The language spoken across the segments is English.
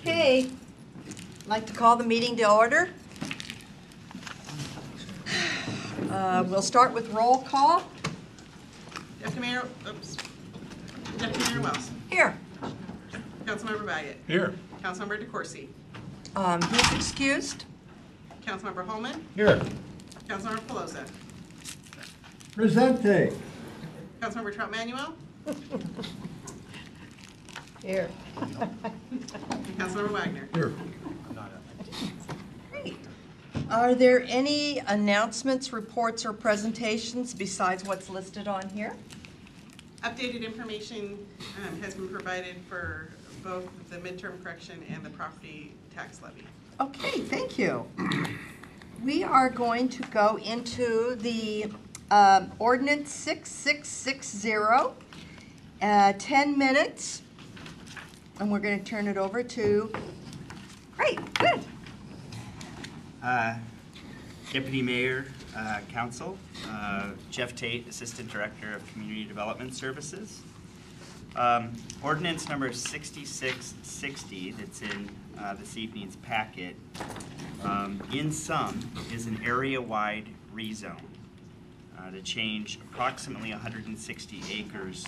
Okay, I'd like to call the meeting to order. We'll start with roll call. Deputy Mayor Wells. Here. Councilmember Baggett. Here. Councilmember DeCoursey. He's excused. Councilmember Holman. Here. Councilmember Pelosa. Presente. Councilmember Trump Manuel. Here. And Councilmember Wagner. Here. Great. Are there any announcements, reports, or presentations besides what's listed on here? Updated information has been provided for both the midterm correction and the property tax levy. Okay, thank you. We are going to go into the ordinance 6660, 10 minutes, and we're going to turn it over to, great, good. Deputy Mayor, Council, Jeff Tate, Assistant Director of Community Development Services. Ordinance number 6660 that's in this evening's packet, in sum, is an area-wide rezone to change approximately 160 acres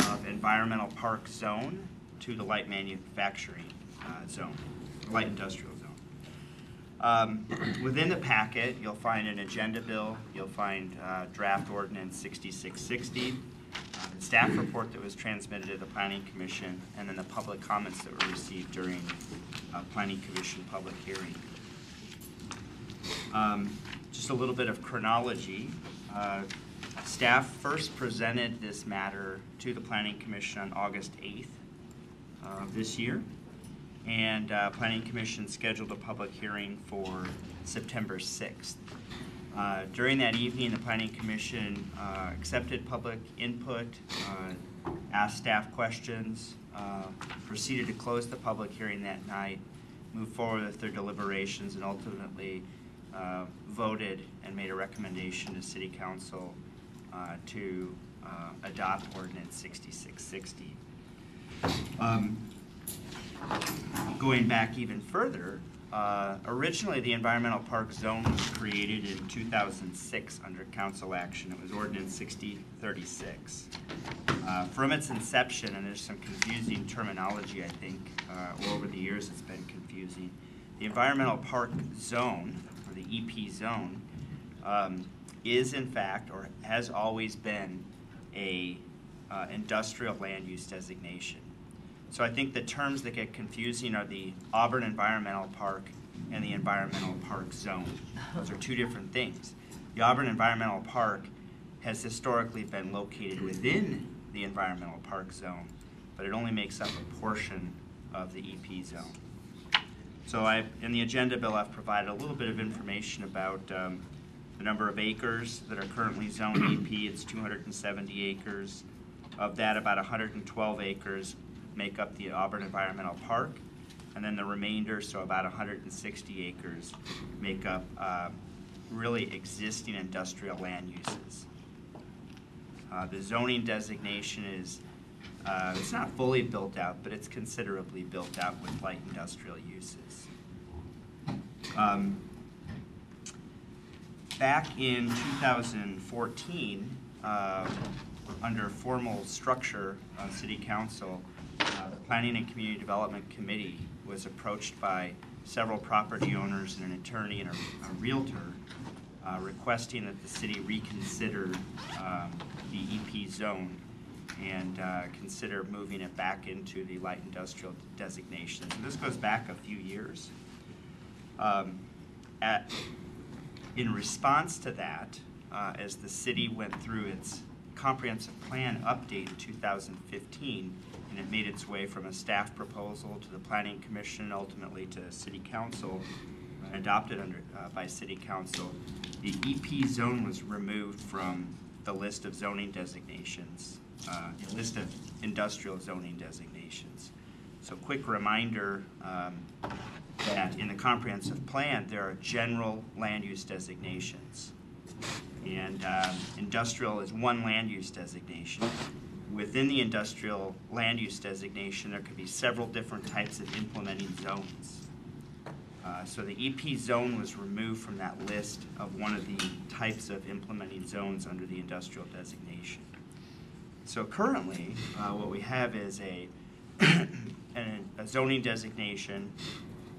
of environmental park zone to the light manufacturing zone, light industrial zone. Within the packet, you'll find an agenda bill, you'll find draft ordinance 6660, the staff report that was transmitted to the Planning Commission, and then the public comments that were received during Planning Commission public hearing. Just a little bit of chronology. Staff first presented this matter to the Planning Commission on August 8th of this year, and Planning Commission scheduled a public hearing for September 6th. During that evening, the Planning Commission accepted public input, asked staff questions, proceeded to close the public hearing that night, moved forward with their deliberations, and ultimately voted and made a recommendation to City Council to adopt Ordinance 6660. Going back even further, originally the environmental park zone was created in 2006 under council action. It was Ordinance 6036. From its inception, and there's some confusing terminology, I think, over the years it's been confusing, the environmental park zone, or the EP zone, is in fact, or has always been, a industrial land use designation. So I think the terms that get confusing are the Auburn Environmental Park and the Environmental Park Zone. Those are two different things. The Auburn Environmental Park has historically been located within the Environmental Park Zone, but it only makes up a portion of the EP zone. So in the agenda bill, I've provided a little bit of information about the number of acres that are currently zoned EP. It's 270 acres. Of that, about 112 acres make up the Auburn Environmental Park, and then the remainder, so about 160 acres, make up really existing industrial land uses. The zoning designation is, it's not fully built out, but it's considerably built out with light industrial uses. Back in 2014, under formal structure of City Council, the Planning and Community Development Committee was approached by several property owners and an attorney and a realtor requesting that the city reconsider the EP zone and consider moving it back into the light industrial designation. So this goes back a few years. In response to that, as the city went through its comprehensive plan update in 2015, and it made its way from a staff proposal to the Planning Commission, ultimately to City Council, adopted by City Council, the EP zone was removed from the list of zoning designations, the list of industrial zoning designations. So quick reminder that in the comprehensive plan, there are general land use designations. And industrial is one land use designation. within the industrial land use designation, there could be several different types of implementing zones. So the EP zone was removed from that list of one of the types of implementing zones under the industrial designation. So currently, what we have is a zoning designation.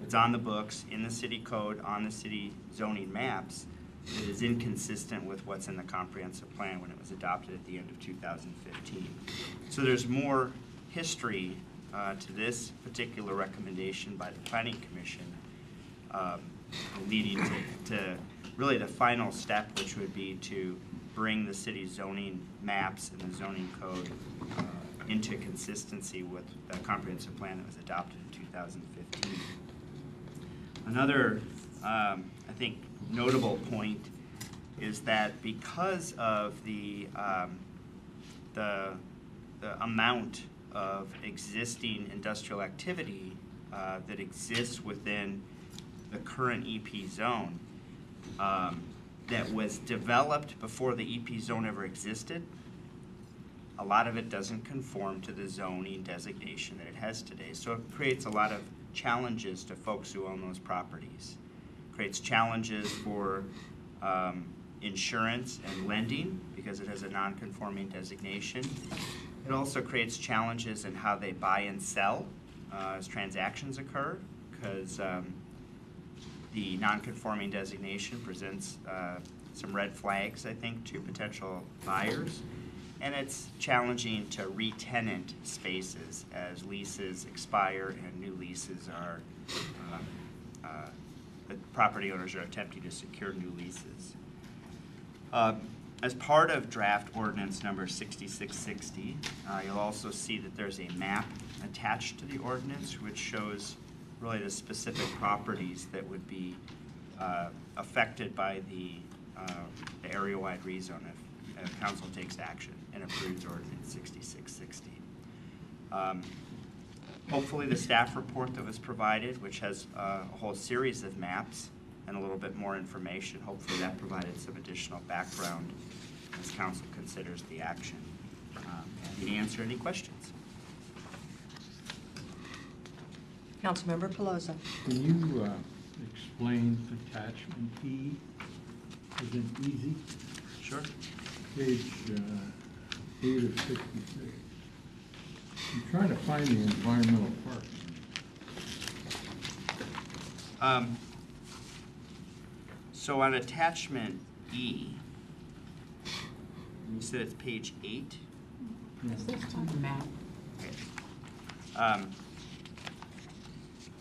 It's on the books, in the city code, on the city zoning maps. It is inconsistent with what's in the comprehensive plan when it was adopted at the end of 2015. So there's more history to this particular recommendation by the Planning Commission, leading to really the final step, which would be to bring the city's zoning maps and the zoning code into consistency with the comprehensive plan that was adopted in 2015. Another, I think, notable point is that because of the amount of existing industrial activity that exists within the current EP zone that was developed before the EP zone ever existed, a lot of it doesn't conform to the zoning designation that it has today. So it creates a lot of challenges to folks who own those properties. Creates challenges for insurance and lending because it has a non-conforming designation. It also creates challenges in how they buy and sell as transactions occur, because the non-conforming designation presents some red flags, I think, to potential buyers. And it's challenging to re-tenant spaces as leases expire and new leases are, the property owners are attempting to secure new leases. As part of draft ordinance number 6660, you'll also see that there's a map attached to the ordinance which shows really the specific properties that would be affected by the area-wide rezone if council takes action and approves ordinance 6660. Hopefully the staff report that was provided, which has a whole series of maps and a little bit more information, hopefully that provided some additional background as council considers the action. Happy to answer any questions. Councilmember Pelosi. Can you explain attachment E? Is it easy? Sure. Page 8 of 66. I'm trying to find the environmental park. So on attachment E, you said it's page 8? Yes. Okay.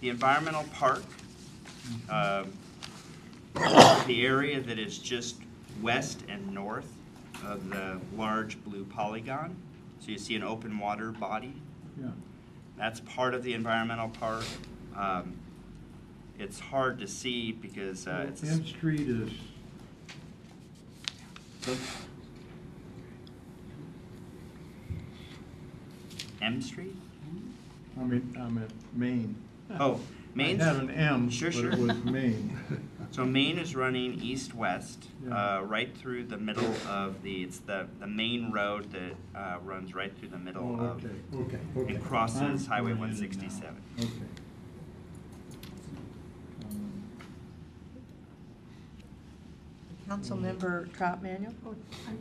The environmental park, the area that is just west and north of the large blue polygon. So you see an open water body. Yeah. That's part of the environmental park. It's hard to see because it's M Street is. M Street? I'm at Maine. Oh, Main. I had an M, Sure, but sure. it was Maine. So Main is running east-west, Yeah. right through the middle of it's the main road that runs right through the middle Oh, of, okay. it crosses I'm Highway going in now. 167. Okay. Councilmember Trout Manuel.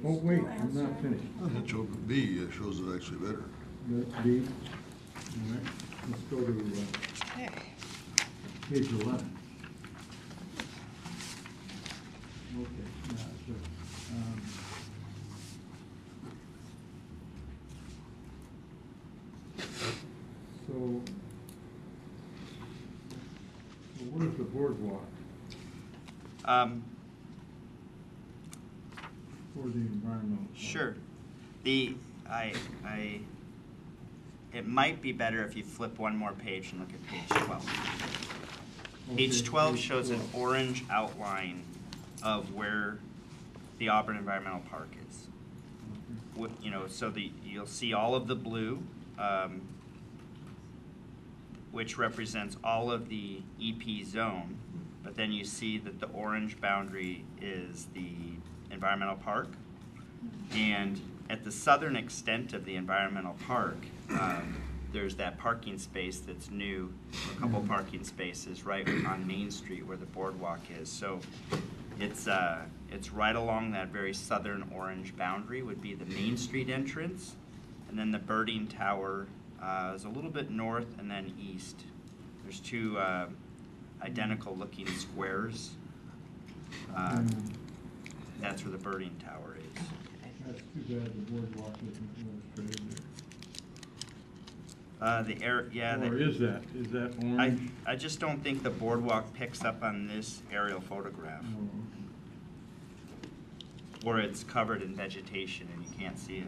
Oh, wait, I'm not finished. That's open B, shows it actually better. That's B. All right, let's go to page 11. Okay, yeah, so what is the boardwalk for the environmental? park? Sure. It might be better if you flip one more page and look at page 12. Page Okay, 12 page shows an 12. orange outline of where the Auburn Environmental Park is. So you'll see all of the blue, which represents all of the EP zone, but then you see that the orange boundary is the environmental park. And at the southern extent of the environmental park, there's that parking space that's new, a couple parking spaces right on Main Street where the boardwalk is. So it's right along that very southern orange boundary would be the Main Street entrance, and then the birding tower is a little bit north and then east. There's two identical looking squares. That's where the birding tower is. That's too bad the boardwalk isn't illustrated there. Or is that orange? I just don't think the boardwalk picks up on this aerial photograph. Oh, Or it's covered in vegetation and you can't see it.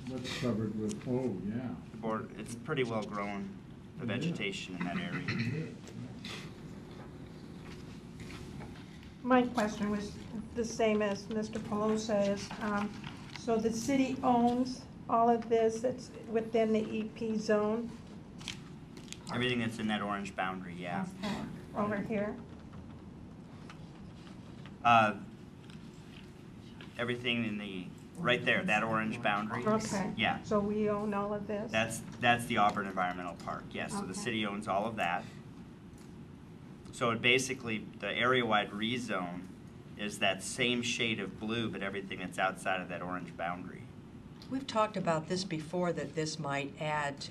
what's covered with, oh, yeah. It's pretty well grown, the Yeah. vegetation in that area. My question was the same as Mr. Pelosa's. So the city owns all of this that's within the EP zone Everything that's in that orange boundary, yeah. over here? Everything in the, right there, that orange boundary. Okay. Yeah. So we own all of this? That's the Auburn Environmental Park, yes. So the Okay. city owns all of that. So it basically, the area-wide rezone is that same shade of blue, but everything that's outside of that orange boundary. We've talked about this before, that this might add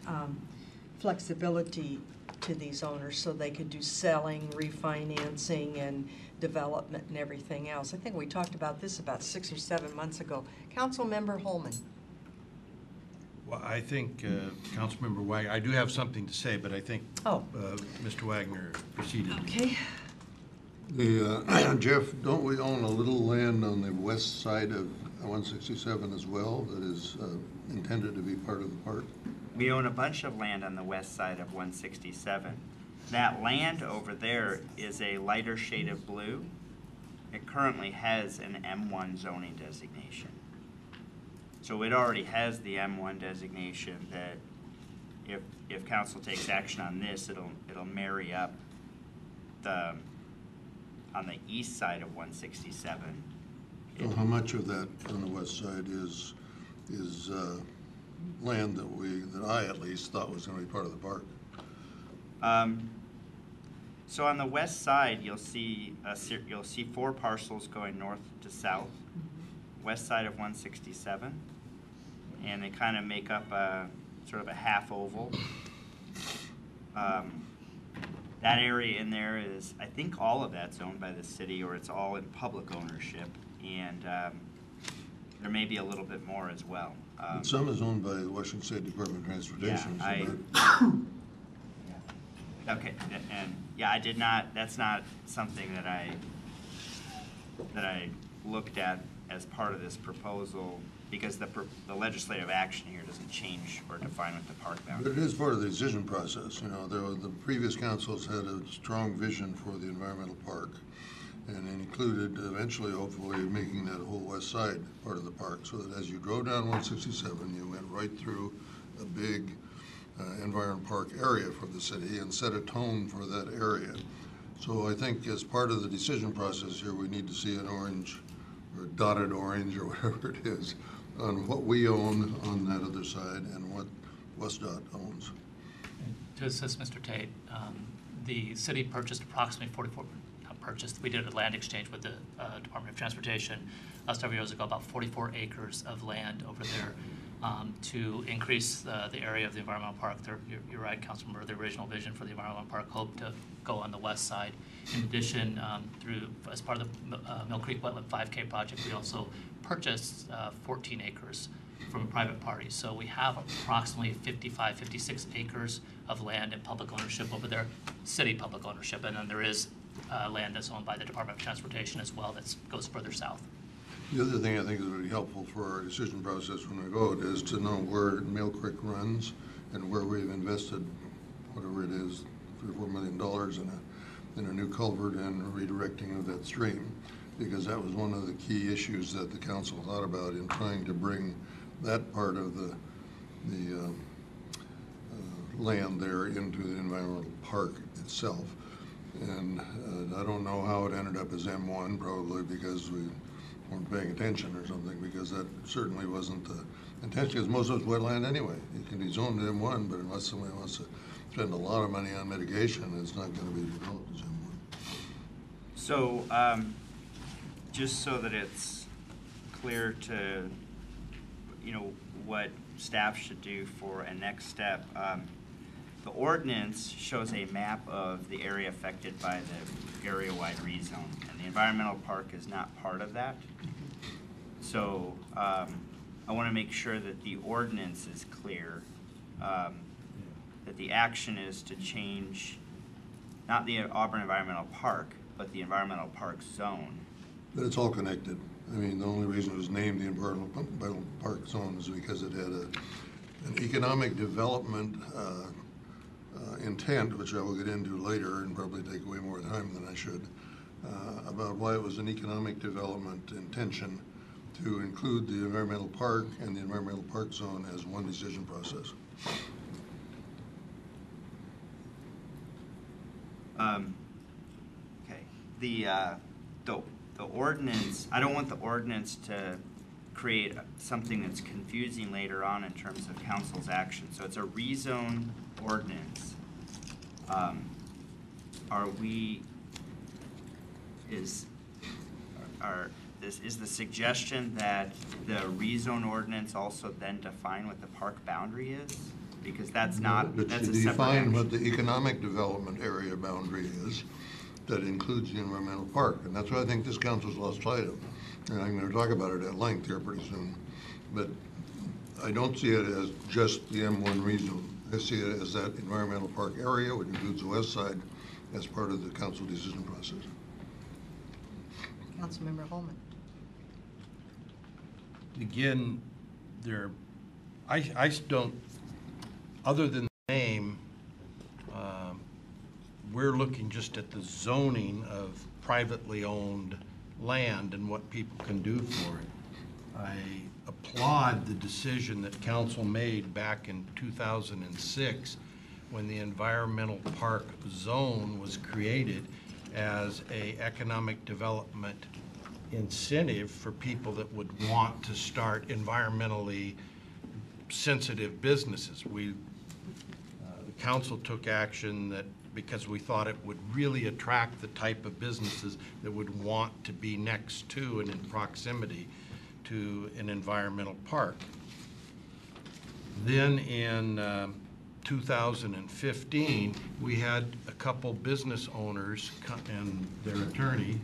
flexibility to these owners so they could do selling, refinancing, and development and everything else. I think we talked about this about 6 or 7 months ago. Councilmember Holman. Well, I think, Councilmember Wagner, I do have something to say, but I think Oh. Mr. Wagner proceeded. Okay. Jeff, don't we own a little land on the west side of 167 as well that is intended to be part of the park? We own a bunch of land on the west side of 167. That land over there is a lighter shade of blue. It currently has an M1 zoning designation. So it already has the M1 designation that if council takes action on this, it'll marry up on the east side of 167. So how much of that on the west side is land that I at least thought was going to be part of the park? So on the west side, you'll see 4 parcels going north to south, west side of 167, and they kind of make up a sort of a half oval. That area in there is, I think all of that's owned by the city, or it's all in public ownership, and there may be a little bit more as well. But some is owned by the Washington State Department of Transportation. Yeah, so Okay, and yeah, I did not, that's not something that I looked at as part of this proposal, because the legislative action here doesn't change or define what the park But boundary it is part of the decision process. You know, the previous councils had a strong vision for the environmental park, and it included eventually, hopefully, making that whole west side part of the park, so that as you drove down 167, you went right through a big environmental park area for the city and set a tone for that area. So I think as part of the decision process here, we need to see an orange or dotted orange or whatever it is on what we own on that other side and what WestDOT owns. To assist Mr. Tate, the city purchased approximately 44, we did a land exchange with the Department of Transportation several years ago, about 44 acres of land over there to increase the area of the environmental park. You're right, Councilmember, the original vision for the environmental park hoped to go on the west side. In addition, as part of the Mill Creek Wetland 5K project, we also purchased 14 acres from a private party. So we have approximately 55, 56 acres of land in public ownership over there, city public ownership, and then there is land that's owned by the Department of Transportation as well that goes further south. The other thing I think is really helpful for our decision process when we vote is to know where Mill Creek runs and where we've invested, whatever it is, $3 or $4 million in a new culvert and redirecting of that stream, because that was one of the key issues that the council thought about in trying to bring that part of the land there into the environmental park itself. And I don't know how it ended up as M1, probably because we weren't paying attention or something, because that certainly wasn't the intention, because most of it's wetland anyway. It can be zoned M1, but unless somebody wants to spend a lot of money on mitigation, it's not gonna be developed as M1. So, just so that it's clear to, what staff should do for a next step, the ordinance shows a map of the area affected by the area-wide rezone, and the environmental park is not part of that. So, I want to make sure that the ordinance is clear, that the action is to change, not the Auburn Environmental Park, but the environmental park zone. But it's all connected. I mean, the only reason it was named the environmental park zone is because it had an economic development intent, which I will get into later and probably take way more time than I should, about why it was an economic development intention to include the environmental park and the environmental park zone as one decision process. Okay, the ordinance, I don't want the ordinance to create something that's confusing later on in terms of council's action. So it's a rezone ordinance. Is the suggestion that the rezone ordinance also then define what the park boundary is? Because that's not, But that's to a separate define what action. the economic development area boundary is, that includes the environmental park, and that's what I think this council's lost sight of. And I'm gonna talk about it at length here pretty soon, but I don't see it as just the M1 rezone. I see it as that environmental park area, which includes the west side, as part of the council decision process. Councilmember Holman. Again, I don't, other than the name, we're looking just at the zoning of privately owned land and what people can do for it. I applaud the decision that council made back in 2006 when the environmental park zone was created as a economic development incentive for people that would want to start environmentally sensitive businesses. The council took action that because we thought it would really attract the type of businesses that would want to be next to and in proximity to an environmental park. Then in 2015, we had a couple business owners and their attorney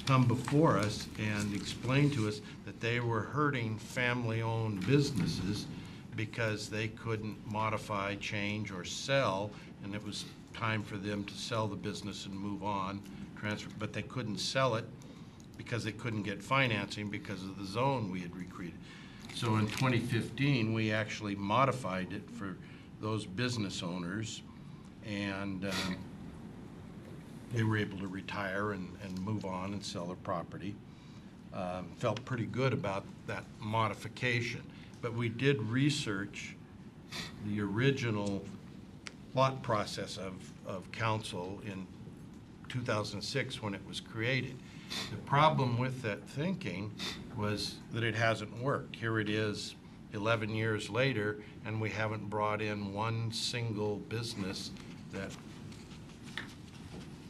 come before us and explain to us that they were hurting family-owned businesses because they couldn't modify, change, or sell, and it was time for them to sell the business and move on, transfer, but they couldn't sell it because they couldn't get financing because of the zone we had recreated. So in 2015, we actually modified it for those business owners, and they were able to retire and move on and sell their property. Felt pretty good about that modification. But we did research the original thought process of council in 2006 when it was created. The problem with that thinking was that it hasn't worked. Here it is 11 years later, and we haven't brought in one single business that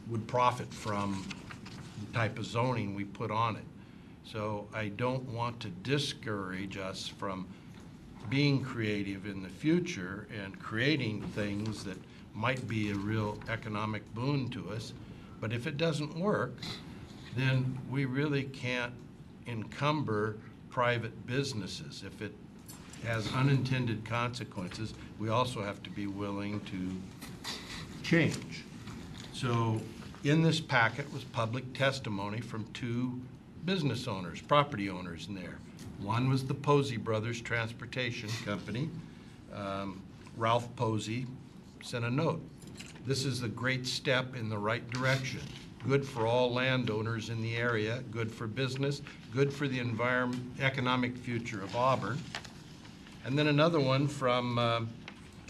would profit from the type of zoning we put on it. So I don't want to discourage us from being creative in the future and creating things that might be a real economic boon to us. But if it doesn't work, then we really can't encumber private businesses. If it has unintended consequences, we also have to be willing to change. So in this packet was public testimony from two business owners, property owners in there. One was the Posey Brothers Transportation Company. Ralph Posey sent a note. This is a great step in the right direction. Good for all landowners in the area, good for business, good for the economic future of Auburn. And then another one from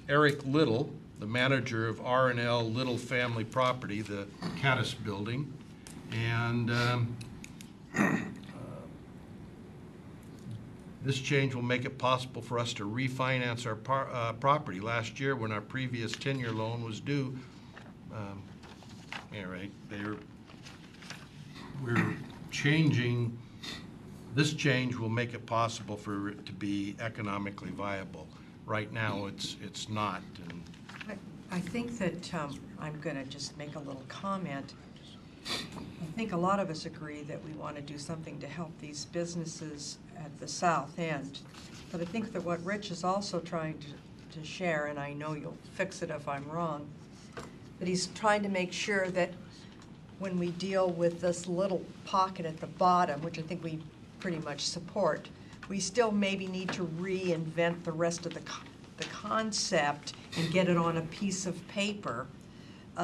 Eric Little, the manager of R&L Little Family Property, the Caddis Building. And This change will make it possible for us to refinance our property. Last year, when our previous 10-year loan was due, we're changing, this change will make it possible for it to be economically viable. Right now, it's not. And I think that I'm going to just make a little comment. I think a lot of us agree that we want to do something to help these businesses at the south end. But I think that what Rich is also trying to share, and I know you'll fix it if I'm wrong, that he's trying to make sure that when we deal with this little pocket at the bottom, which I think we pretty much support, we still maybe need to reinvent the rest of the concept and get it on a piece of paper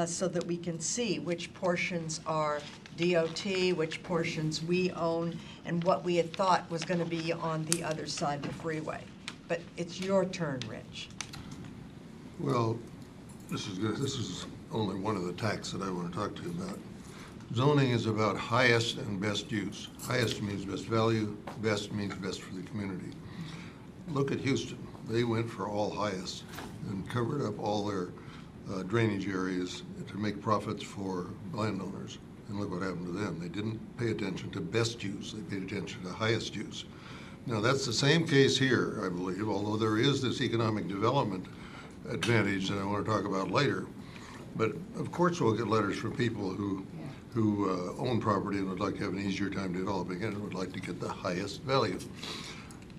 so that we can see which portions are DOT, which portions we own, and what we had thought was going to be on the other side of the freeway. But it's your turn, Rich. Well, this is good. This is only one of the tacks that I want to talk to you about. Zoning is about highest and best use. Highest means best value, best means best for the community. Look at Houston. They went for all highest and covered up all their drainage areas to make profits for landowners. And look what happened to them. They didn't pay attention to best use. They paid attention to highest use. Now, that's the same case here, I believe, although there is this economic development advantage that I want to talk about later. But of course, we'll get letters from people who own property and would like to have an easier time developing it and would like to get the highest value.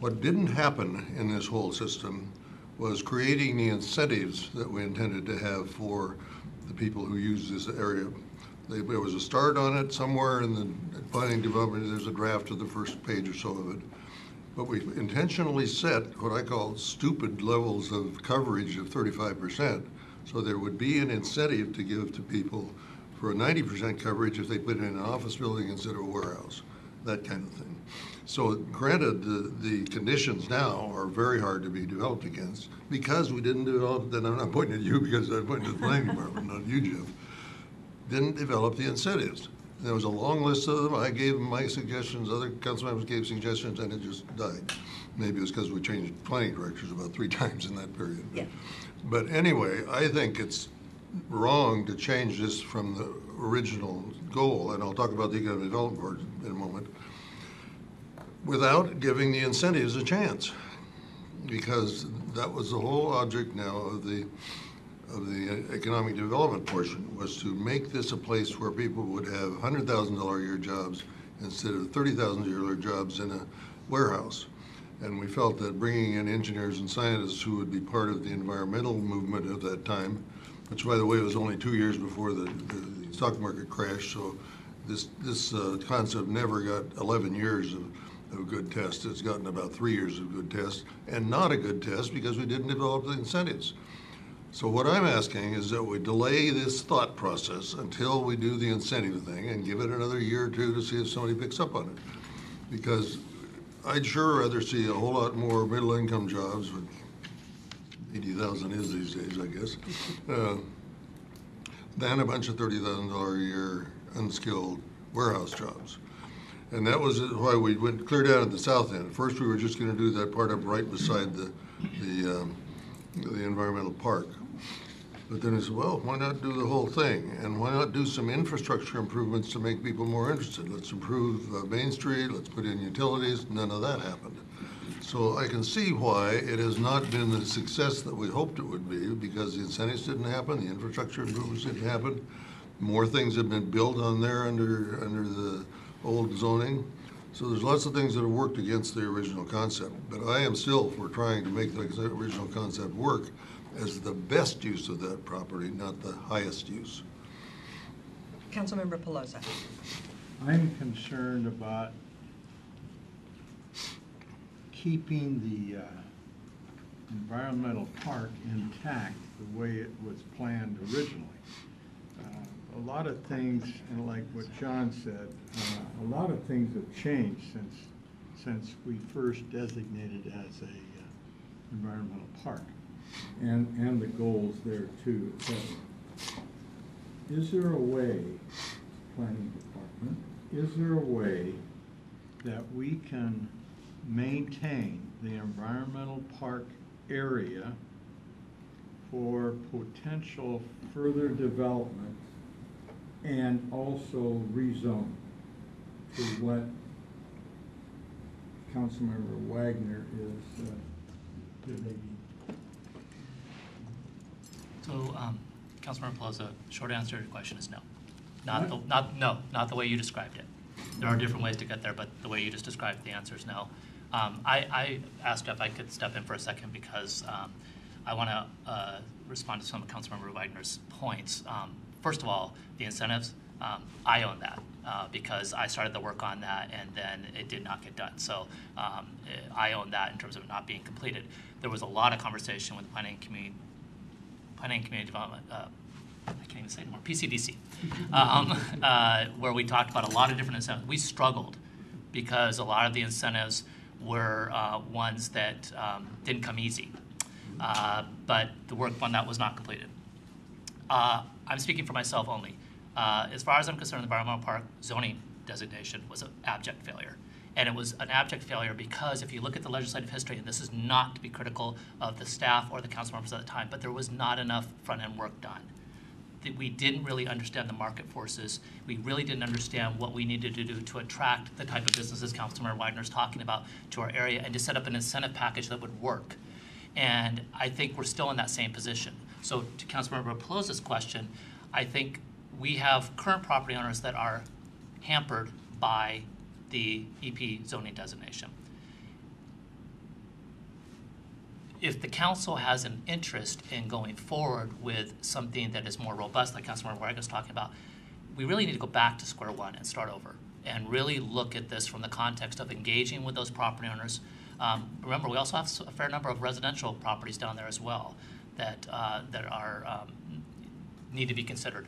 What didn't happen in this whole system was creating the incentives that we intended to have for the people who use this area. There was a start on it somewhere in the planning development. There's a draft of the first page or so of it. But we intentionally set what I call stupid levels of coverage of 35%. So there would be an incentive to give to people for a 90% coverage if they put it in an office building instead of a warehouse, that kind of thing. So granted, the conditions now are very hard to be developed against because we didn't develop, and I'm not pointing at you because I'm pointing at the planning department, not you, Jeff, didn't develop the incentives. There was a long list of them. I gave them my suggestions, other council members gave suggestions, and it just died. Maybe it was because we changed planning directors about 3 times in that period. Yeah. But anyway, I think it's wrong to change this from the original goal, and I'll talk about the economic development part in a moment, without giving the incentives a chance. Because that was the whole object now of the economic development portion, was to make this a place where people would have $100,000 a year jobs instead of $30,000 a year jobs in a warehouse. And we felt that bringing in engineers and scientists who would be part of the environmental movement at that time, which, by the way, was only 2 years before the stock market crash, so this concept never got 11 years of good test. It's gotten about 3 years of good test, and not a good test because we didn't develop the incentives. So what I'm asking is that we delay this thought process until we do the incentive thing and give it another year or two to see if somebody picks up on it. Because I'd sure rather see a whole lot more middle-income jobs, which 80,000 is these days, I guess, than a bunch of $30,000 a year unskilled warehouse jobs. And that was why we went clear down at the south end. First, we were just going to do that part up right beside the environmental park. But then I said, well, why not do the whole thing? And why not do some infrastructure improvements to make people more interested? Let's improve Main Street, let's put in utilities. None of that happened. So I can see why it has not been the success that we hoped it would be, because the incentives didn't happen, the infrastructure improvements didn't happen. More things have been built on there under the old zoning. So there's lots of things that have worked against the original concept. But I am still for trying to make the original concept work as the best use of that property, not the highest use. Councilmember Pelosi. I'm concerned about keeping the environmental park intact the way it was planned originally. A lot of things, and like what John said, a lot of things have changed since we first designated as a environmental park, and the goals there too, etc. Is there a way, planning department, is there a way that we can maintain the environmental park area for potential further development and also rezone to what Councilmember Wagner is debating. So, Councilmember Pelosi, short answer to your question is no. Not the way you described it. There are different ways to get there, but the way you just described, the answer is no. I asked if I could step in for a second because I want to respond to some of Councilmember Wagner's points. First of all, the incentives, I own that because I started the work on that and then it did not get done. So I own that in terms of it not being completed. There was a lot of conversation with Planning and Community Development, I can't even say it anymore, PCDC, where we talked about a lot of different incentives. We struggled because a lot of the incentives were ones that didn't come easy, but the work on that was not completed. I'm speaking for myself only. As far as I'm concerned, the environmental park zoning designation was an abject failure. And it was an abject failure because if you look at the legislative history, and this is not to be critical of the staff or the council members at the time, but there was not enough front-end work done. We didn't really understand the market forces. We really didn't understand what we needed to do to attract the type of businesses Councilmember Wagner's talking about to our area and to set up an incentive package that would work. And I think we're still in that same position. So to Councilmember Pelosi's question, I think we have current property owners that are hampered by the EP zoning designation. If the council has an interest in going forward with something that is more robust, like Councilmember Wagner was talking about, we really need to go back to square one and start over and really look at this from the context of engaging with those property owners. Remember, we also have a fair number of residential properties down there as well that are need to be considered.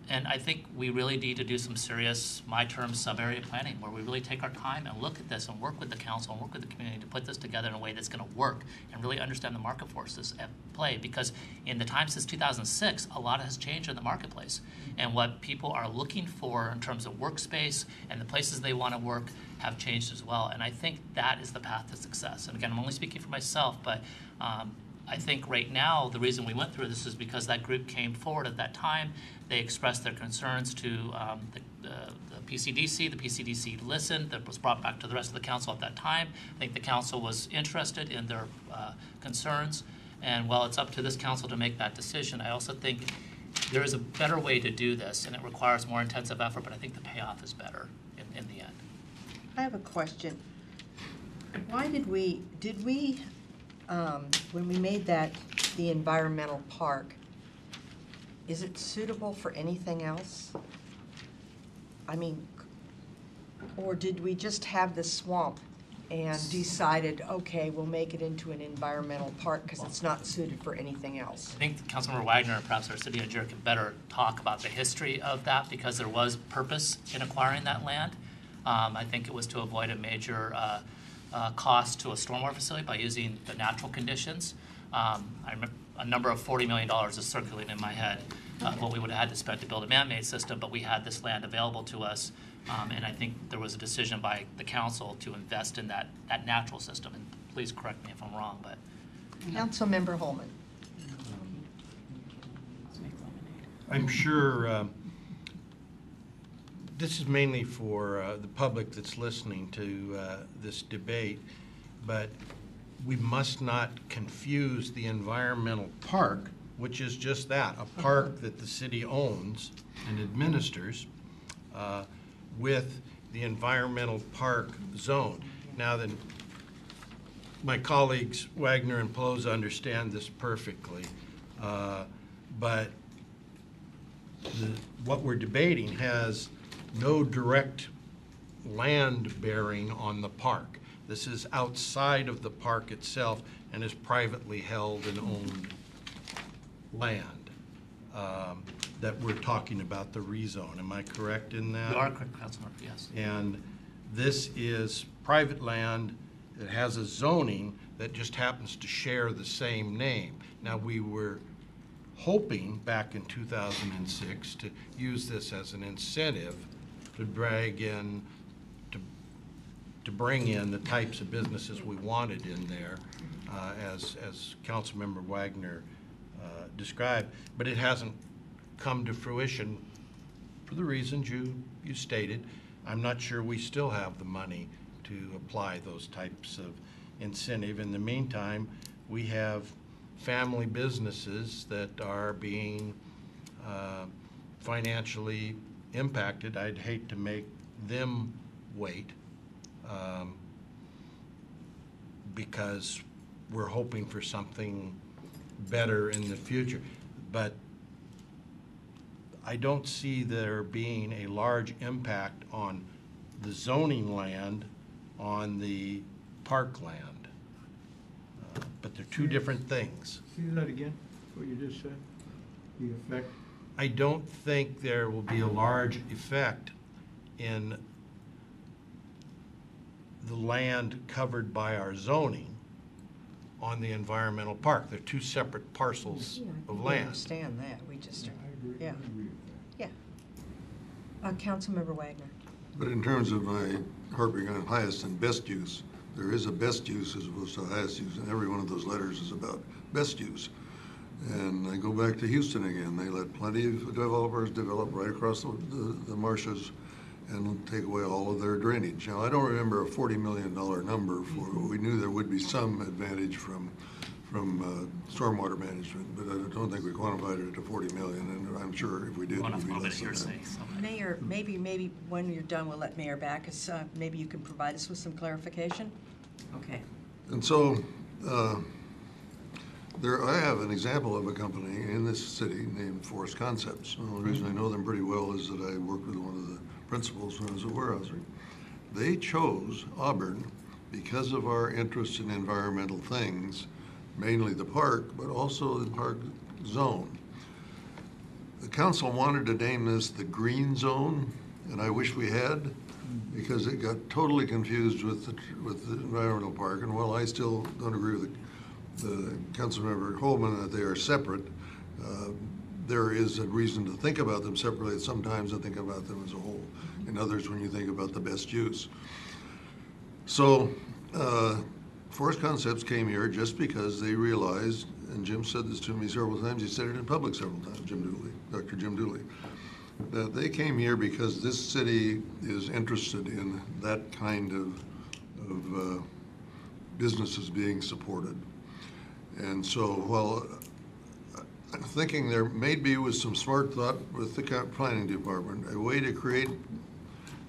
And I think we really need to do some serious, my term, sub-area planning, where we really take our time and look at this and work with the council and work with the community to put this together in a way that's going to work and really understand the market forces at play. Because in the time since 2006, a lot has changed in the marketplace. And what people are looking for in terms of workspace and the places they want to work have changed as well. And I think that is the path to success. And again, I'm only speaking for myself, but I think right now the reason we went through this is because that group came forward at that time. They expressed their concerns to the PCDC. The PCDC listened. That was brought back to the rest of the council at that time. I think the council was interested in their concerns. And while it's up to this council to make that decision, I also think there is a better way to do this, and it requires more intensive effort, but I think the payoff is better in the end. I have a question. Why did we when we made that the environmental park, is it suitable for anything else? I mean, or did we just have the swamp and decided, okay, we'll make it into an environmental park because it's not suited for anything else? I think Councilmember Wagner and perhaps our city engineer can better talk about the history of that because there was purpose in acquiring that land. I think it was to avoid a major cost to a stormwater facility by using the natural conditions. I remember a number of $40 million is circulating in my head, what we would have had to spend to build a man-made system, but we had this land available to us, and I think there was a decision by the council to invest in that natural system. And please correct me if I'm wrong, but. Councilmember Holman. I'm sure this is mainly for the public that's listening to this debate, but we must not confuse the environmental park, which is just that, a park that the city owns and administers, with the environmental park zone. Now then, my colleagues Wagner and Pelosi understand this perfectly, but what we're debating has no direct land bearing on the park. This is outside of the park itself and is privately held and owned land that we're talking about the rezone. Am I correct in that? You are correct, Councilmember, yes. And this is private land that has a zoning that just happens to share the same name. Now, we were hoping back in 2006 to use this as an incentive to drag in, to bring in the types of businesses we wanted in there, as Councilmember Wagner described, but it hasn't come to fruition for the reasons you stated. I'm not sure we still have the money to apply those types of incentive. In the meantime, we have family businesses that are being financially impacted. I'd hate to make them wait because we're hoping for something better in the future. But I don't see there being a large impact on the zoning land on the parkland. But they're two different things. See that again, what you just said? The effect? I don't think there will be a large effect in the land covered by our zoning on the environmental park. They're two separate parcels of I land. understand that, we just, I agree. yeah. I agree with that. yeah. Councilmember Wagner. But in terms of my harping on highest and best use, there is a best use as opposed to highest use, and every one of those letters is about best use. And I go back to Houston again. They let plenty of developers develop right across the marshes and take away all of their drainage. Now, I don't remember a $40 million number for, we knew there would be some advantage from stormwater management, but I don't think we quantified it to 40 million, and I'm sure if we did, it One would of be a bit less of than that. hearsay. So. Mayor, maybe when you're done, we'll let Mayor Backus, maybe you can provide us with some clarification? Okay. And so, I have an example of a company in this city named Forest Concepts. The only reason I know them pretty well is that I worked with one of the principals when I was at Weyerhaeuser. They chose Auburn because of our interest in environmental things, mainly the park, but also the park zone. The council wanted to name this the Green Zone, and I wish we had, because it got totally confused with the environmental park. And while I still don't agree with the Councilmember Holman that they are separate, there is a reason to think about them separately. Sometimes I think about them as a whole. In others, when you think about the best use. So, Forest Concepts came here just because they realized, and Jim said this to me several times, he said it in public several times, Dr. Jim Dooley, that they came here because this city is interested in that kind of businesses being supported. And so while I'm thinking there maybe was some smart thought with the planning department, a way to create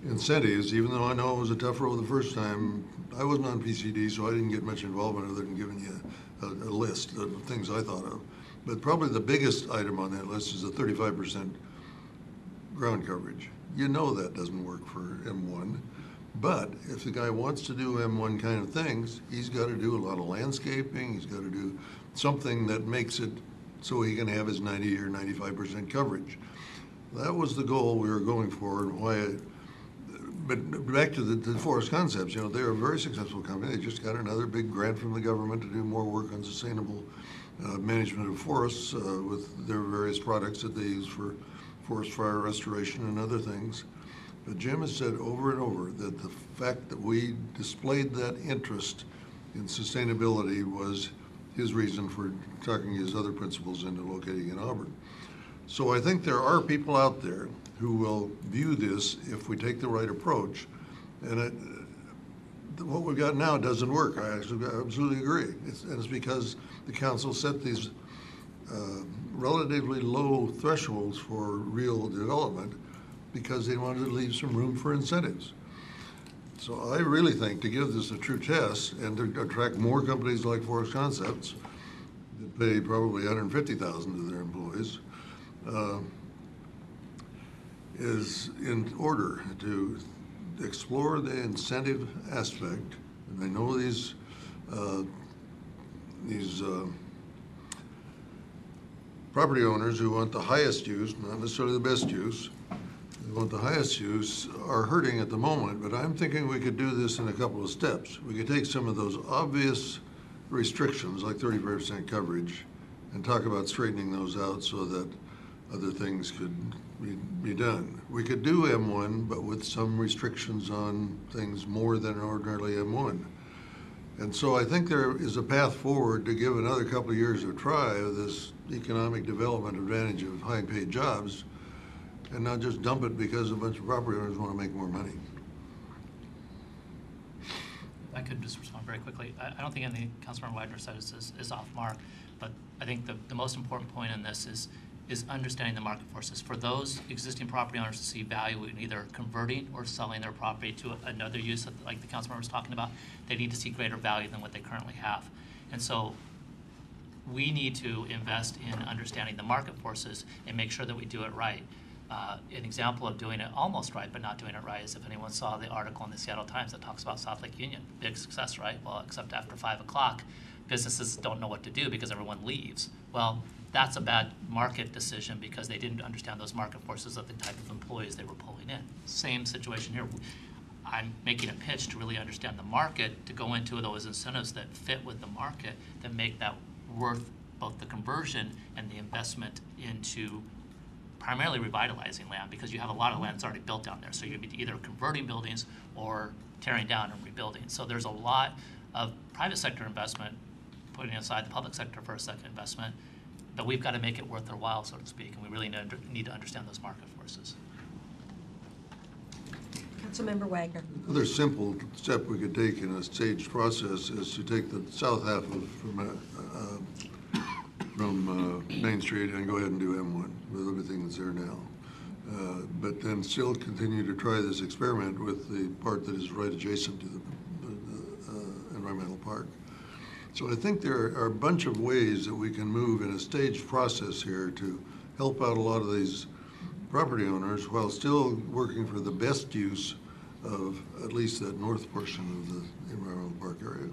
incentives, even though I know it was a tough road the first time. I wasn't on PCD, so I didn't get much involvement other than giving you a list of things I thought of. But probably the biggest item on that list is the 35% ground coverage. You know that doesn't work for M1, but if the guy wants to do M1 kind of things, he's got to do a lot of landscaping, he's got to do something that makes it so he can have his 90 or 95% coverage. That was the goal we were going for, and why. But back to the Forest Concepts, you know, they're a very successful company. They just got another big grant from the government to do more work on sustainable management of forests with their various products that they use for forest fire restoration and other things. But Jim has said over and over that the fact that we displayed that interest in sustainability was his reason for talking his other principals into locating in Auburn. So I think there are people out there who will view this if we take the right approach. And what we've got now doesn't work. I actually absolutely agree. It's because the council set these relatively low thresholds for real development because they wanted to leave some room for incentives. So I really think to give this a true test and to attract more companies like Forest Concepts that pay probably $150,000 to their employees, is in order to explore the incentive aspect. And I know these property owners who want the highest use, not necessarily the best use, they want the highest use, are hurting at the moment, but I'm thinking we could do this in a couple of steps. We could take some of those obvious restrictions, like 35% coverage, and talk about straightening those out so that other things could be done. We could do M1, but with some restrictions on things more than ordinarily M1. And so I think there is a path forward to give another couple of years of try of this economic development advantage of high-paid jobs and not just dump it because a bunch of property owners want to make more money. I could just respond very quickly. I don't think anything Councilmember Wagner said is off mark, but I think the most important point in this is understanding the market forces. For those existing property owners to see value in either converting or selling their property to another use, like the councilmember was talking about, they need to see greater value than what they currently have. And so we need to invest in understanding the market forces and make sure that we do it right. An example of doing it almost right but not doing it right is if anyone saw the article in the Seattle Times that talks about South Lake Union. Big success, right? Well, except after 5 o'clock, businesses don't know what to do because everyone leaves. Well, that's a bad market decision because they didn't understand those market forces of the type of employees they were pulling in. Same situation here. I'm making a pitch to really understand the market, to go into those incentives that fit with the market, that make that worth both the conversion and the investment into primarily revitalizing land, because you have a lot of land that's already built down there. So you'd be either converting buildings or tearing down and rebuilding. So there's a lot of private sector investment, putting aside the public sector for a second investment, but we've got to make it worth their while, so to speak, and we really need to understand those market forces. Councilmember Wagner. Another simple step we could take in a staged process is to take the south half of from Main Street and go ahead and do M1 with everything that's there now. But then still continue to try this experiment with the part that is right adjacent to the environmental park. So I think there are a bunch of ways that we can move in a staged process here to help out a lot of these property owners while still working for the best use of at least that north portion of the environmental park area.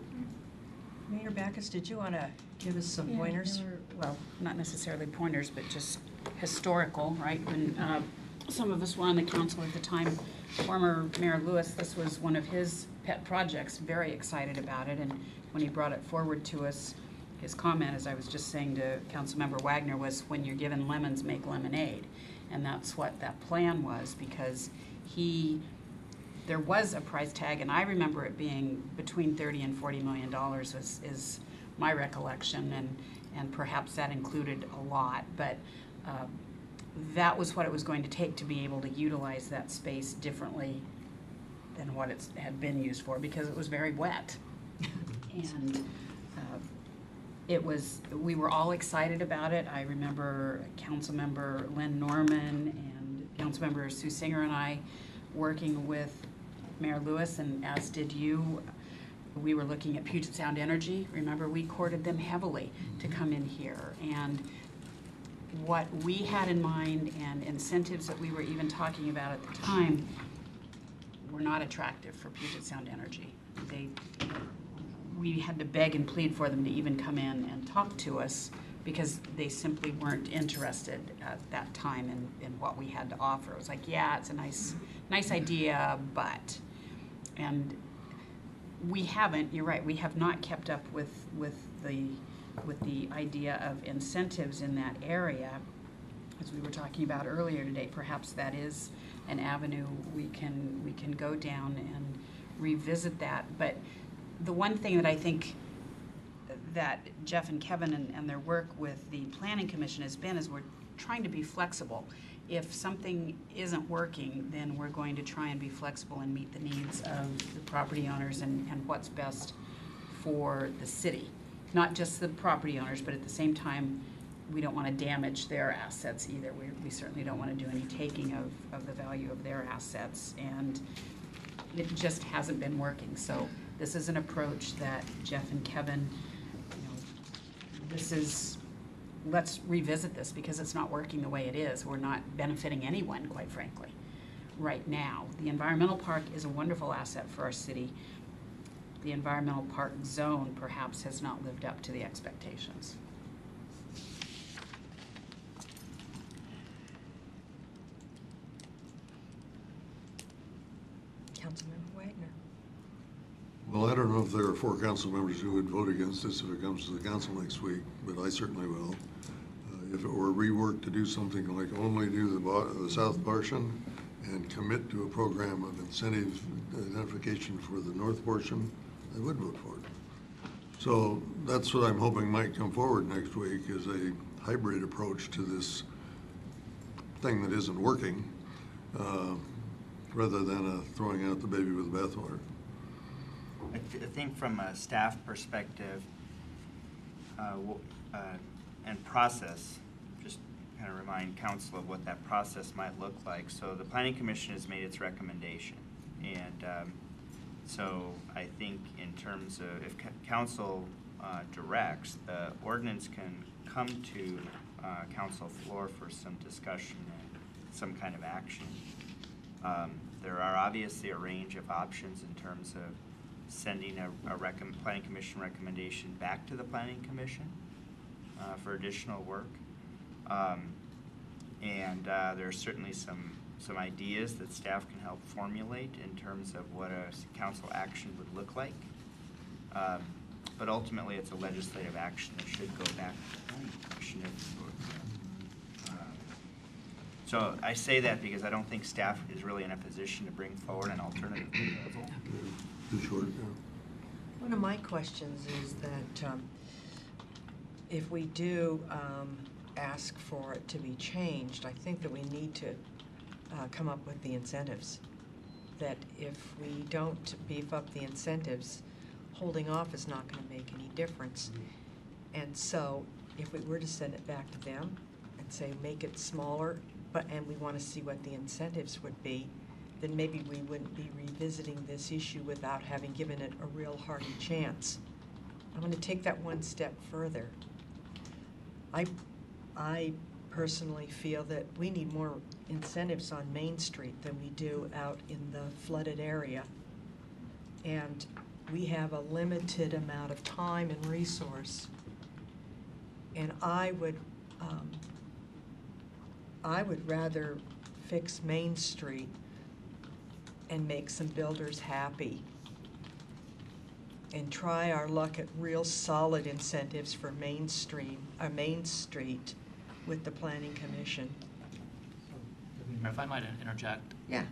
Mayor Backus, did you want to give us some Yeah, pointers? there were, well, not necessarily pointers, but just historical, right? When some of us were on the council at the time, former Mayor Lewis, this was one of his pet projects, very excited about it. And when he brought it forward to us, his comment, as I was just saying to Councilmember Wagner, was when you're given lemons, make lemonade. And that's what that plan was, because there was a price tag, and I remember it being between $30 and $40 million is my recollection, and perhaps that included a lot, but that was what it was going to take to be able to utilize that space differently than what it had been used for, because it was very wet. And we were all excited about it. I remember Councilmember Lynn Norman and Councilmember Sue Singer and I working with Mayor Lewis, and as did you. We were looking at Puget Sound Energy. Remember, we courted them heavily to come in here. And what we had in mind and incentives that we were even talking about at the time were not attractive for Puget Sound Energy. We had to beg and plead for them to even come in and talk to us because they simply weren't interested at that time in what we had to offer. It was like, yeah, it's a nice idea, but. And we haven't, you're right, we have not kept up with the idea of incentives in that area. As we were talking about earlier today, perhaps that is an avenue we can go down and revisit that. But the one thing that I think that Jeff and Kevin and their work with the Planning Commission has been is we're trying to be flexible. If something isn't working, then we're going to try and be flexible and meet the needs of the property owners and what's best for the city. Not just the property owners, but at the same time, we don't want to damage their assets either. We certainly don't want to do any taking of the value of their assets, and it just hasn't been working. So this is an approach that Jeff and Kevin, let's revisit this because it's not working the way it is. We're not benefiting anyone, quite frankly, right now. The environmental park is a wonderful asset for our city. The environmental park zone perhaps has not lived up to the expectations. Councilmember Wagner. Well, I don't know if there are 4 council members who would vote against this if it comes to the council next week, but I certainly will. if it were reworked to do something like only do the south portion and commit to a program of incentive identification for the north portion, I would vote for it. So that's what I'm hoping might come forward next week, is a hybrid approach to this thing that isn't working, rather than throwing out the baby with the bathwater. I think from a staff perspective and process, just kind of remind council of what that process might look like. So the Planning Commission has made its recommendation, and so I think in terms of if council directs, the ordinance can come to council floor for some discussion and some kind of action. There are obviously a range of options in terms of sending a Planning Commission recommendation back to the Planning Commission for additional work. And there are certainly some ideas that staff can help formulate in terms of what a council action would look like. But ultimately, it's a legislative action that should go back to the Planning Commission. So I say that because I don't think staff is really in a position to bring forward an alternative proposal. Too short, yeah. One of my questions is that if we do ask for it to be changed, I think that we need to come up with the incentives. That if we don't beef up the incentives, holding off is not going to make any difference. And so if we were to send it back to them and say make it smaller, and we want to see what the incentives would be, then maybe we wouldn't be revisiting this issue without having given it a real hearty chance. I'm going to take that one step further. I personally feel that we need more incentives on Main Street than we do out in the flooded area. And we have a limited amount of time and resource. And I would rather fix Main Street and make some builders happy and try our luck at real solid incentives for Main Street with the Planning Commission. If I might interject. Yeah.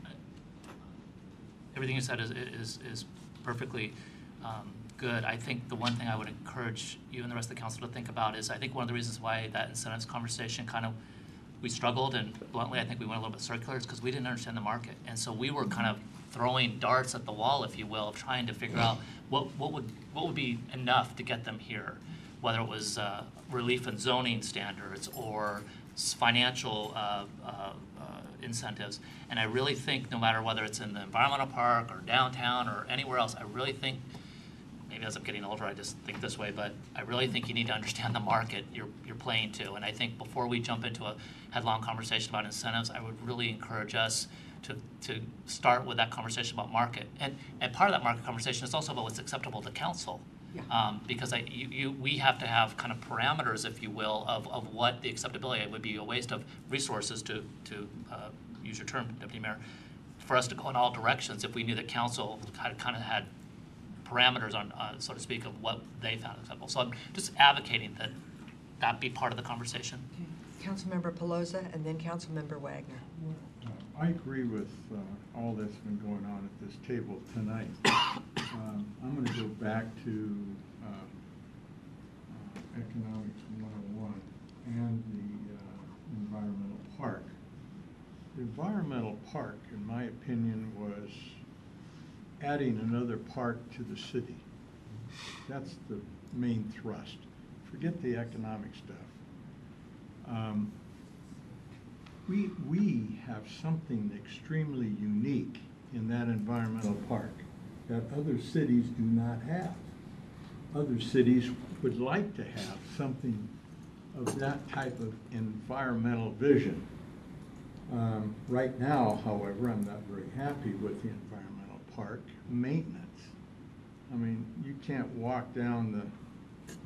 Everything you said is perfectly good. I think the one thing I would encourage you and the rest of the council to think about is I think one of the reasons why that incentives conversation we struggled, and bluntly I think we went a little bit circular, is because we didn't understand the market. And so we were kind of throwing darts at the wall, if you will, of trying to figure out what would be enough to get them here, whether it was relief and zoning standards or financial incentives. And I really think no matter whether it's in the environmental park or downtown or anywhere else, I really think, maybe as I'm getting older I just think this way, but I really think you need to understand the market you're playing to. And I think before we jump into a headlong conversation about incentives, I would really encourage us to start with that conversation about market. And part of that market conversation is also about what's acceptable to council. Yeah. Because we have to have kind of parameters, if you will, of what the acceptability. It would be a waste of resources to use your term, Deputy Mayor, for us to go in all directions if we knew that council kind of had parameters on, so to speak, of what they found acceptable. So I'm just advocating that be part of the conversation. Okay. Councilmember Pelosa and then Councilmember Wagner. I agree with all that's been going on at this table tonight. I'm going to go back to Economics 101 and the environmental park. The environmental park, in my opinion, was adding another park to the city. That's the main thrust. Forget the economic stuff. We have something extremely unique in that environmental park that other cities do not have. Other cities would like to have something of that type of environmental vision. Right now, however, I'm not very happy with the environmental park maintenance. I mean, you can't walk down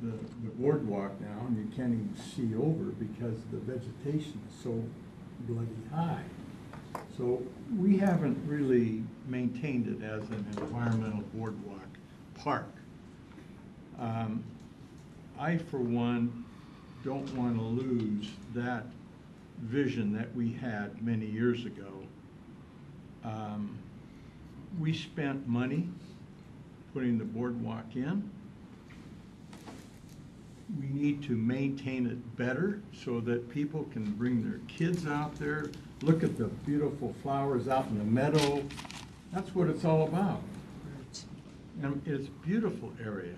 the boardwalk now, and you can't even see over because the vegetation is so bloody high. So we haven't really maintained it as an environmental boardwalk park. I, for one, don't want to lose that vision that we had many years ago. We spent money putting the boardwalk in. We need to maintain it better so that people can bring their kids out there, look at the beautiful flowers out in the meadow. That's what it's all about. And it's a beautiful area.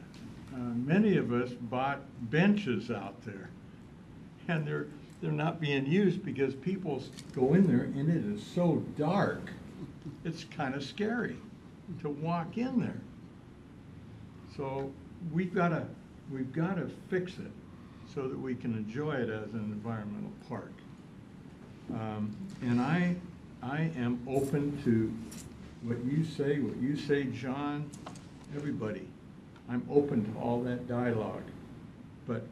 Many of us bought benches out there, and they're not being used because people go in there and it is so dark. It's kind of scary to walk in there. So we've got to fix it so that we can enjoy it as an environmental park. And I am open to what you say, John, everybody. I'm open to all that dialogue. But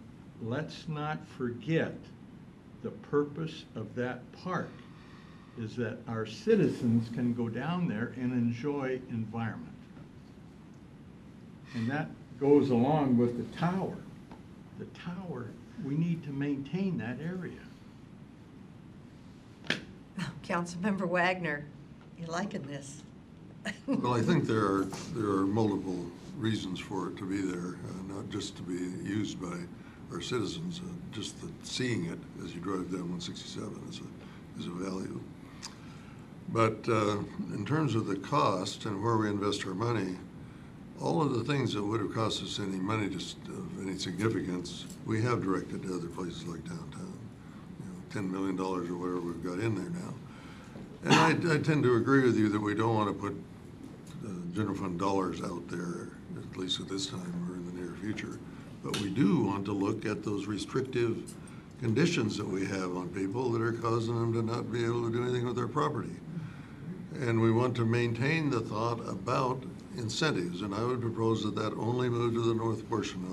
let's not forget the purpose of that park is that our citizens can go down there and enjoy environment. And that goes along with the tower. The tower, we need to maintain that area. Councilmember Wagner, you liking this? Well, I think there are multiple reasons for it to be there, not just to be used by our citizens. Just seeing it as you drive down 167 is a value. But in terms of the cost and where we invest our money, all of the things that would have cost us any money just of any significance, we have directed to other places like downtown. $10 million or whatever we've got in there now. And I tend to agree with you that we don't want to put general fund dollars out there, at least at this time or in the near future. But we do want to look at those restrictive conditions that we have on people that are causing them to not be able to do anything with their property. And we want to maintain the thought about incentives, and I would propose that that only move to the north portion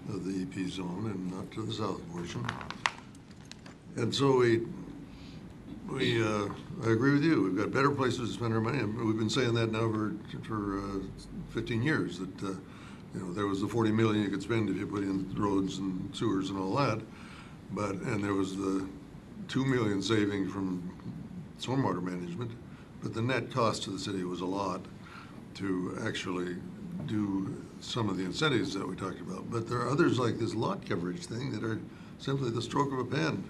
of the EP zone and not to the south portion. And so I agree with you. We've got better places to spend our money, and we've been saying that now for 15 years. That there was the 40 million you could spend if you put in roads and sewers and all that, and there was the 2 million saving from stormwater management, but the net cost to the city was a lot to actually do some of the incentives that we talked about. But there are others like this lot coverage thing that are simply the stroke of a pen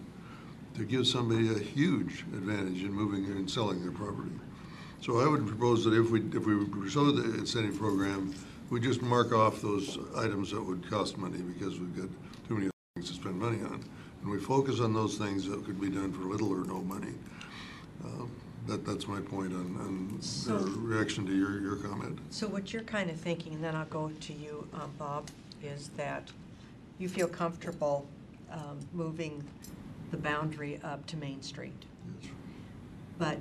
to give somebody a huge advantage in moving and selling their property. So I would propose that if we pursue the incentive program, we just mark off those items that would cost money because we've got too many things to spend money on. And we focus on those things that could be done for little or no money. That's my point on the reaction to your comment. So what you're kind of thinking, and then I'll go to you, Bob, is that you feel comfortable moving the boundary up to Main Street. Yes. But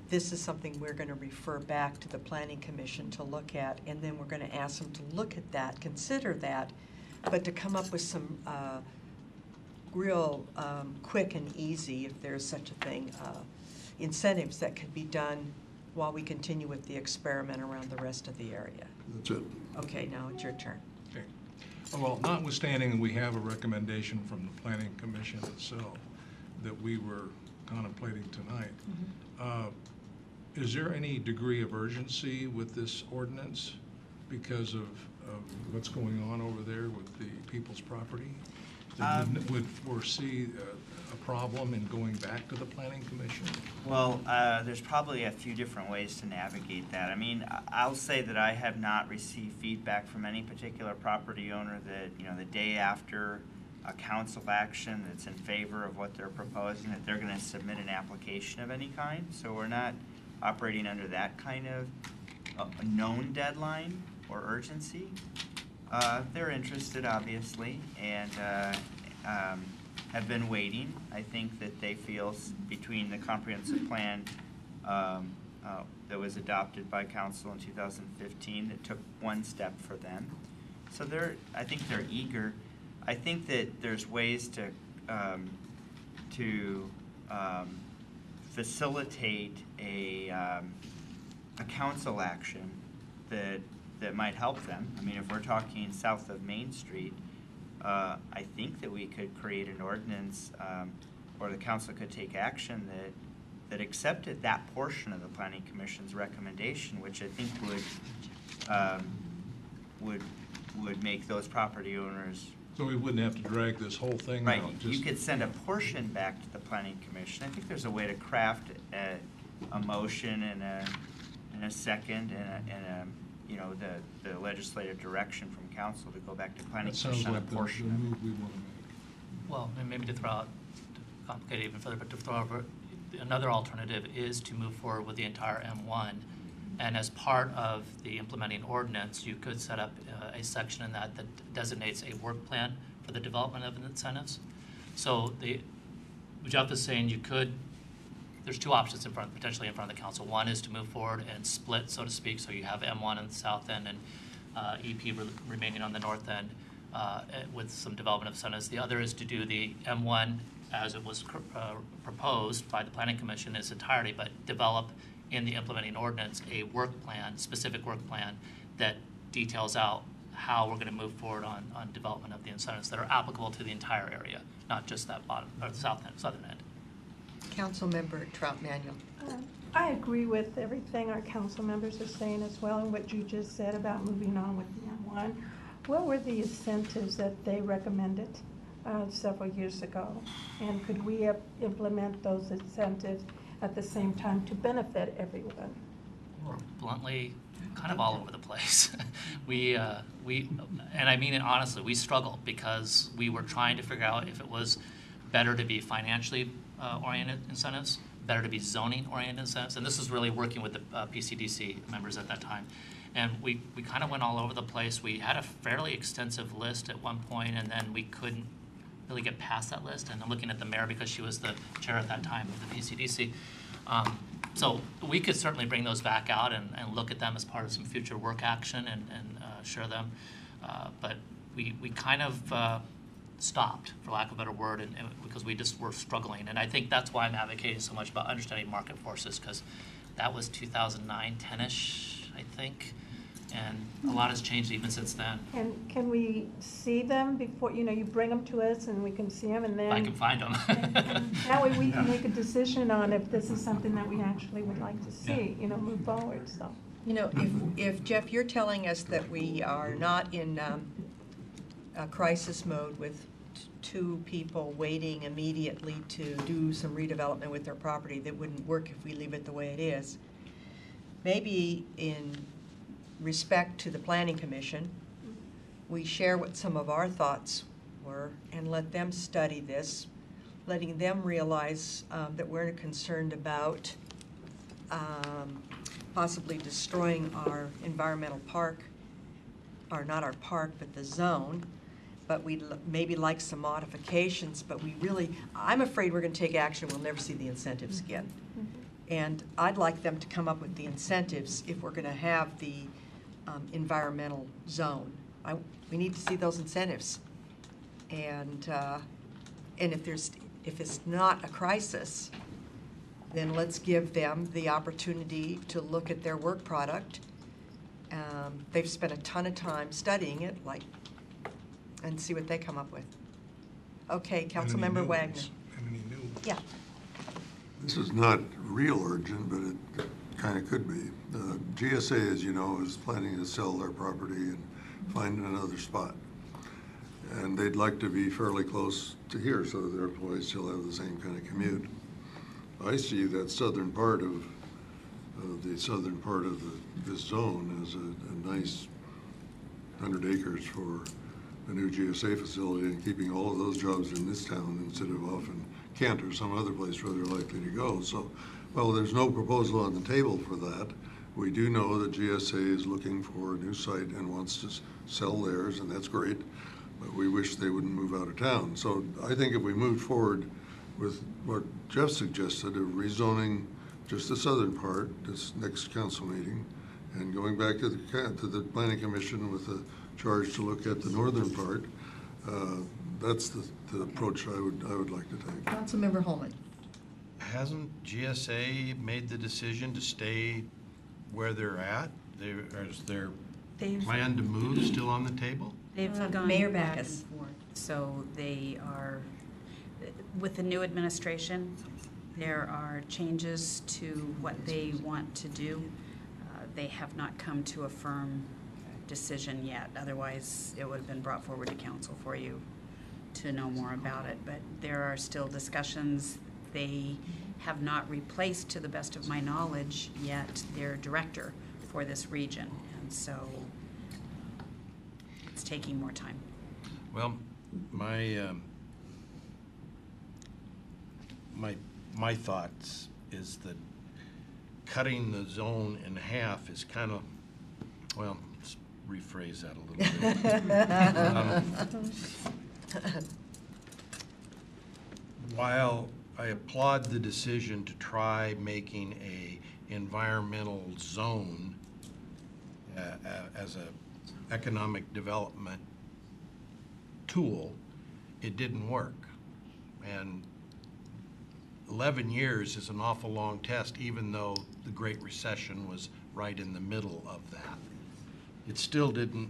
this is something we're going to refer back to the Planning Commission to look at, and then we're going to ask them to look at that, consider that, but to come up with some real quick and easy, if there's such a thing, incentives that could be done while we continue with the experiment around the rest of the area. That's it. Okay, now it's your turn. Okay. Well, notwithstanding that we have a recommendation from the Planning Commission itself that we were contemplating tonight, is there any degree of urgency with this ordinance because of what's going on over there with the people's property? That would foresee a problem in going back to the Planning Commission? Well, there's probably a few different ways to navigate that. I mean, I'll say that I have not received feedback from any particular property owner that, the day after a council action that's in favor of what they're proposing, that they're going to submit an application of any kind. So we're not operating under that kind of a known deadline or urgency. They're interested, obviously, and have been waiting. I think that they feel between the comprehensive plan that was adopted by council in 2015 that took one step for them. So I think they're eager. I think that there's ways to facilitate a council action that might help them. I mean, if we're talking south of Main Street, I think that we could create an ordinance, or the council could take action that accepted that portion of the planning commission's recommendation, which I think would make those property owners. So we wouldn't have to drag this whole thing Right, out? you just- could send a portion back to the planning commission. I think there's a way to craft a motion and a second and a, you know, the legislative direction from council to go back to planning That sounds commission on a like the portion of it. move we want to make. Well, and maybe to throw out, to complicate it even further, but to throw over, another alternative is to move forward with the entire M1. And as part of the implementing ordinance, you could set up a section in that designates a work plan for the development of incentives. So Jeff is saying you could, there's two options potentially in front of the council. One is to move forward and split, so to speak, so you have M1 on the south end and EP remaining on the north end with some development of incentives. The other is to do the M1 as it was proposed by the Planning Commission in its entirety, but develop in the implementing ordinance a work plan, specific work plan that details out how we're going to move forward on development of the incentives that are applicable to the entire area, not just that bottom or the southern end. Councilmember Trout Manuel. I agree with everything our council members are saying as well, and what you just said about moving on with the M1. What were the incentives that they recommended several years ago? And could we implement those incentives at the same time to benefit everyone? We're bluntly kind of all over the place. And I mean it honestly, we struggled because we were trying to figure out if it was better to be financially oriented incentives, better to be zoning oriented incentives, and this is really working with the PCDC members at that time. And we kind of went all over the place. We had a fairly extensive list at one point, and then we couldn't really get past that list. And I'm looking at the mayor because she was the chair at that time of the PCDC. So we could certainly bring those back out and look at them as part of some future work action and share them. But we kind of stopped, for lack of a better word, and because we just were struggling. And I think that's why I'm advocating so much about understanding market forces, because that was 2009, 10-ish, I think. And a lot has changed even since then. And can we see them before, you bring them to us and we can see them, and then I can find them. that way we can make a decision on if this is something that we actually would like to see, move forward, so. If Jeff, you're telling us that we are not in a crisis mode with two people waiting immediately to do some redevelopment with their property that wouldn't work if we leave it the way it is, maybe in respect to the Planning Commission, we share what some of our thoughts were and let them study this, letting them realize that we're concerned about possibly destroying our environmental park, or not our park, but the zone, but we'd maybe like some modifications, but I'm afraid we're going to take action, we'll never see the incentives again. And I'd like them to come up with the incentives if we're going to have the environmental zone. We need to see those incentives. And if it's not a crisis, then let's give them the opportunity to look at their work product. They've spent a ton of time studying it, and see what they come up with. Okay, Councilmember Wagner. And any new ones. Yeah. This is not real urgent, but it kind of could be. The GSA, as you know, is planning to sell their property and find another spot. And they'd like to be fairly close to here so that their employees still have the same kind of commute. I see that southern part of this zone as a nice 100 acres for a new GSA facility, and keeping all of those jobs in this town instead of off in Kent or some other place where they're likely to go. So, well, there's no proposal on the table for that. We do know that GSA is looking for a new site and wants to sell theirs, and that's great, but we wish they wouldn't move out of town. So I think if we moved forward with what Jeff suggested, of rezoning just the southern part, this next council meeting, and going back to the Planning Commission with a charge to look at the northern part, that's the approach I would like to take. Councilmember Holman. Hasn't GSA made the decision to stay where they're at? Is their plan to move still on the table? They've gone Mayor back Backus. and forth. So they are, with the new administration, there are changes to what they want to do. They have not come to a firm decision yet. Otherwise, it would have been brought forward to council for you to know more about it. But there are still discussions. They have not replaced, to the best of my knowledge, yet their director for this region. And so it's taking more time. Well, my thoughts is that cutting the zone in half is kind of, well, let's rephrase that a little bit. While I applaud the decision to try making a environmental zone as a economic development tool, it didn't work. And 11 years is an awful long test, even though the Great Recession was right in the middle of that. It still didn't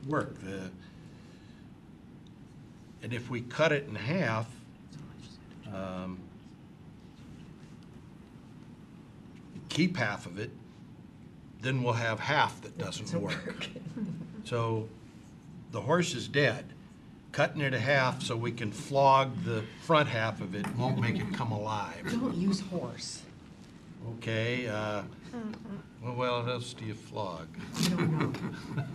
work. And if we cut it in half, keep half of it, then we'll have half that doesn't work. So the horse is dead. Cutting it in half so we can flog the front half of it won't make it come alive. Don't use horse. Okay, well, what else do you flog? I don't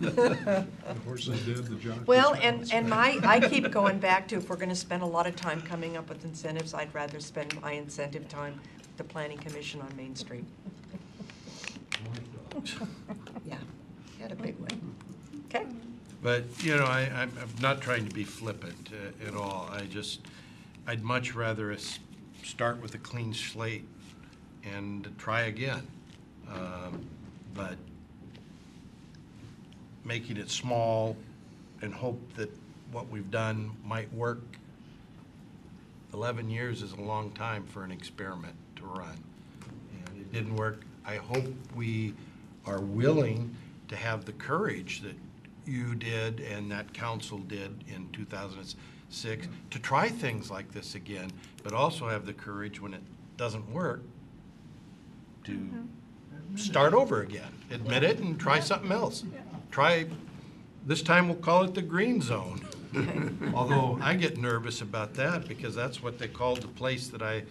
know. The horse is dead, the jockey's Well, gone. and I keep going back to, if we're gonna spend a lot of time coming up with incentives, I'd rather spend my incentive time with the Planning Commission on Main Street. Yeah, had a big one. Okay. But, you know, I'm not trying to be flippant at all. I'd much rather us start with a clean slate and try again. But making it small and hope that what we've done might work. 11 years is a long time for an experiment to run. And it didn't work. I hope we are willing to have the courage that you did and that council did in 2006 to try things like this again, but also have the courage when it doesn't work to start over again. Admit it and try something else. Try, this time we'll call it the green zone. Although I get nervous about that because that's what they called the place that I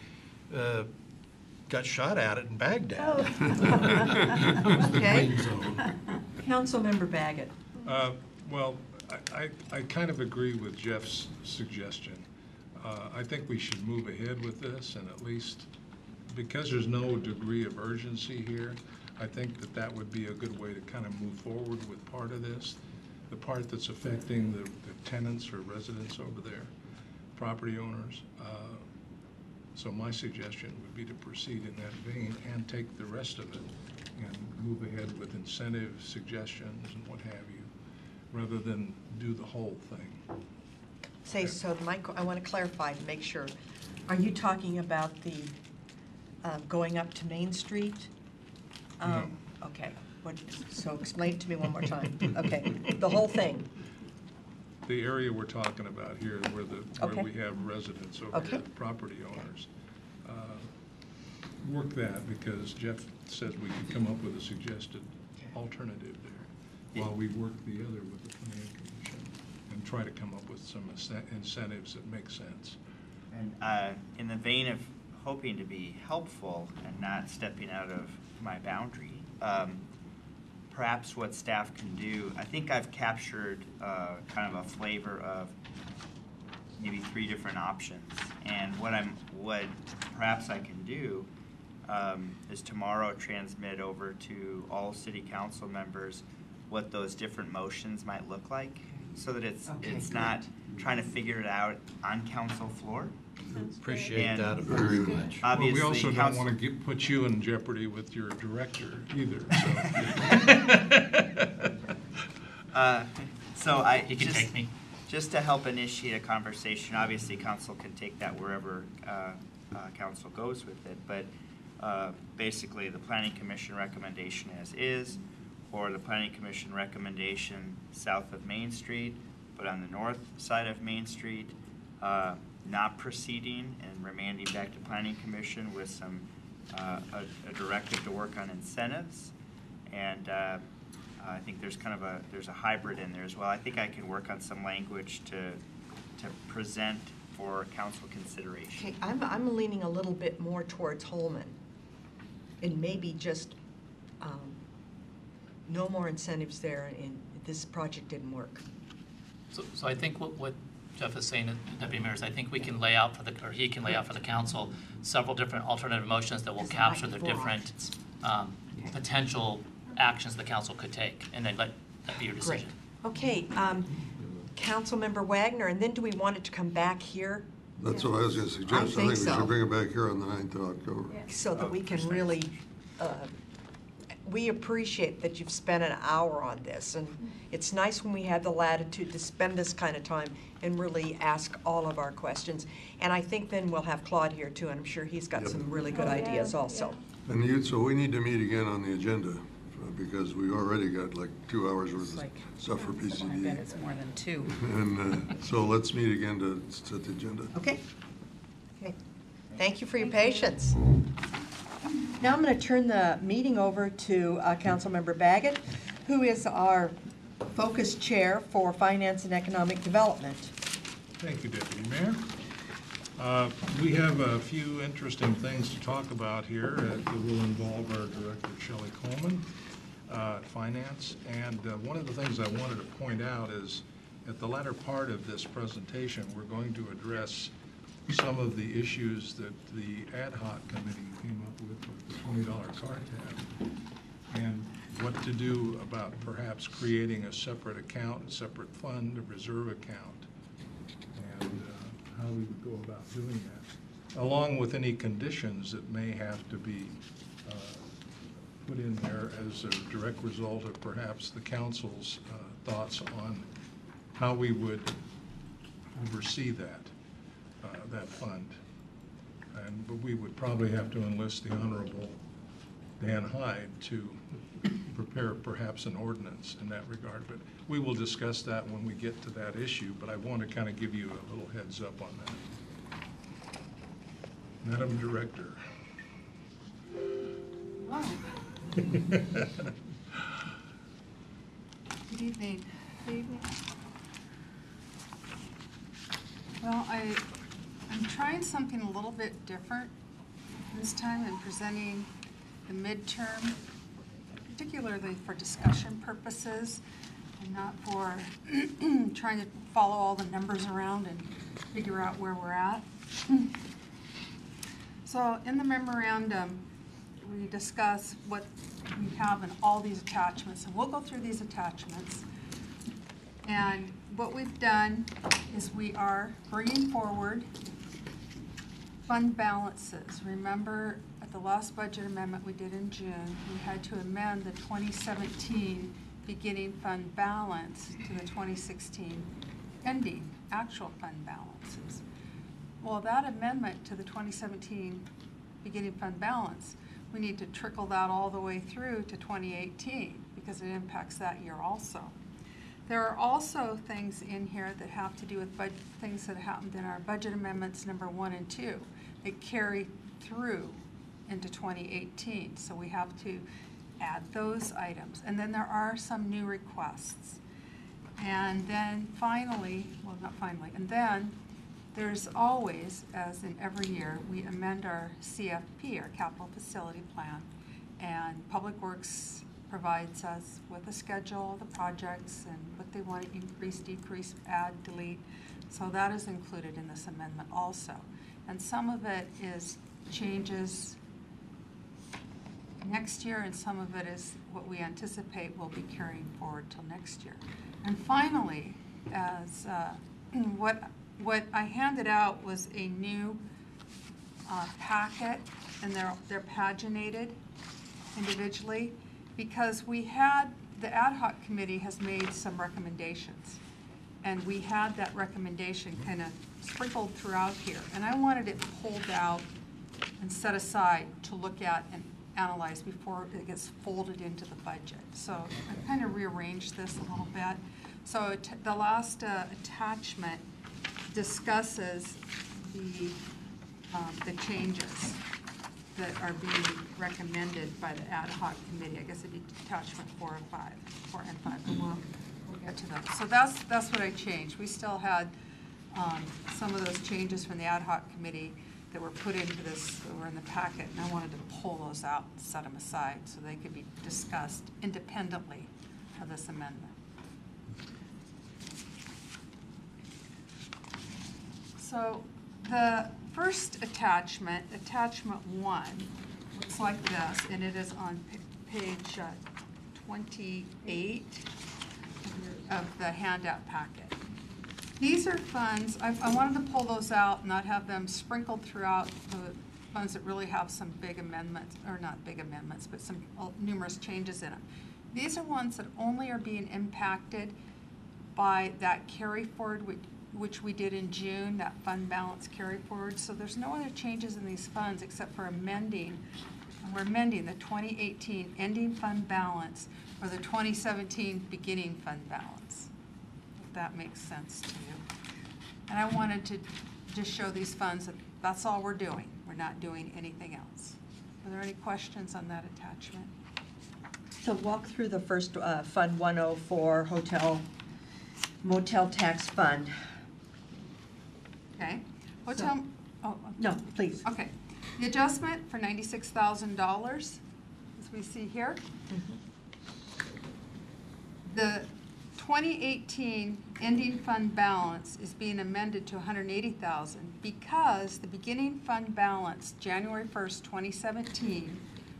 got shot at in Baghdad. Was the Okay. green zone. Councilmember Baggett. Well, I kind of agree with Jeff's suggestion. I think we should move ahead with this, and at least, because there's no degree of urgency here, I think that that would be a good way to kind of move forward with part of this. The part that's affecting the tenants or residents over there, property owners. So my suggestion would be to proceed in that vein and take the rest of it and move ahead with incentive suggestions and what have you, rather than do the whole thing. Say, so Mike, I want to clarify to make sure. Are you talking about the going up to Main Street? No. Okay. So explain it to me one more time. Okay. The whole thing. The area we're talking about here, where Okay. we have residents over Okay. here, property owners. Work that, because Jeff says we could come up with a suggested alternative there, while we work the other with the planning commission, and try to come up with some incentives that make sense. And in the vein of hoping to be helpful and not stepping out of my boundary, perhaps what staff can do, I think I've captured kind of a flavor of maybe 3 different options. And what perhaps I can do is tomorrow transmit over to all city council members what those different motions might look like, so that it's not trying to figure it out on council floor. Appreciate And that very much. Well, we Obviously, also don't council- want to put you in jeopardy with your director either, so. So I You can take me. just to help initiate a conversation. Obviously, council can take that wherever council goes with it. But basically, the planning commission recommendation as is, or the planning commission recommendation south of Main Street, but on the north side of Main Street, not proceeding and remanding back to Planning Commission with some, a directive to work on incentives. And I think there's kind of there's a hybrid in there as well. I think I can work on some language to present for council consideration. Okay, I'm leaning a little bit more towards Holman. And maybe just no more incentives there, and this project didn't work. So I think what Jeff is saying, Deputy Mayor, is I think we can lay out or he can lay out for the council several different alternative motions that will capture the different potential actions the council could take, and then let that be your decision. Great. Okay, Councilmember Wagner, and then do we want it to come back here? That's what I was gonna suggest. I think we should bring it back here on the 9th of October. So that we can really, we appreciate that you've spent an hour on this, and it's nice when we have the latitude to spend this kind of time and really ask all of our questions. And I think then we'll have Claude here too, and I'm sure he's got some really good ideas also. And so we need to meet again on the agenda, because we already got like 2 hours worth of stuff for I bet PCD. it's more than 2. And so let's meet again to set the agenda. Okay? Okay. Thank you for your patience. Now I'm going to turn the meeting over to Councilmember Baggett, who is our focus chair for Finance and Economic Development. Thank you, Deputy Mayor. We have a few interesting things to talk about here that will involve our Director, Shelley Coleman, Finance. And one of the things I wanted to point out is at the latter part of this presentation, we're going to address some of the issues that the ad hoc committee came up with the $20 car tab, and what to do about perhaps creating a separate account, a separate fund, a reserve account, and how we would go about doing that, along with any conditions that may have to be put in there as a direct result of perhaps the council's thoughts on how we would oversee that fund. But we would probably have to enlist the Honorable Dan Hyde to prepare perhaps an ordinance in that regard. But we will discuss that when we get to that issue, but I want to kind of give you a little heads up on that. Madam Director. Good evening. Good evening. Well, I'm trying something a little bit different this time in presenting the midterm, particularly for discussion purposes and not for trying to follow all the numbers around and figure out where we're at. So in the memorandum, we discuss what we have in all these attachments, and we'll go through these attachments. And what we've done is we are bringing forward fund balances. Remember, at the last budget amendment we did in June, we had to amend the 2017 beginning fund balance to the 2016 ending actual fund balances. Well, that amendment to the 2017 beginning fund balance, we need to trickle that all the way through to 2018 because it impacts that year also. There are also things in here that have to do with things that happened in our budget amendments number 1 and 2 that carry through into 2018. So we have to add those items. And then there are some new requests. And then finally, well, not finally, and then there's always, as in every year, we amend our CFP, our Capital Facility Plan, and Public Works provides us with a schedule of the projects and what they want to increase, decrease, add, delete. So that is included in this amendment also. And some of it is changes next year, and some of it is what we anticipate will be carrying forward till next year. And finally, as what I handed out was a new packet, and they're paginated individually, because we had, the ad hoc committee has made some recommendations, and we had that recommendation kind of sprinkled throughout here, and I wanted it pulled out and set aside to look at and analyze before it gets folded into the budget. So I kind of rearranged this a little bit. So the last attachment discusses the changes that are being recommended by the ad hoc committee. I guess it'd be attachment 4 and 5, but we'll get to those. So that's what I changed. We still had some of those changes from the ad hoc committee that were put into this, that were in the packet, and I wanted to pull those out and set them aside so they could be discussed independently of this amendment. So the first attachment, attachment 1, looks like this, and it is on page 28 of the handout packet. These are funds, I wanted to pull those out and not have them sprinkled throughout the funds that really have some big amendments, or not big amendments, but some numerous changes in them. These are ones that only are being impacted by that carry forward, which we did in June, that fund balance carry forward. So there's no other changes in these funds except for amending, and we're amending the 2018 ending fund balance or the 2017 beginning fund balance, if that makes sense to you. And I wanted to just show these funds that that's all we're doing. We're not doing anything else. Are there any questions on that attachment? So walk through the first Fund 104 motel tax fund. Okay. Hotel, No, please. okay. The adjustment for $96,000, as we see here. The 2018 ending fund balance is being amended to $180,000 because the beginning fund balance, January 1st, 2017,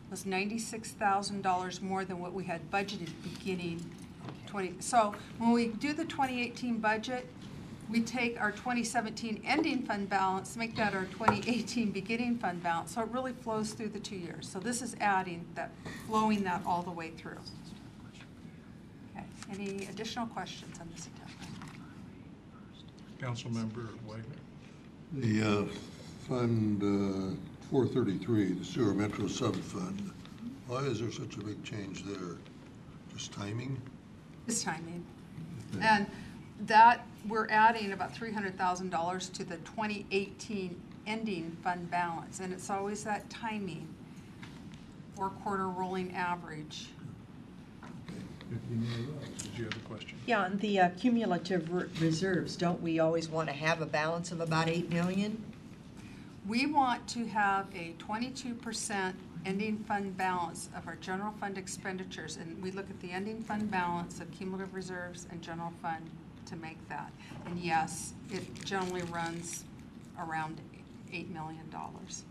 was $96,000 more than what we had budgeted beginning 20. So when we do the 2018 budget, we take our 2017 ending fund balance, make that our 2018 beginning fund balance, so it really flows through the 2 years. So this is adding that, flowing that all the way through. Okay, any additional questions on this attachment? Councilmember Wagner? The Fund 433, the Sewer Metro Sub-Fund, why is there such a big change there? Just timing? This timing. And that, we're adding about $300,000 to the 2018 ending fund balance, and it's always that timing, 4-quarter rolling average. Did you have a question? Yeah, on the cumulative reserves, don't we always want to have a balance of about 8 million? We want to have a 22% ending fund balance of our general fund expenditures, and we look at the ending fund balance of cumulative reserves and general fund to make that. And yes, it generally runs around $8 million.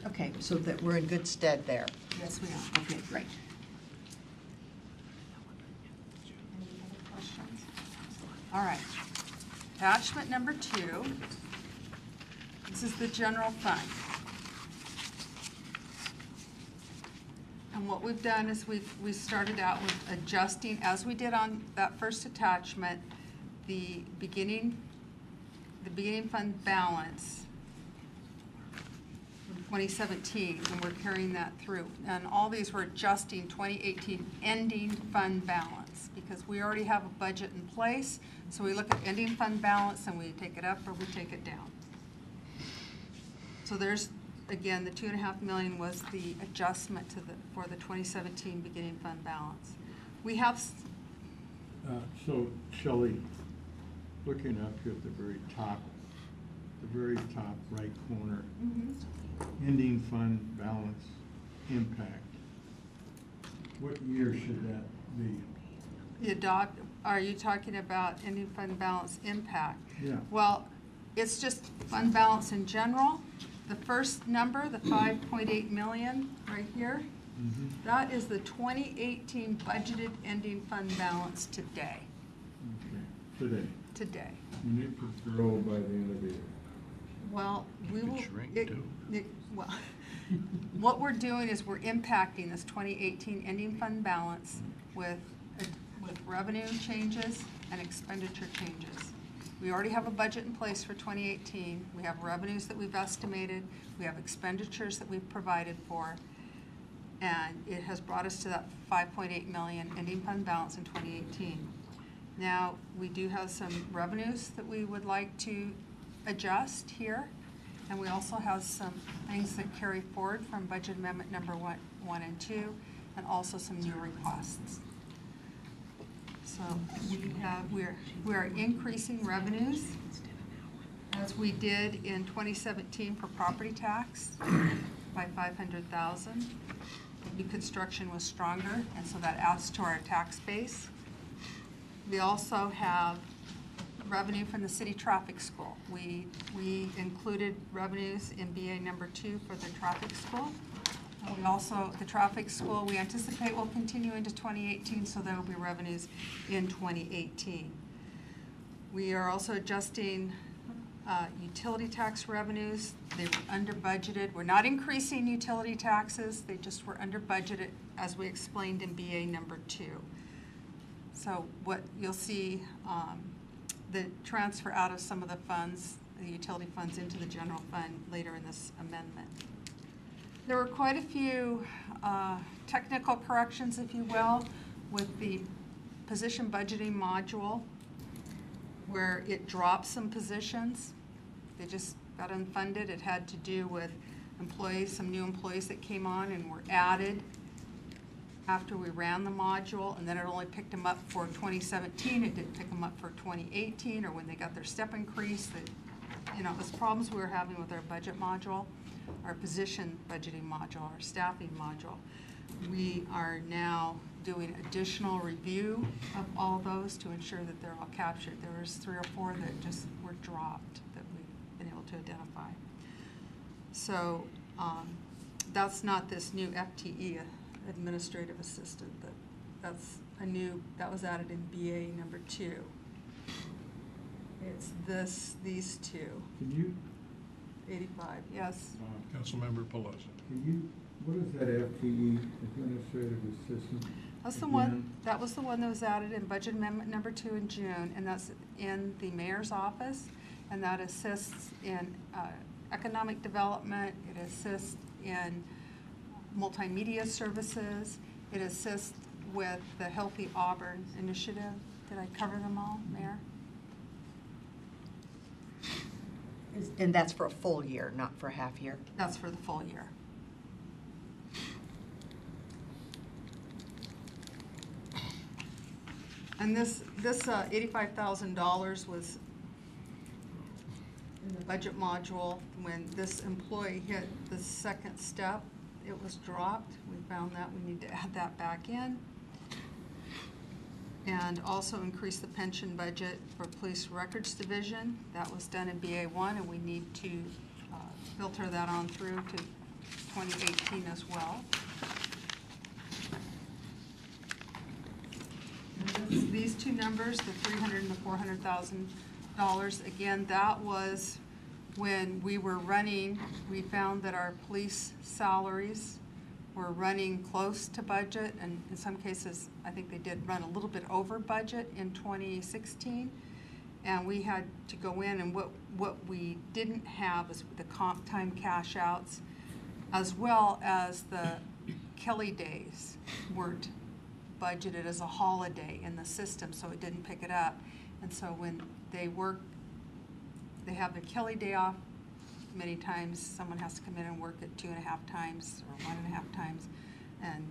Okay, so that we're in good stead there. Yes, we are. Okay, great. Any other questions? All right. Attachment number 2. This is the general fund. And what we've done is we started out with adjusting, as we did on that first attachment, the beginning fund balance from 2017, and we're carrying that through. And all these were adjusting 2018 ending fund balance because we already have a budget in place. So we look at ending fund balance and we take it up or we take it down. So there's, again, the $2.5 million was the adjustment to for the 2017 beginning fund balance. We have. So Shelley, looking up here at the very top right corner, ending fund balance impact. What year should that be? Are you talking about ending fund balance impact? Yeah. Well, it's just fund balance in general. The first number, the 5.8 million right here, that is the 2018 budgeted ending fund balance today. Okay, Today. and it could grow by the end of the year. Well, we Could will. shrink, too. Well, what we're doing is we're impacting this 2018 ending fund balance with revenue changes and expenditure changes. We already have a budget in place for 2018. We have revenues that we've estimated. We have expenditures that we've provided for. And it has brought us to that 5.8 million ending fund balance in 2018. Now, we do have some revenues that we would like to adjust here, and we also have some things that carry forward from budget amendment number one and 2, and also some new requests. So we are increasing revenues as we did in 2017 for property tax by $500,000. New construction was stronger, and so that adds to our tax base. We also have revenue from the city traffic school. We included revenues in BA number 2 for the traffic school. We also, the traffic school, we anticipate will continue into 2018, so there will be revenues in 2018. We are also adjusting utility tax revenues. They were under budgeted. We're not increasing utility taxes. They just were under budgeted, as we explained in BA number 2. So what you'll see, the transfer out of some of the funds, the utility funds, into the general fund later in this amendment. There were quite a few technical corrections, if you will, with the position budgeting module, where it dropped some positions. They just got unfunded. It had to do with employees, some new employees that came on and were added after we ran the module, and then it only picked them up for 2017. It didn't pick them up for 2018 or when they got their step increase. It was problems we were having with our budget module, our position budgeting module, our staffing module. We are now doing additional review of all those to ensure that they're all captured. There was 3 or 4 that just were dropped that we've been able to identify. So that's not this new FTE, administrative assistant. That's a new, that was added in BA number 2. It's these two. Can you, 85, yes. Councilmember Pelosi. what is that FTE, administrative assistant? That's the one, that was the one that was added in budget amendment number 2 in June, and that's in the mayor's office, and that assists in economic development. It assists in multimedia services. It assists with the Healthy Auburn initiative. Did I cover them all, Mayor? And that's for a full year, not for a half year? That's for the full year. And this $85,000 was in the budget module. When this employee hit the second step, it was dropped. We found that we need to add that back in. And also increase the pension budget for Police Records Division. That was done in BA1, and we need to filter that on through to 2018 as well. And these two numbers, the $300,000 and the $400,000, again, that was when we were running, we found that our police salaries were running close to budget, and in some cases, I think they did run a little bit over budget in 2016. And we had to go in, and what we didn't have is the comp time cash outs, as well as the Kelly days weren't budgeted as a holiday in the system, so it didn't pick it up. And so when they work, they have their Kelly day off. Many times someone has to come in and work it 2.5 times or 1.5 times, and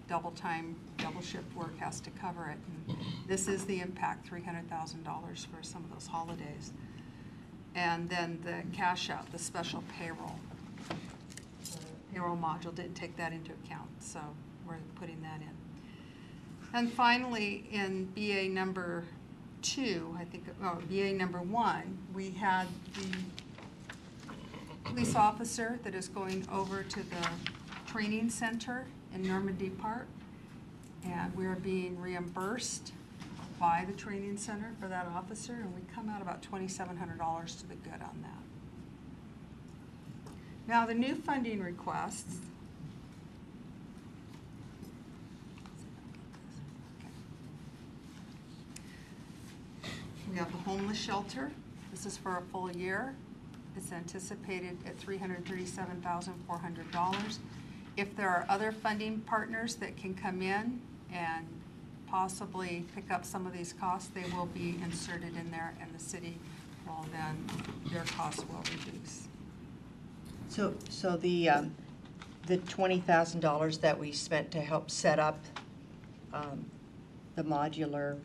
double time, double shift work has to cover it. And this is the impact, $300,000 for some of those holidays. And then the cash out, the special payroll. The payroll module didn't take that into account, so we're putting that in. And finally, in BA number 2, I think, BA number 1, we had the police officer that is going over to the training center in Normandy Park, and we're being reimbursed by the training center for that officer, and we come out about $2,700 to the good on that. Now, the new funding requests. We have the homeless shelter. This is for a full year. It's anticipated at $337,400. If there are other funding partners that can come in and possibly pick up some of these costs, they will be inserted in there, and the city will then, their costs will reduce. So the $20,000 that we spent to help set up the modular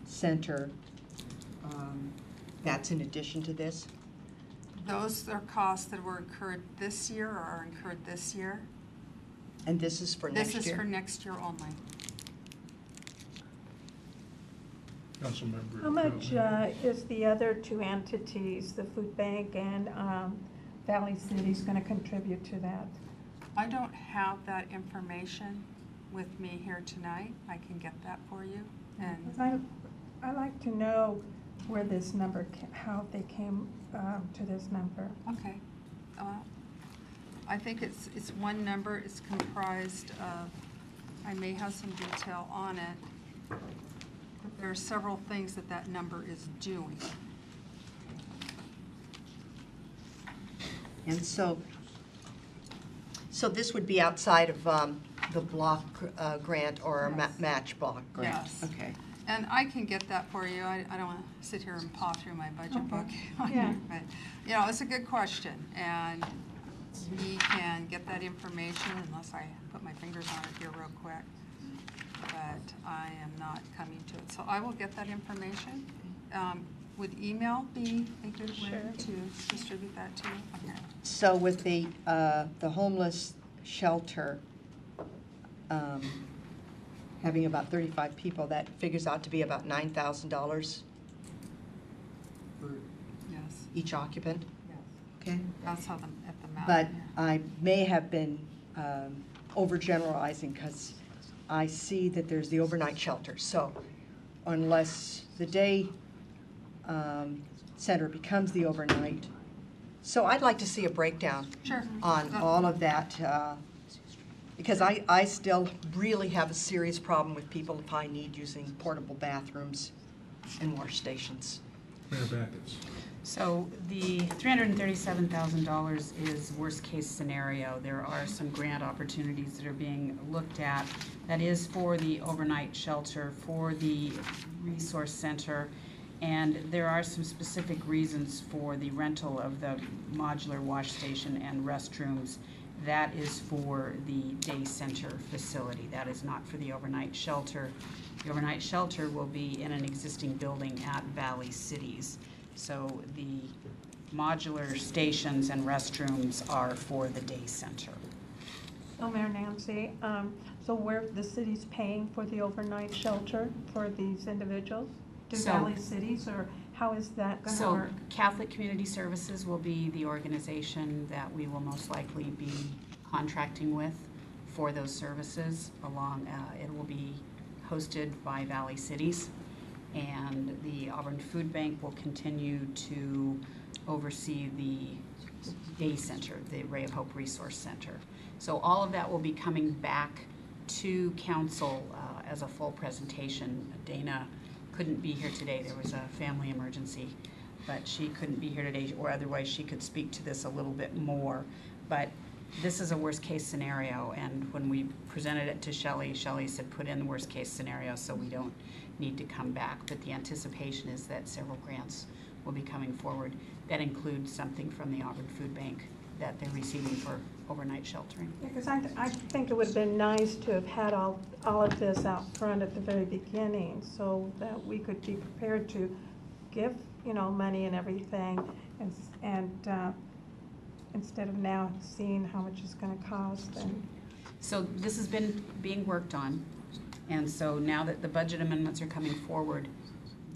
center, that's in addition to this? Those are costs that were incurred this year or are incurred this year. And this is for next year? This is for next year only. Councilmember. How much is the other two entities, the food bank and Valley City's going to contribute to that? I don't have that information with me here tonight. I can get that for you. And I like to know where this number, how they came to this number. okay, I think it's one number. It's comprised of, I may have some detail on it, but there are several things that number is doing. And so this would be outside of the block grant or a Yes. match block grant? Yes. Okay. And I can get that for you. I don't want to sit here and paw through my budget Okay. book. Yeah. But, you know, it's a good question, and we can get that information unless I put my fingers on it here real quick. But I am not coming to it. So I will get that information. Would email be a good way Sure. to distribute that to you? Okay. So with the homeless shelter having about 35 people, that figures out to be about $9,000 for Yes. each occupant? Yes. Okay. That's how at the map. But here. I may have been overgeneralizing because I see that there's the overnight shelter. So unless the day center becomes the overnight, so I'd like to see a breakdown Sure. on all of that, because I still really have a serious problem with people if I need using portable bathrooms and wash stations. Mayor Backus. So the $337,000 is worst-case scenario. There are some grant opportunities that are being looked at. That is for the overnight shelter, for the resource center, and there are some specific reasons for the rental of the modular wash station and restrooms. That is for the day center facility. That is not for the overnight shelter. The overnight shelter will be in an existing building at Valley Cities. So the modular stations and restrooms are for the day center. So Mayor Nancy, so where the city's paying for the overnight shelter for these individuals? To So- Valley Cities, or how is that going to So work? Catholic Community Services will be the organization that we will most likely be contracting with for those services. It will be hosted by Valley Cities, and the Auburn Food Bank will continue to oversee the day center, the Ray of Hope Resource Center. So all of that will be coming back to council as a full presentation. Dana couldn't be here today. There was a family emergency, but she couldn't be here today, or otherwise she could speak to this a little bit more. But this is a worst-case scenario, and when we presented it to Shelley, Shelley said put in the worst-case scenario so we don't need to come back. But the anticipation is that several grants will be coming forward. That includes something from the Auburn Food Bank that they're receiving for overnight sheltering. Because I think it would have been nice to have had all of this out front at the very beginning, so that we could be prepared to give, money and everything, and instead of now seeing how much it's going to cost. And So this has been being worked on, and so now that the budget amendments are coming forward,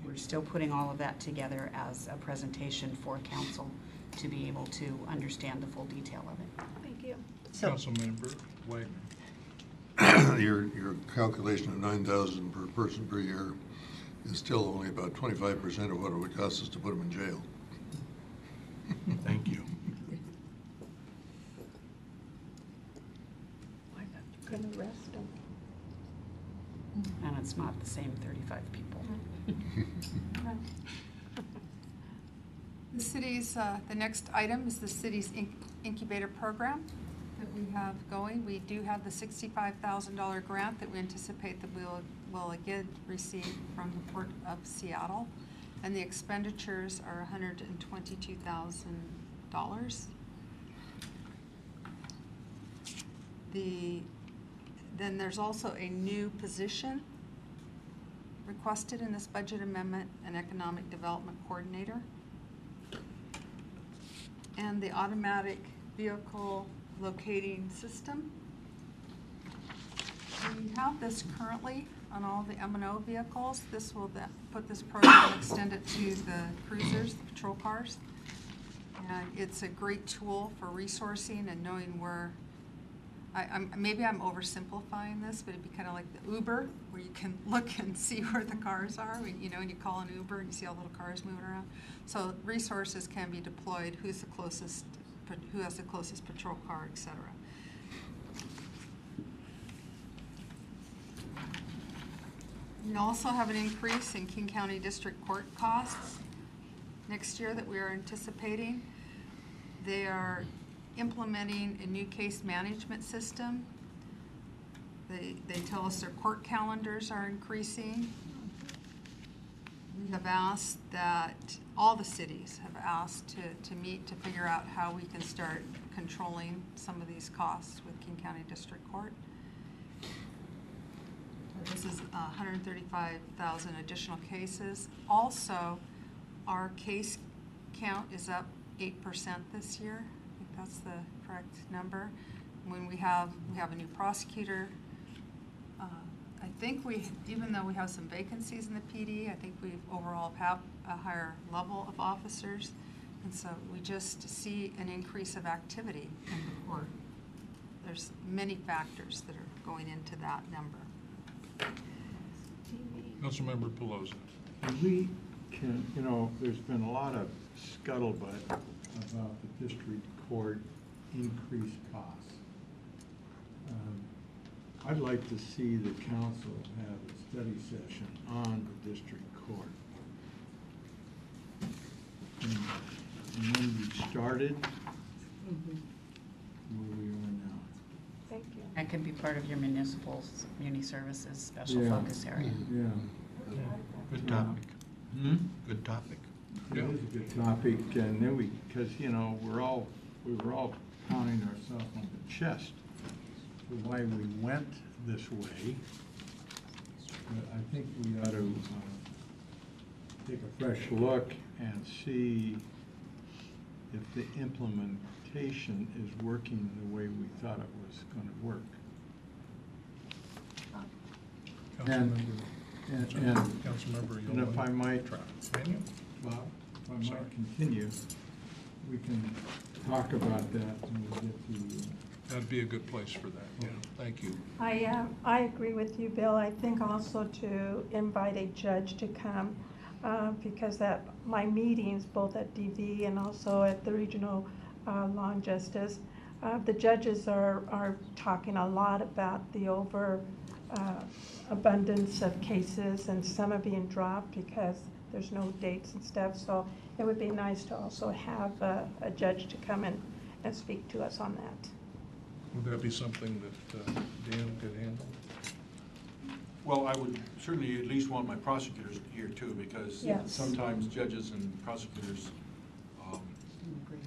we're still putting all of that together as a presentation for council to be able to understand the full detail of it. thank you. So Councilmember White. Your calculation of 9,000 per person per year is still only about 25% of what it would cost us to put them in jail. Thank you. Why not? You couldn't arrest them. And it's not the same 35 people. The city's, the next item is the city's incubator program. that we have going. We do have the $65,000 grant that we anticipate that will again receive from the Port of Seattle. And the expenditures are $122,000. Then there's also a new position requested in this budget amendment, an economic development coordinator. And the automatic vehicle locating system. We have this currently on all the M&O vehicles. This will then put this program, extend it to the cruisers, the patrol cars. And it's a great tool for resourcing and knowing where, maybe I'm oversimplifying this, but it'd be kind of like the Uber, where you can look and see where the cars are. When you call an Uber and you see all the little cars moving around. So resources can be deployed, who has the closest patrol car, et cetera. We also have an increase in King County District Court costs next year that we are anticipating. They are implementing a new case management system. They tell us their court calendars are increasing. We have asked that, all the cities have asked to meet to figure out how we can start controlling some of these costs with King County District Court. This is 135,000 additional cases. Also, our case count is up 8% this year. I think that's the correct number. When we have a new prosecutor, I think even though we have some vacancies in the PD, I think we overall have a higher level of officers. And so we just see an increase of activity in the court. There's many factors that are going into that number. Councilmember Pelosi. And we can, there's been a lot of scuttlebutt about the district court increased costs. I'd like to see the council have a study session on the district court. And when we started, where we are now. Thank you. That could be part of your municipal, muni services special focus area. Yeah. Good topic. Good topic. It is a good topic, and then because we were all pounding ourselves on the chest for why we went this way. But I think we ought to take a fresh look and see if the implementation is working the way we thought it was going to work. Councilmember, And if I might, Bob, if I Sorry. might continue, we can talk about that when we get to. That'd be a good place for that, yeah. Thank you. I agree with you, Bill. I think also to invite a judge to come because my meetings, both at DV and also at the Regional Law and Justice, the judges are talking a lot about the abundance of cases, and some are being dropped because there's no dates and stuff. So it would be nice to also have a judge to come and speak to us on that. Would that be something that Dan could handle? Well, I would certainly at least want my prosecutors here too, because Yes. sometimes judges and prosecutors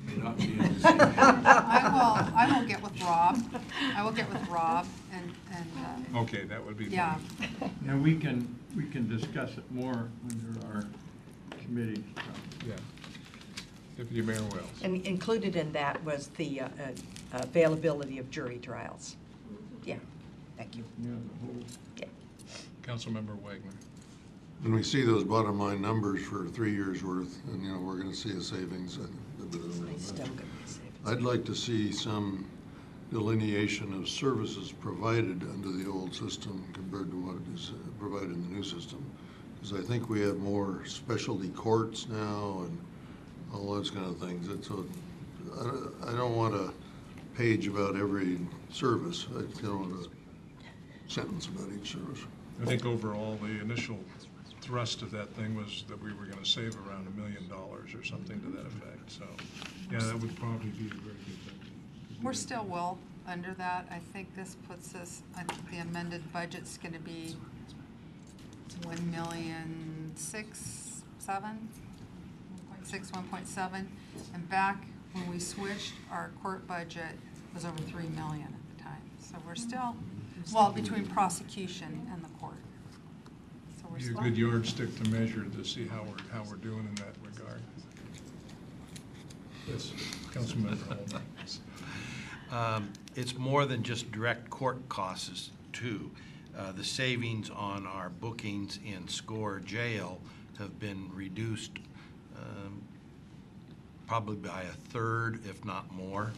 may not be in the same. I will get with Rob. I will get with Rob and Okay, that would be fine. yeah. Now, we can discuss it more under our committee. Yeah. Deputy Mayor Wells. And included in that was the availability of jury trials. Yeah, thank you. Yeah, the whole. Yeah. Councilmember Wagner. When we see those bottom line numbers for 3 years' worth, and, we're gonna see a savings. I'd like to see some delineation of services provided under the old system compared to what is provided in the new system. Because I think we have more specialty courts now and all those kind of things. And so I don't want a page about every service. I want a sentence about each service. I think overall, the initial thrust of that thing was that we were going to save around $1 million or something to that effect. So, yeah, that would probably be a very good thing. We're still well under that. I think this puts us, I think the amended budget's gonna be 1,600,000, and back when we switched, our court budget was over 3 million at the time. So we're still, well, between prosecution and the court. So we're Be a still. good yardstick to measure to see how we're doing in that regard. Yes, Councilmember Holman. It's more than just direct court costs, too. The savings on our bookings in SCORE jail have been reduced probably by a third, if not more,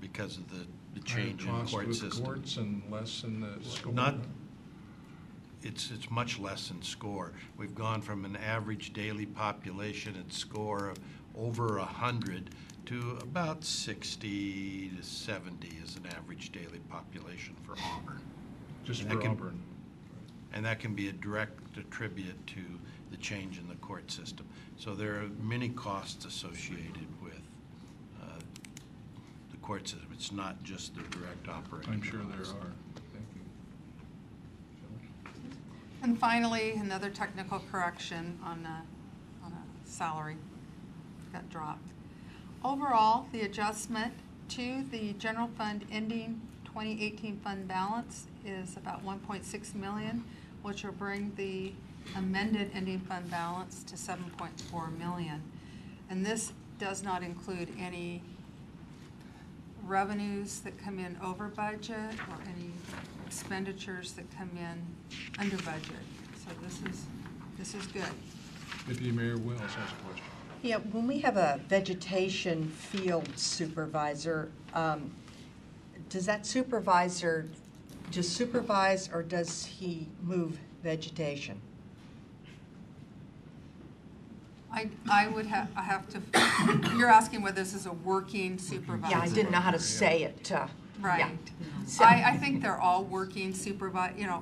because of the change in Cost court with system. courts and less in the SCORE. It's much less in SCORE. We've gone from an average daily population at SCORE of over 100 to about 60 to 70 is an average daily population for Auburn. Just And for that can- Auburn. And that can be a direct attribute to the change in the court system. So there are many costs associated with the court system. It's not just the direct operating I'm sure there costs. are. Thank you. And finally, another technical correction on a salary got dropped. Overall, the adjustment to the general fund ending 2018 fund balance is about 1.6 million, which will bring the amended ending fund balance to 7.4 million. And this does not include any revenues that come in over budget or any expenditures that come in under budget. So this is good. Deputy Mayor Wells has a question. Yeah, when we have a vegetation field supervisor, does that supervisor just supervise, or does he move vegetation? I would have, you're asking whether this is a working supervisor? Yeah, I didn't know how to say it. Right. Yeah. So- I think they're all working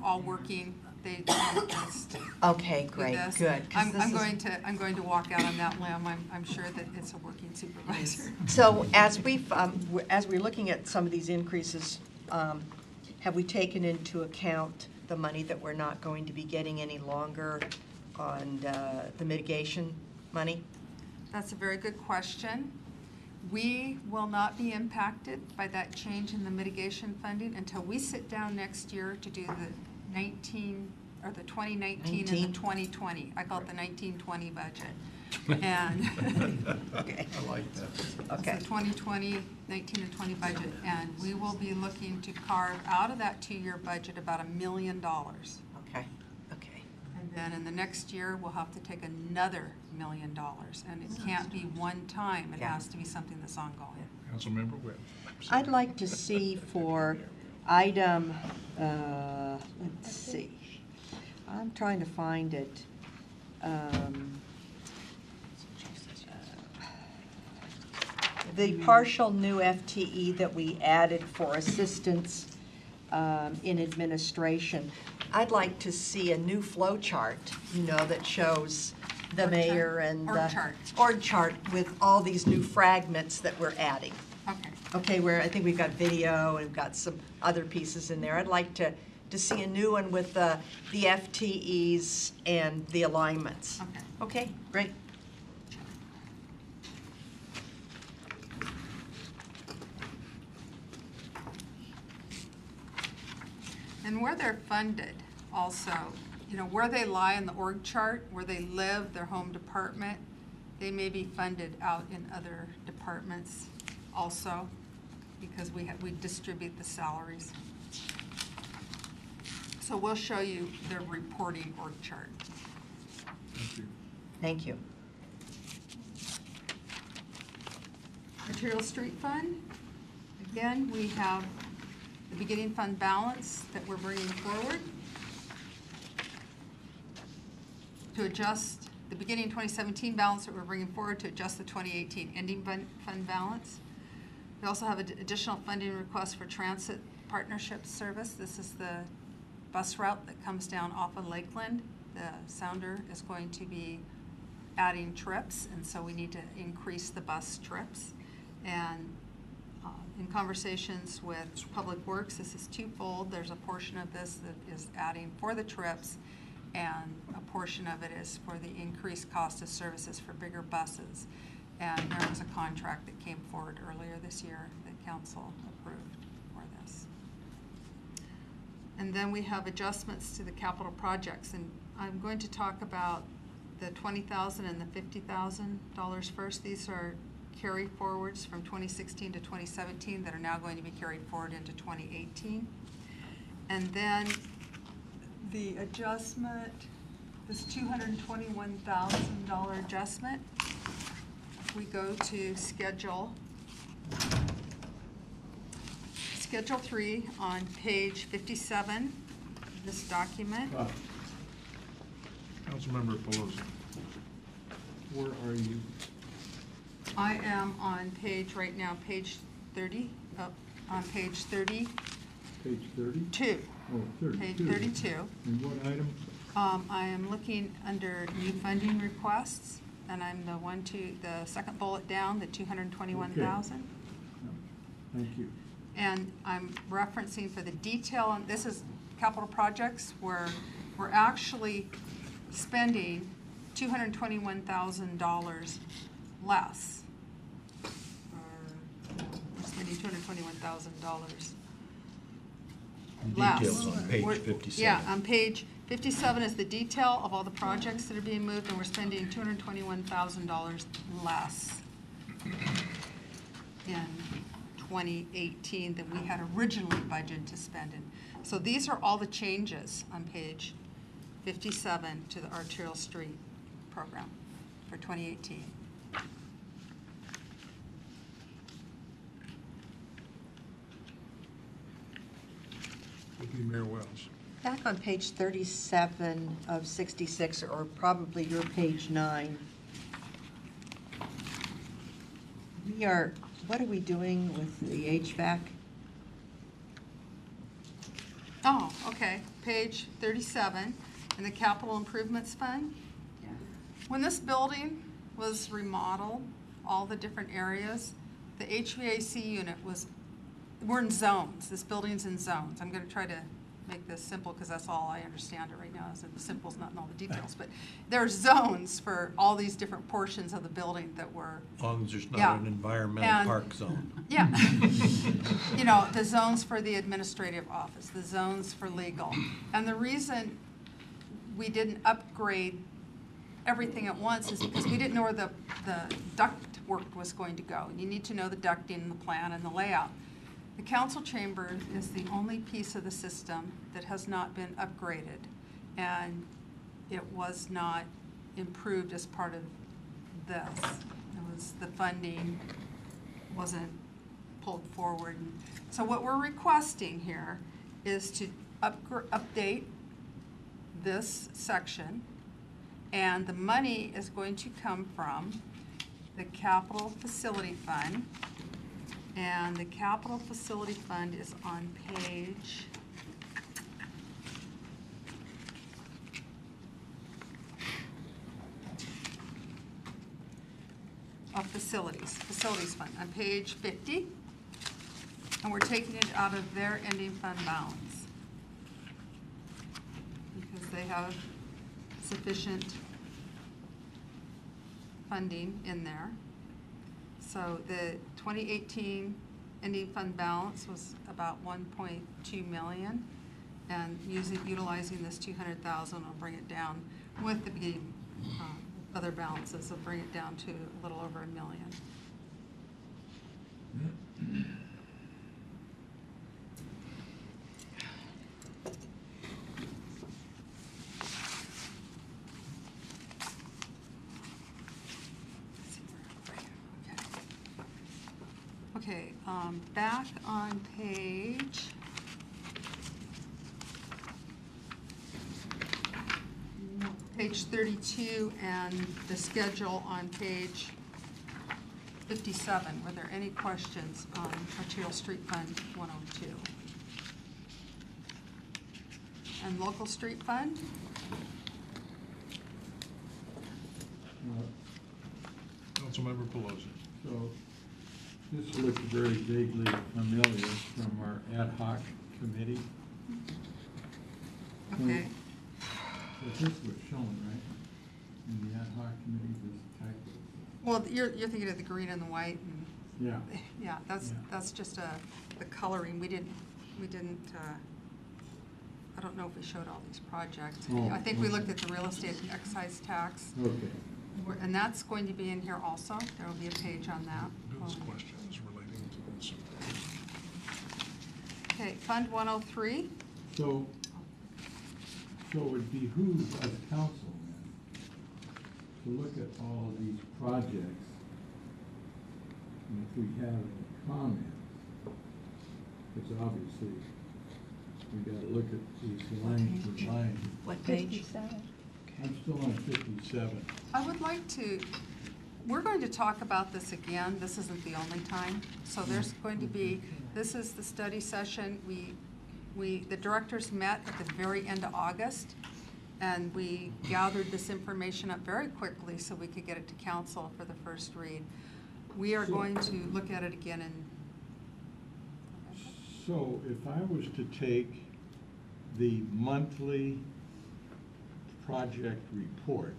all working, they don't just Okay, do great, this. good. 'cause this I'm is- going to walk out on that limb. I'm sure that it's a working supervisor. So as we're looking at some of these increases, have we taken into account the money that we're not going to be getting any longer on the mitigation money? That's a very good question. We will not be impacted by that change in the mitigation funding until we sit down next year to do the 2019 and the 2020. I call it the 1920 budget. And Okay. I like that. Okay. it's the 2020, 19 and 20 budget, and we will be looking to carve out of that two-year budget about $1 million. Okay, okay. And then in the next year, we'll have to take another $1 million, and it can't be one time. It Yeah. has to be something that's ongoing. Councilmember Webb. I'd like to see for item, let's see, I'm trying to find it. The partial new FTE that we added for assistance in administration, I'd like to see a new flow chart, that shows the Org chart? mayor and Org the chart. org chart with all these new fragments that we're adding. Okay. Okay, where I think we've got video and we've got some other pieces in there. I'd like to see a new one with the FTEs and the alignments. Okay. Okay, great. And where they're funded also, where they lie in the org chart, where they live, their home department, they may be funded out in other departments also, because we distribute the salaries. So we'll show you the reporting org chart. Thank you. Thank you. Material Street Fund, again, we have the beginning fund balance that we're bringing forward to adjust the beginning 2017 balance that we're bringing forward to adjust the 2018 ending fund balance. We also have additional funding requests for transit partnership service. This is the bus route that comes down off of Lakeland. The Sounder is going to be adding trips, and so we need to increase the bus trips. And In conversations with Public Works, this is twofold. There's a portion of this that is adding for the trips, and a portion of it is for the increased cost of services for bigger buses. And there was a contract that came forward earlier this year that council approved for this. And then we have adjustments to the capital projects, and I'm going to talk about the $20,000 and the $50,000 first. These are carry forwards from 2016 to 2017 that are now going to be carried forward into 2018. And then the adjustment, this $221,000 adjustment, we go to Schedule 3 on page 57 of this document. Councilmember Pelosi. Where are you? I am on page, right now, page 30, on page 30. Page 30? 2. Oh, 32. Page 32. And what item? I am looking under new funding requests, and I'm the second bullet down, the 221,000. Thank you. And I'm referencing for the detail, and this is capital projects where we're actually spending $221,000 less. We're spending $221,000 less. Details on page We're- 57. Yeah, on page 57 is the detail of all the projects that are being moved, and we're spending $221,000 less in 2018 than we had originally budgeted to spend in. So these are all the changes on page 57 to the arterial street program for 2018. Deputy Mayor Wells. Back on page 37 of 66, or probably your page 9, what are we doing with the HVAC? Oh, okay, page 37, in the capital improvements fund. When this building was remodeled, all the different areas, the HVAC unit we're in zones. This building's in zones. I'm gonna try to make this simple because that's all I understand it right now, is that the simple's not in all the details. But there are zones for all these different portions of the building that were. As long as there's Yeah. not an environmental And- park zone. Yeah. You know, the zones for the administrative office, the zones for legal. And the reason we didn't upgrade everything at once is because we didn't know where the duct work was going to go. You need to know the ducting and the plan and the layout. The council chamber is the only piece of the system that has not been upgraded, and it was not improved as part of this. The funding wasn't pulled forward. So what we're requesting here is to update this section, and the money is going to come from the capital facility fund. And the capital facility fund is on page of facilities fund, on page 50. And we're taking it out of their ending fund balance because they have sufficient funding in there. So the 2018 ending fund balance was about 1.2 million, and utilizing this 200,000 will bring it down with the other balances, will bring it down to a little over $1 million. Okay, back on page page 32 and the schedule on page 57. Were there any questions on Arterial Street Fund 102? And Local Street Fund? Councilmember Pelosi. So This looks very vaguely familiar from our ad hoc committee. Okay. So this was shown, right? In the ad hoc committee, this type of. Well, you're thinking of the green and the white, and Yeah. yeah, that's just the coloring. We didn't. I don't know if we showed all these projects. Oh, I think we okay. looked at the real estate excise tax, Okay. and that's going to be in here also. There will be a page on that. Bill's questions relating to this. Okay, Fund 103. So it behooves us council then to look at all of these projects. And if we have any comments, because obviously we gotta look at these line for line. What page? 57. I'm still on 57. I would like to, we're going to talk about this again. This isn't the only time. So there's going to be, this is the study session. The directors met at the very end of August, and we gathered this information up very quickly so we could get it to council for the first read. We are going to look at it again in So if I was to take the monthly project report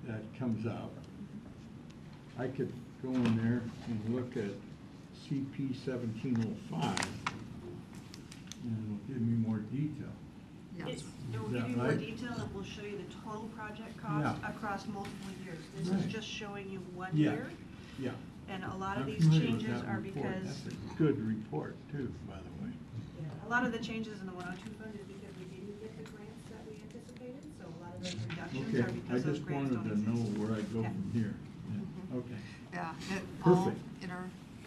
that comes out, I could go in there and look at CP 1705, and it'll give me more detail. Yes. It will Is that give you more right? detail, it will show you the total project Yeah. cost across multiple years. This Right. is just showing you one Yeah. year, Yeah. and a lot of I'm these familiar with changes that are report. because, That's a good report too, by the way. a lot of the changes in the 102 fund is because we didn't get the grants that we anticipated, so a lot of those reductions Okay, are I because those just grants wanted don't to know exist. where I go Yeah. from here. Yeah, okay. Yeah, it all Perfect.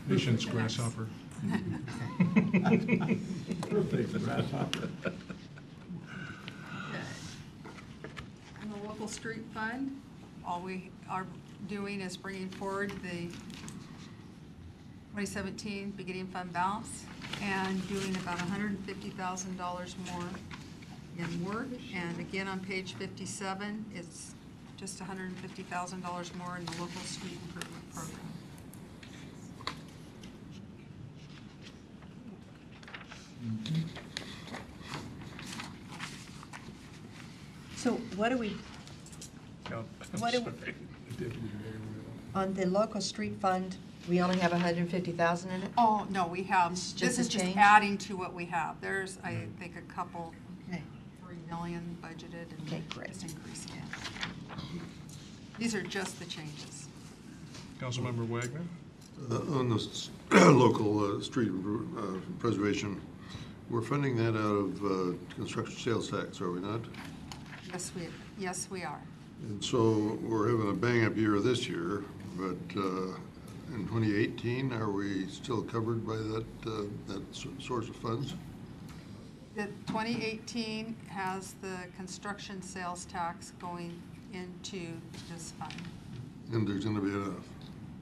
Patience, grasshopper. Perfect, grasshopper. In the local street fund, all we are doing is bringing forward the 2017 beginning fund balance and doing about $150,000 more in work. And again, on page 57, it's just $150,000 more in the local street improvement program. So what do we, What do we- on the local street fund, we only have 150,000 in it? Oh, no, we have, This is this just a is just change? adding to what we have. There's, I think, a couple, Okay. 3 million budgeted and Okay, great. just increasing it. These are just the changes. Councilmember Wagner? On the local street preservation, we're funding that out of construction sales tax, are we not? Yes, we are. And so we're having a bang-up year this year, but in 2018, are we still covered by that source of funds? The 2018 has the construction sales tax going into this fund. And there's going to be enough?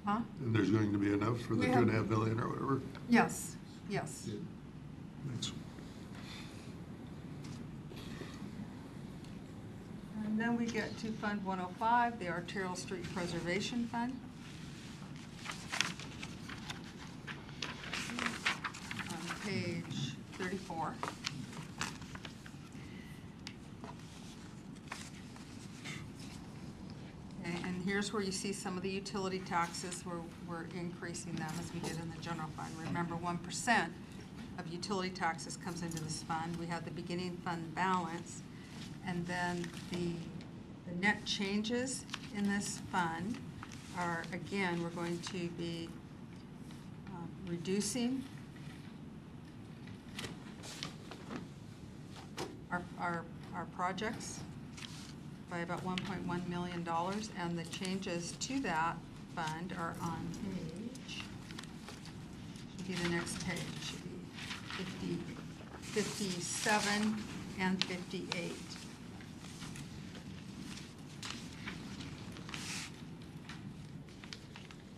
Huh? And there's going to be enough for the We have- 2.5 million or whatever? Yes, yes. Thanks. And then we get to Fund 105, the Arterial Street Preservation Fund. On page 34. Okay, and here's where you see some of the utility taxes, we're increasing them as we did in the general fund. Remember, 1% of utility taxes comes into this fund. We have the beginning fund balance, and then the net changes in this fund are, again, we're going to be reducing our projects by about $1.1 million, and the changes to that fund are on page, should be the next page, should be 57 and 58.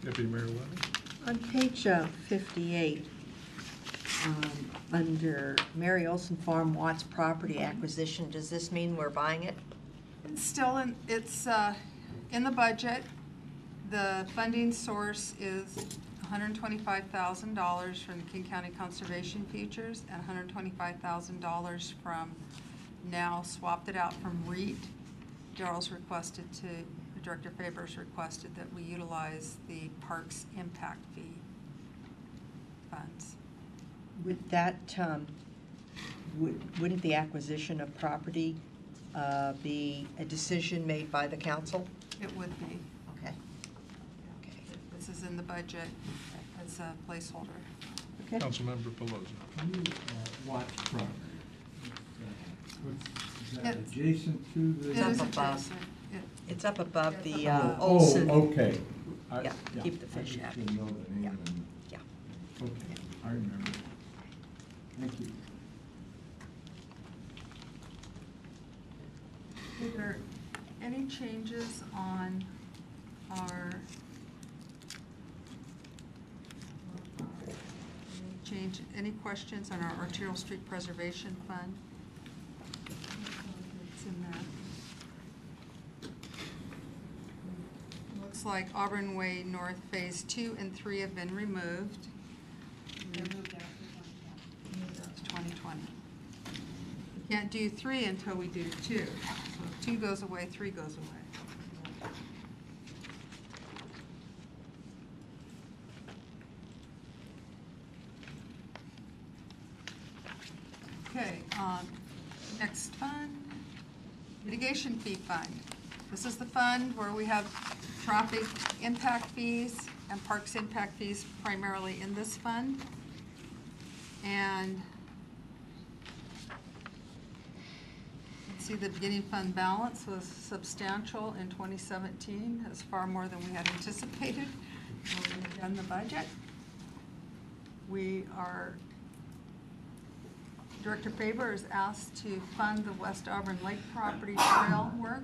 Deputy Mayor Levy? On page 58, under Mary Olson Farm Watts property acquisition, does this mean we're buying it? It's still in, it's in the budget, The funding source is $125,000 from the King County Conservation Futures and $125,000 from now swapped it out from REIT. Darrell's requested to, Director Faber's requested that we utilize the Parks Impact Fee funds. Would that, wouldn't the acquisition of property be a decision made by the council? It would be. Okay. This is in the budget as a placeholder. Okay. Councilmember Pelosi. Can you watch property? Is that It's- adjacent to the? It up is above. adjacent. It's up above the Oh, Olson. okay. Yeah, keep the fish I happy. just didn't know the name. Yeah. and- Yeah. Okay, I remember. Thank you. Are there any changes on our, any questions on our arterial street preservation fund? It's in there. Looks like Auburn Way North Phase 2 and 3 have been removed. They're moved out to 2020. To 2020. We can't do 3 until we do 2. So if 2 goes away, 3 goes away. Okay, next fund, mitigation fee fund. This is the fund where we have traffic impact fees and parks impact fees primarily in this fund. And let's see, the beginning fund balance was substantial in 2017. It's far more than we had anticipated when we had done the budget. Director Faber is asked to fund the West Auburn Lake property trail work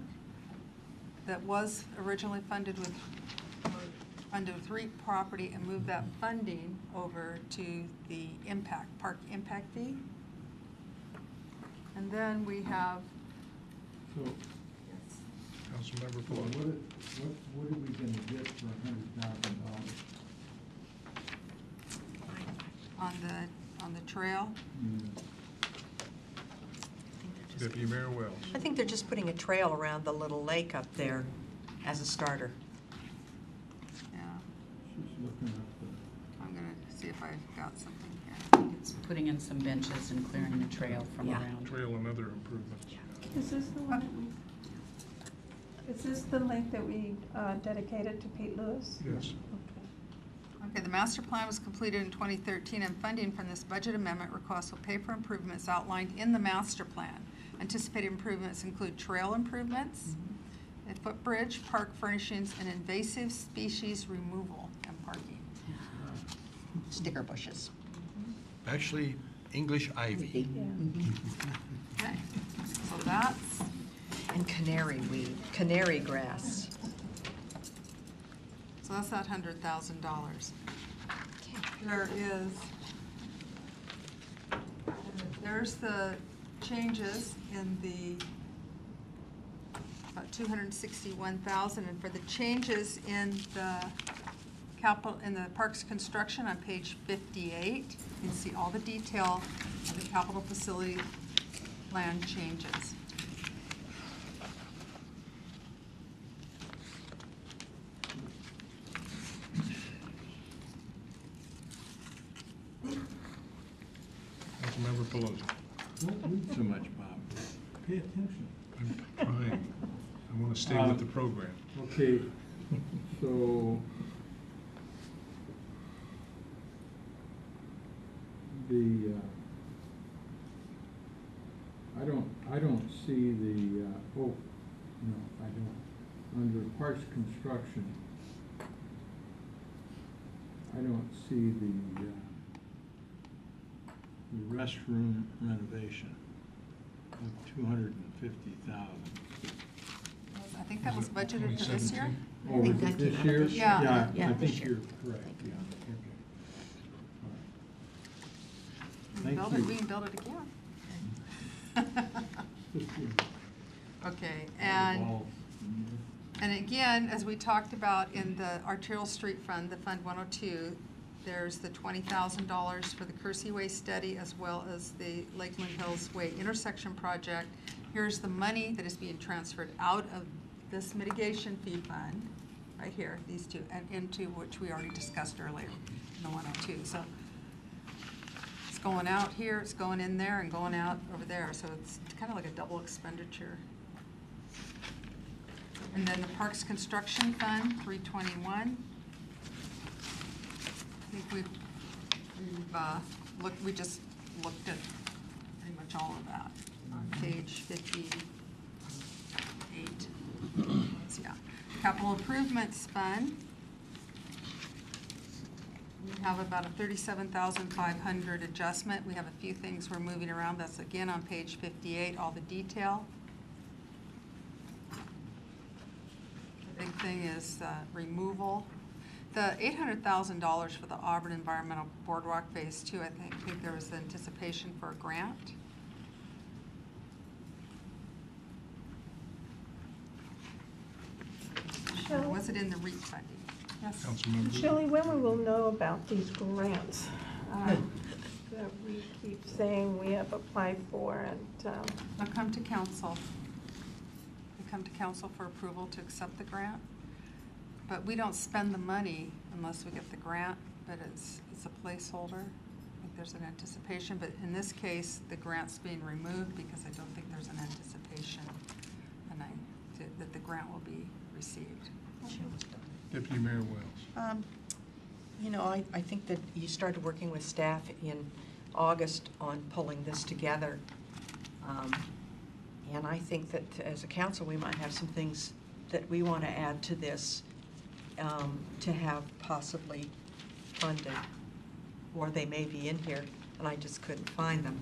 that was originally funded with REIT property and move that funding over to the park impact fee. And then we have, So, Councilmember so Pelosi. what are we gonna get for $100,000? on the trail. Deputy Mayor Wells. I think they're just putting a trail around the little lake up there as a starter. Yeah, She's looking up I'm gonna see if I've got something here. It's putting in some benches and clearing the trail from Yeah. around. Trail and other improvements. Is this the one that we, is this the link that we dedicated to Pete Lewis? Yes. Okay, the master plan was completed in 2013, and funding from this budget amendment request will pay for improvements outlined in the master plan. Anticipated improvements include trail improvements, a footbridge, park furnishings, and invasive species removal and parking. Sticker bushes. Actually, English ivy. Okay, so that's, And canary weed, canary grass. so that's that $100,000. There's the changes in the, about 261,000, and for the changes in the capital, in the parks construction on page 58, you can see all the detail of the capital facility plan changes. Councilmember Pelosi. Don't read so much, Bob. Pay attention. I'm trying. I want to stay with the program. Okay, so the, I don't see the, oh, no, I don't. Under parks construction, I don't see the restroom renovation of 250,000. I think that was budgeted for this year. Oh, was it this year? Yeah. Yeah, I this think year. you're correct, yeah, okay. All right. Thank you. We can build it again. Okay, and And again, as we talked about in the arterial street fund, the Fund 102, there's the $20,000 for the Kersey Way study as well as the Lakeland Hills Way intersection project. Here's the money that is being transferred out of this mitigation fee fund, right here, these two, and into which we already discussed earlier, in the 102. So it's going out here, it's going in there, and going out over there. So it's kind of like a double expenditure. And then the Parks Construction Fund, 321. I think we just looked at pretty much all of that on page 58. So, yeah. Capital Improvements Fund. We have about a $37,500 adjustment. We have a few things we're moving around. That's again on page 58, all the detail. The big thing is removal. The $800,000 for the Auburn Environmental Boardwalk Phase 2, I think there was anticipation for a grant. Or was it in the REAP funding? Yes. Councilmember. Shelley, when we will know about these grants that we keep saying we have applied for, and They'll come to council. They come to council for approval to accept the grant. But we don't spend the money unless we get the grant, but it's a placeholder. I think there's an anticipation, but in this case, the grant's being removed because I don't think there's an anticipation that the grant will be received. Deputy Mayor Wells. You know, I think that you started working with staff in August on pulling this together. And I think that as a council, we might have some things that we want to add to this to have possibly funded, or they may be in here, and I just couldn't find them.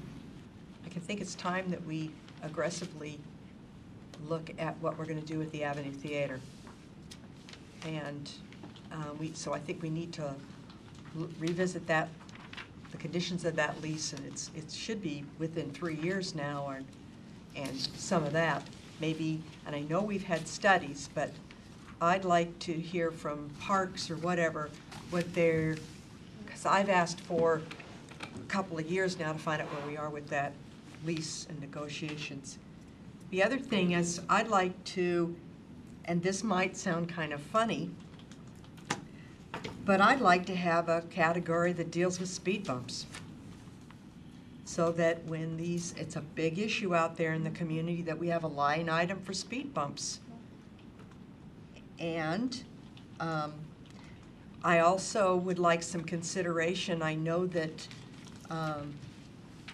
I can think it's time that we aggressively look at what we're going to do with the Avenue Theater. And so I think we need to revisit that, the conditions of that lease, and it should be within 3 years now, and some of that maybe, and I know we've had studies, but I'd like to hear from Parks or whatever, what they're, because I've asked for a couple of years now to find out where we are with that lease and negotiations. The other thing is I'd like to, and this might sound kind of funny, but I'd like to have a category that deals with speed bumps. So that when it's a big issue out there in the community, that we have a line item for speed bumps. And I also would like some consideration. I know that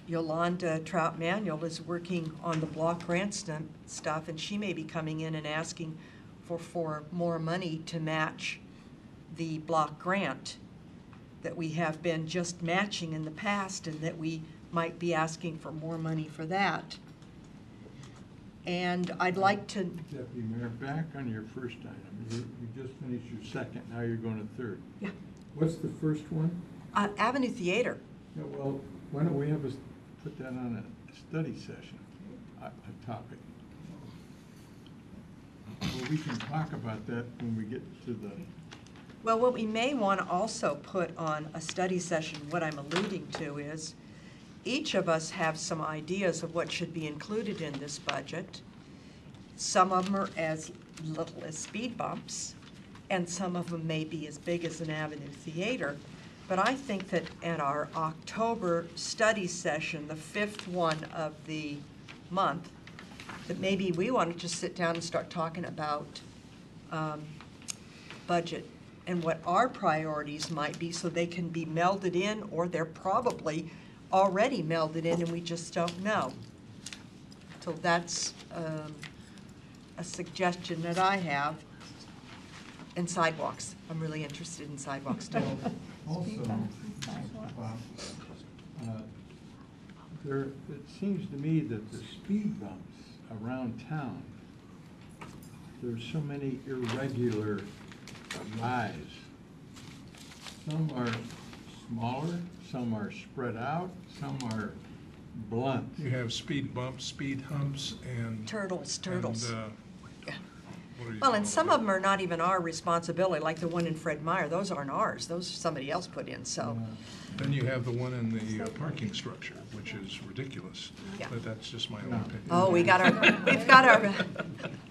Yolanda Trout-Manuel is working on the block grant stuff, and she may be coming in and asking for more money to match the block grant that we have been just matching in the past, and that we might be asking for more money for that. And I'd like to... Deputy Mayor, back on your first item. You just finished your second, now you're going to third. Yeah. What's the first one? Avenue Theater. Yeah, well, why don't we put that on a study session, a topic? Well, we can talk about that when we get to the... Well, what we may want to also put on a study session, what I'm alluding to is, each of us have some ideas of what should be included in this budget. Some of them are as little as speed bumps, and some of them may be as big as an Avenue Theater. But I think that at our October study session, the 5th one of the month, that maybe we want to just sit down and start talking about budget and what our priorities might be, so they can be melded in, or they're probably already melded in and we just don't know. So that's a suggestion that I have. And sidewalks. I'm really interested in sidewalks too. Also, it seems to me that the speed bumps around town, there's so many irregular rise. Some are smaller, some are spread out, some are blunt. You have speed bumps, speed humps, and... Turtles. And, Yeah. what are you? Well, and some of them are not even our responsibility, like the one in Fred Meyer, those aren't ours, those somebody else put in, so. Then you have the one in the parking structure, which is ridiculous. Yeah. But that's just my own opinion. Oh, we've got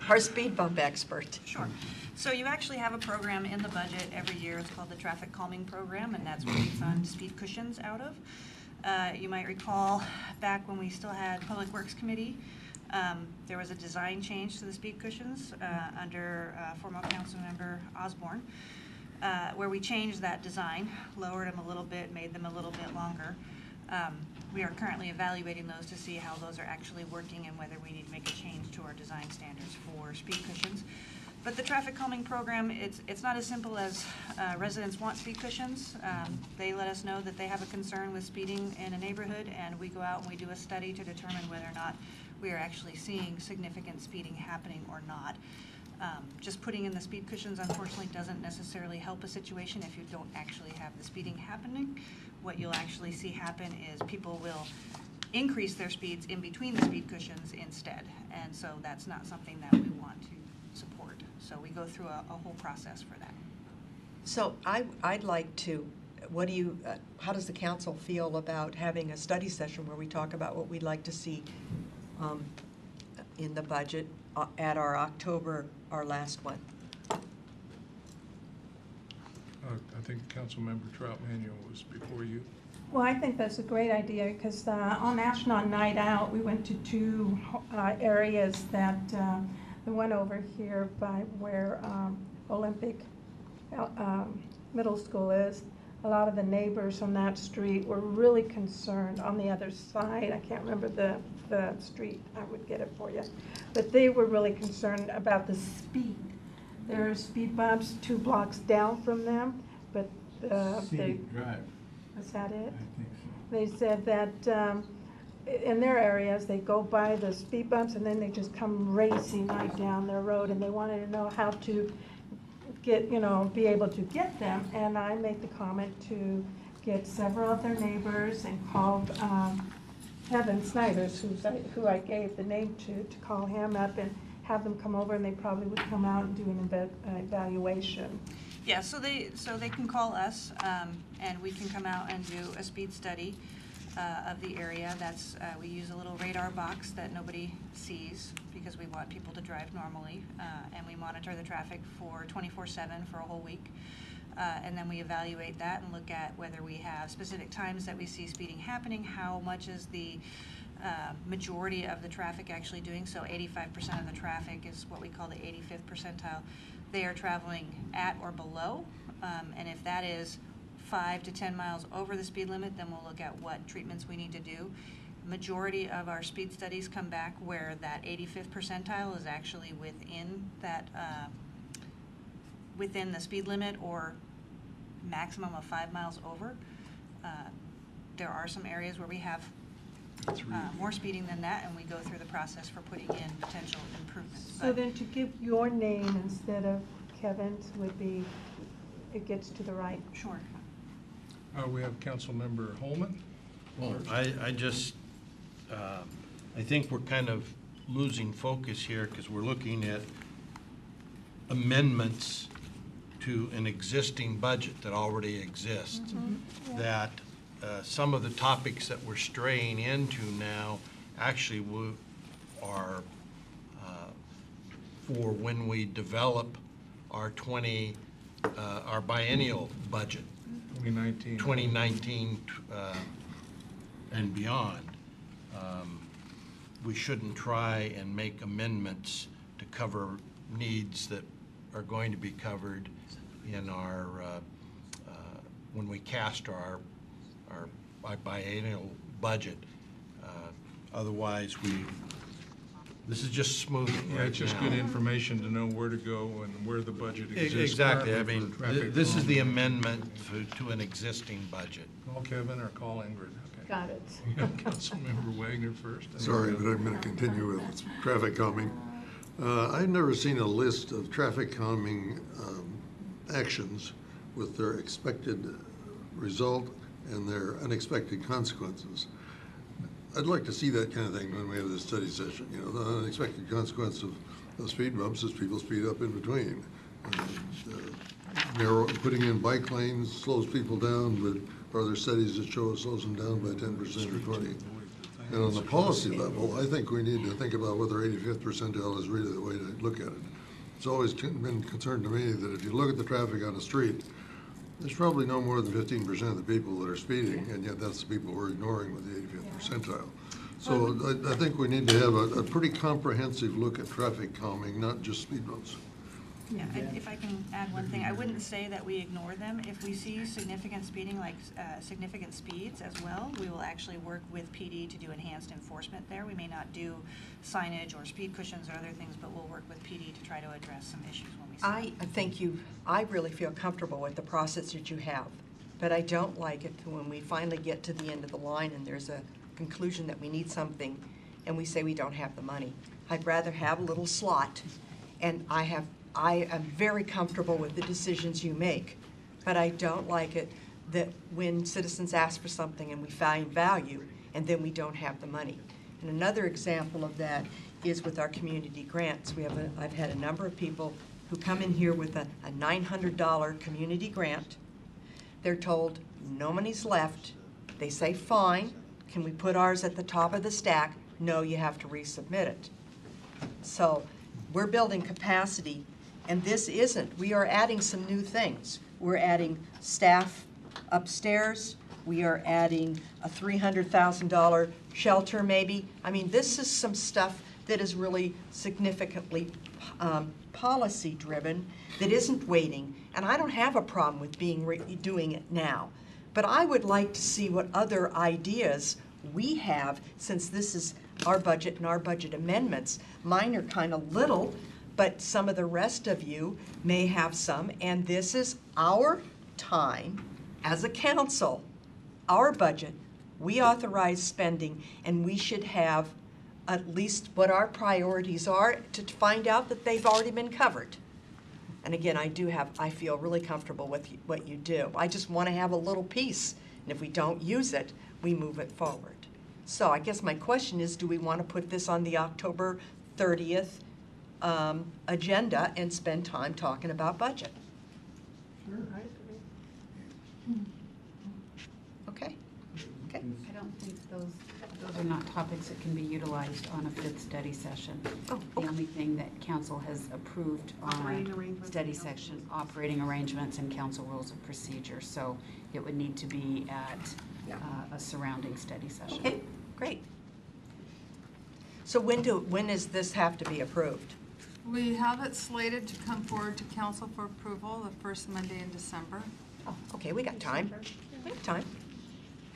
our speed bump expert. Sure. So you actually have a program in the budget every year. It's called the Traffic Calming Program, and that's what we fund speed cushions out of. You might recall back when we still had Public Works Committee, there was a design change to the speed cushions under former council member Osborne, where we changed that design, lowered them a little bit, made them a little bit longer. We are currently evaluating those to see how those are actually working and whether we need to make a change to our design standards for speed cushions. But the traffic calming program, it's not as simple as residents want speed cushions. They let us know that they have a concern with speeding in a neighborhood, and we go out and we do a study to determine whether or not we are actually seeing significant speeding happening or not. Just putting in the speed cushions, unfortunately, doesn't necessarily help a situation if you don't actually have the speeding happening. What you'll actually see happen is people will increase their speeds in between the speed cushions instead, and so that's not something that we want to support. So we go through a whole process for that. So I'd like to, how does the council feel about having a study session where we talk about what we'd like to see in the budget at our October, our last one? I think Councilmember Troutman was before you. Well, I think that's a great idea, because on Astronaut Night Out, we went to two areas that, the one over here by where Olympic Middle School is. A lot of the neighbors on that street were really concerned. On the other side, I can't remember the street, I would get it for you, but they were really concerned about the speed. There are speed bumps 2 blocks down from them, but they... Drive, Is that it? I think so. They said that in their areas, they go by the speed bumps and then they just come racing right down their road, and they wanted to know how to get, be able to get them. And I made the comment to get several of their neighbors and called Kevin Snyders, who I gave the name to call him up and have them come over, and they probably would come out and do an evaluation. Yeah, so they can call us, and we can come out and do a speed study of the area. That's we use a little radar box that nobody sees because we want people to drive normally, and we monitor the traffic for 24/7 for a whole week. And then we evaluate that and look at whether we have specific times that we see speeding happening, how much is the majority of the traffic actually doing. So 85% of the traffic is what we call the 85th percentile. They are traveling at or below, and if that is 5 to 10 miles over the speed limit, then we'll look at what treatments we need to do. Majority of our speed studies come back where that 85th percentile is actually within that within the speed limit or maximum of 5 miles over. There are some areas where we have more speeding than that, and we go through the process for putting in potential improvements. So then to give your name instead of Kevin's would be, it gets to the right. Sure. We have Councilmember Holman. Well, I just, I think we're kind of losing focus here because we're looking at amendments to an existing budget that already exists. Mm-hmm. Yeah. That some of the topics that we're straying into now actually are for when we develop our our biennial budget. 2019 and beyond. We shouldn't try and make amendments to cover needs that are going to be covered in our, when we cast our biennial budget. Otherwise, this is just smoothing Yeah, right it's just now. good information to know where to go and where the budget exists. Exactly. I currently mean, for traffic this is the calming. amendment to an existing budget. Call Kevin or call Ingrid. Okay. Got it. We have Councilmember Wagner first. Sorry, but I'm going to continue with traffic calming. I've never seen a list of traffic calming actions with their expected result and their unexpected consequences. I'd like to see that kind of thing when we have this study session. The unexpected consequence of the speed bumps as people speed up in between. Putting in bike lanes slows people down, but are there studies that show it slows them down by 10% or 20%? And on the policy level, I think we need to think about whether 85th percentile is really the way to look at it. It's always been concerned to me that if you look at the traffic on the street, there's probably no more than 15% of the people that are speeding, and yet that's the people we're ignoring with the 85th percentile. So I think we need to have a pretty comprehensive look at traffic calming, not just speed bumps. Yeah, if I can add one thing, I wouldn't say that we ignore them. If we see significant speeding, like significant speeds as well, we will actually work with PD to do enhanced enforcement there. We may not do signage or speed cushions or other things, but we'll work with PD to try to address some issues when we see them. I really feel comfortable with the process that you have, but I don't like it when we finally get to the end of the line and there's a conclusion that we need something and we say we don't have the money. I'd rather have a little slot, and I am very comfortable with the decisions you make, but I don't like it that when citizens ask for something and we find value and then we don't have the money. And another example of that is with our community grants. I've had a number of people who come in here with a $900 community grant. They're told no money's left. They say, fine, can we put ours at the top of the stack? No, you have to resubmit it. So we're building capacity. And this isn't. We are adding some new things. We're adding staff upstairs. We are adding a $300,000 shelter maybe. I mean, this is some stuff that is really significantly policy driven that isn't waiting. And I don't have a problem with doing it now. But I would like to see what other ideas we have, since this is our budget and our budget amendments. Mine are kind of little, but some of the rest of you may have some, and this is our time as a council, our budget. We authorize spending, and we should have at least what our priorities are to find out that they've already been covered. And again, I feel really comfortable with what you do. I just want to have a little piece, and if we don't use it, we move it forward. So I guess my question is, do we want to put this on the October 30th agenda and spend time talking about budget? Sure, I agree. Okay. I don't think those are not topics that can be utilized on a fifth study session. Oh, The only thing that council has approved Operating on arrangements study and council section, operating arrangements and council rules of procedure. So it would need to be at a surrounding study session. Okay, great. So when does this have to be approved? We have it slated to come forward to council for approval the first Monday in December. Oh, okay, we got time. We have time.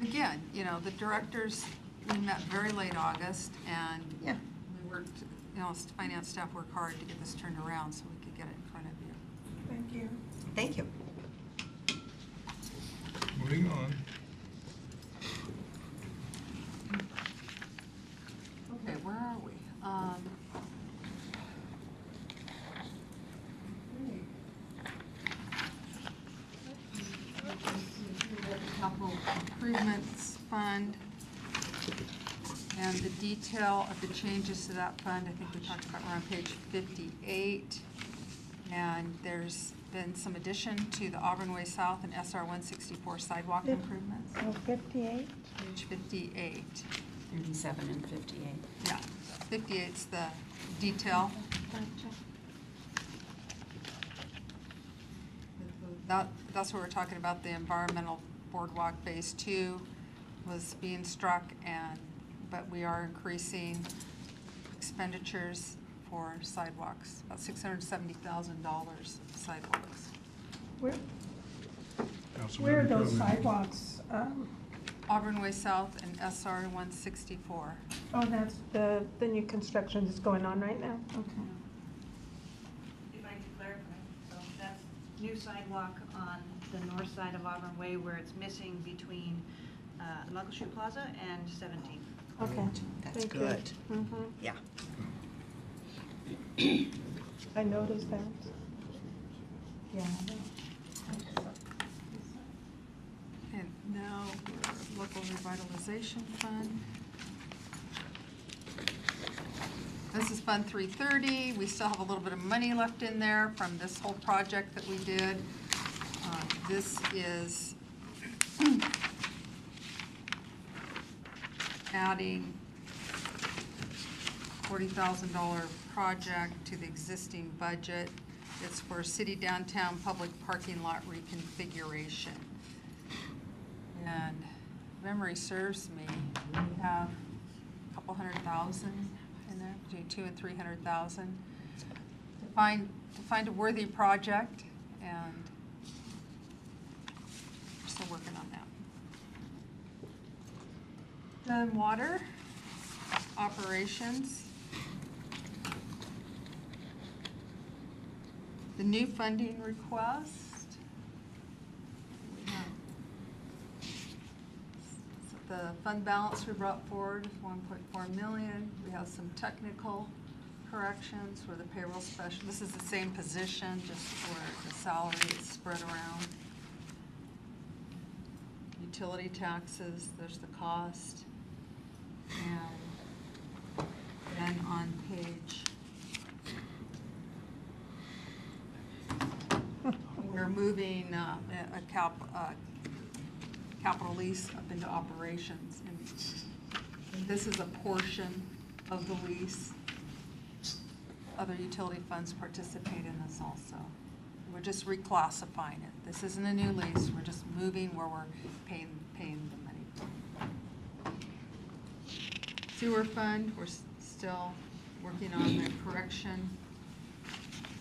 Again, the directors, we met very late August, and Yeah. we worked, finance staff worked hard to get this turned around so we could get it in front of you. Thank you. Thank you. Moving on. Okay, where are we? Capital Improvements Fund, and the detail of the changes to that fund, I think we talked about, we're on page 58. And there's been some addition to the Auburn Way South and SR 164 sidewalk improvements. So 58? Page 58. 37 and 58. Yeah, 58's the detail. That's what we're talking about, the environmental boardwalk phase 2 was being struck, but we are increasing expenditures for sidewalks, about $670,000 sidewalks. Where Councilmember are those Coleman. sidewalks? Auburn Way South and SR 164. Oh, that's the new construction that's going on right now? Okay. If I could clarify, so that's new sidewalk on the north side of Auburn Way where it's missing between the Muckleshoot Plaza and 17th. Okay. That's Thank you. good. Mhm. Yeah. I noticed that. Yeah. And now, local revitalization fund. This is Fund 330. We still have a little bit of money left in there from this whole project that we did. This is adding $40,000 project to the existing budget. It's for city downtown public parking lot reconfiguration. And memory serves me, we have a couple $100,000 in there, between $200,000 and $300,000 to find a worthy project, and we're still working on that. Then water operations. The new funding request. We have the fund balance we brought forward is 1.4 million. We have some technical corrections for the payroll special. This is the same position, just where the salary is spread around. Utility taxes, there's the cost. And then on page, we're moving a capital lease up into operations. And this is a portion of the lease. Other utility funds participate in this also. We're just reclassifying it. This isn't a new lease. We're just moving where we're paying the money. Sewer fund, we're still working on the correction.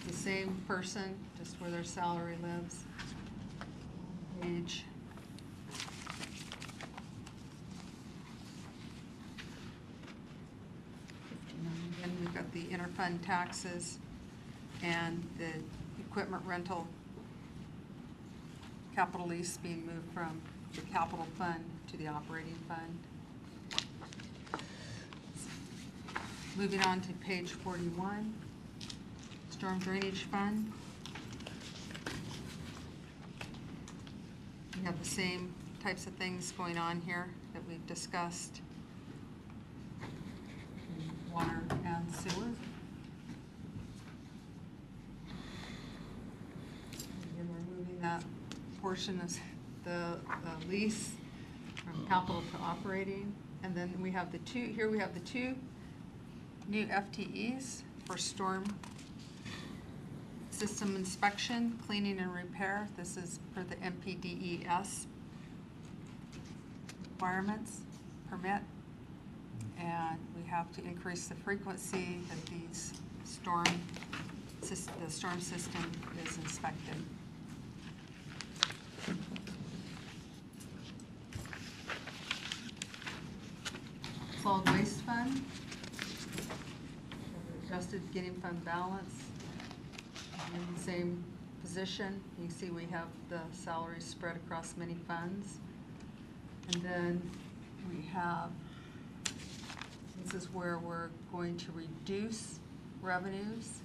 The same person, just where their salary lives. Page. And we've got the interfund taxes and the equipment rental capital lease being moved from the capital fund to the operating fund. Moving on to page 41, storm drainage fund. We have the same types of things going on here that we've discussed. Water and sewer. Again, we're moving that portion of the lease from capital to operating. And then we have the two new FTEs for storm system inspection, cleaning and repair. This is for the MPDES requirements, permit. And we have to increase the frequency that these the storm system is inspected. Solid waste fund, adjusted beginning fund balance, in the same position. You can see we have the salaries spread across many funds. And then we have, this is where we're going to reduce revenues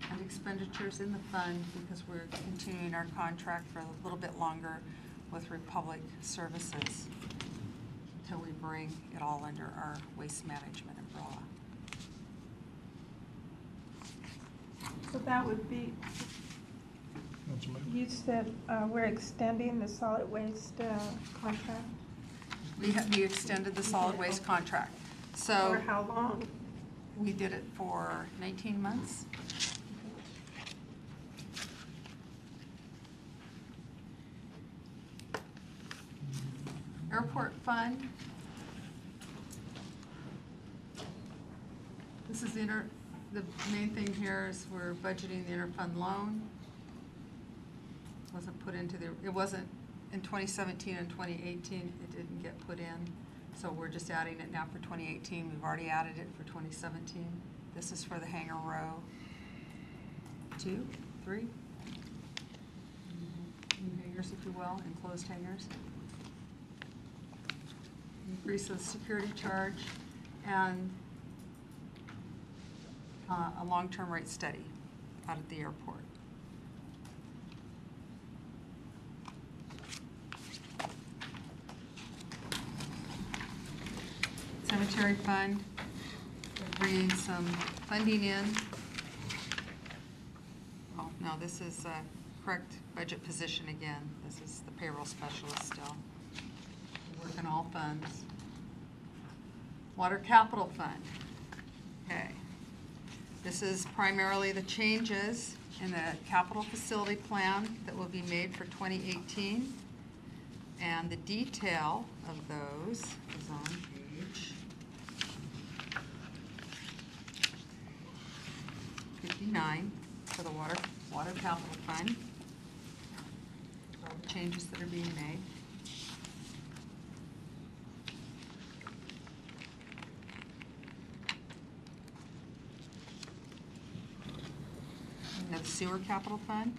and expenditures in the fund because we're continuing our contract for a little bit longer with Republic Services until we bring it all under our waste management umbrella. So that would be, you said we're extending the solid waste contract? We extended the solid waste contract. So For how long? we did it for 19 months. Airport fund. This is the main thing here is we're budgeting the interfund loan. Wasn't put into it wasn't in 2017 and 2018, it didn't get put in. So we're just adding it now for 2018. We've already added it for 2017. This is for the hangar row 2, 3. New hangars, if you will, enclosed hangars. Increase of security charge and a long-term rate study out at the airport. Cemetery fund, bringing some funding in. Oh, no, this is a correct budget position again. This is the payroll specialist still. We work in all funds. Water capital fund. Okay. This is primarily the changes in the capital facility plan that will be made for 2018. And the detail of those is on page 59 for the water capital fund. All the changes that are being made. We have the sewer capital fund.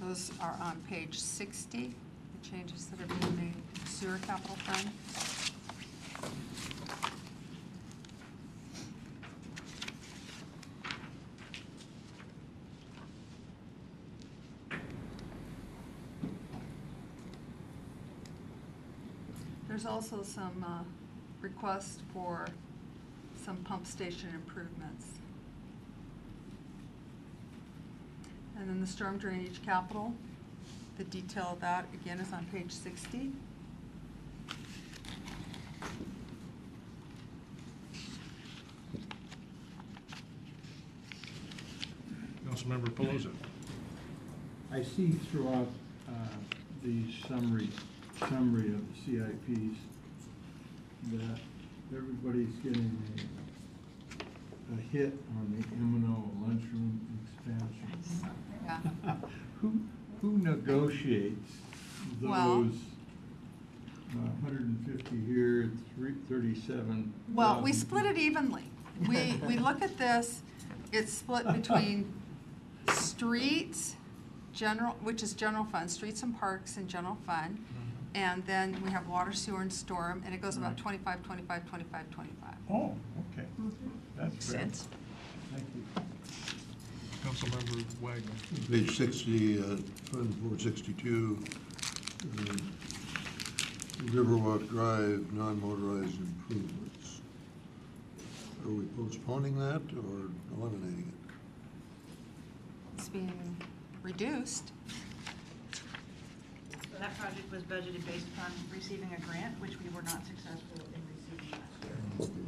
Those are on page 60, the changes that are being made to the sewer capital fund. There's also some requests for some pump station improvements. And then the storm drainage capital, the detail of that again is on page 60. Councilmember Pelosi. I see throughout the summary of the CIPs that everybody's getting a hit on the M&O lunchroom expansion. Yeah. Who negotiates those Well- 150 here, 37? Well, we split it evenly. We look at this, it's split between streets, which is general fund, streets and parks and general fund. And then we have water, sewer, and storm, and it goes about 25, 25, 25, 25. Oh, okay. That's fair. Sense. Thank you. Councilmember Wagner. Page 60, Fund 462, Riverwalk Drive, non-motorized improvements. Are we postponing that or eliminating it? It's being reduced. So that project was budgeted based upon receiving a grant, which we were not successful in receiving last year.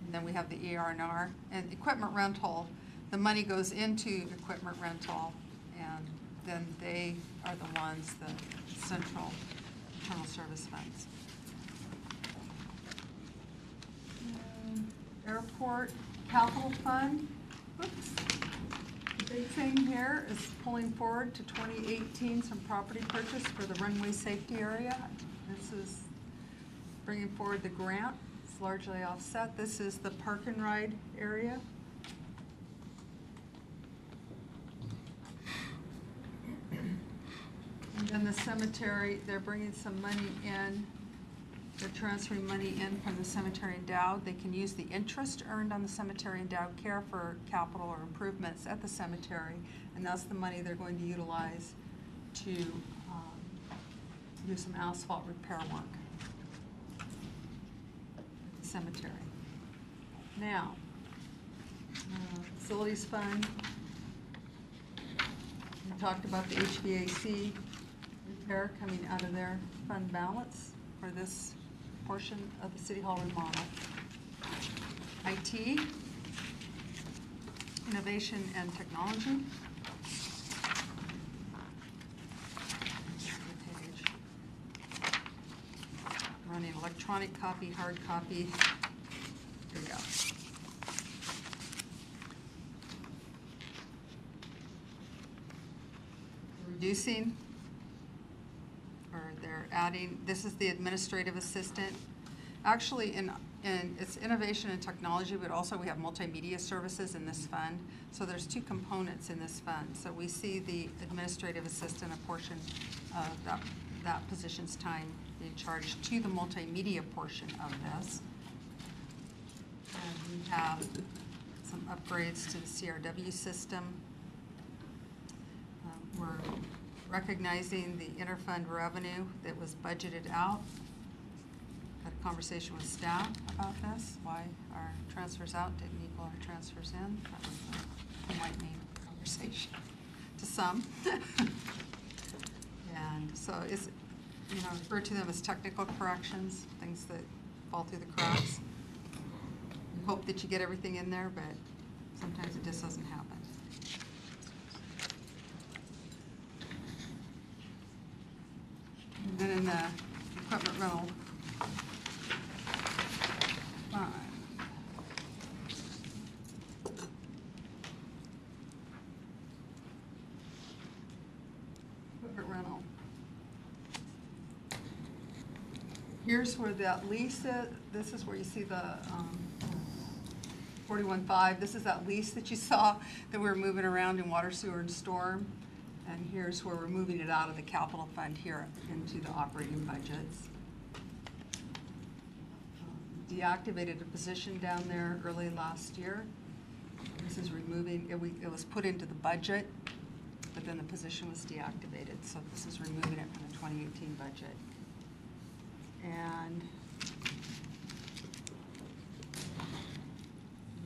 And then we have the ER&R and equipment rental. The money goes into equipment rental, and then they are the ones, the central internal service funds. Airport capital fund, whoops. The big thing here is pulling forward to 2018 some property purchase for the runway safety area. This is bringing forward the grant. It's largely offset. This is the park and ride area. And then the cemetery, they're bringing some money in. They're transferring money in from the cemetery endowed. They can use the interest earned on the cemetery endowed care for capital or improvements at the cemetery, and that's the money they're going to utilize to do some asphalt repair work at the cemetery. Now, facilities fund. We talked about the HVAC repair coming out of their fund balance for this portion of the City Hall remodel. IT, innovation and technology. Running electronic copy, hard copy. Here we go. Reducing, or they're adding, this is the administrative assistant. Actually, in it's innovation and technology, but also we have multimedia services in this fund. So there's two components in this fund. So we see the administrative assistant, a portion of that that position's time being charged to the multimedia portion of this. And we have some upgrades to the CRW system. We're recognizing the interfund revenue that was budgeted out. Had a conversation with staff about this, why our transfers out didn't equal our transfers in. That was a enlightening conversation to some. And so it's, you know, refer to them as technical corrections, things that fall through the cracks. We hope that you get everything in there, but sometimes it just doesn't happen. And then in the equipment rental fund. Equipment rental. Here's where that lease is. This is where you see the 41.5. This is that lease that you saw that we were moving around in water, sewer, and storm. And here's where we're moving it out of the capital fund here into the operating budgets. Deactivated a position down there early last year. This is removing, it was put into the budget, but then the position was deactivated. So this is removing it from the 2018 budget. And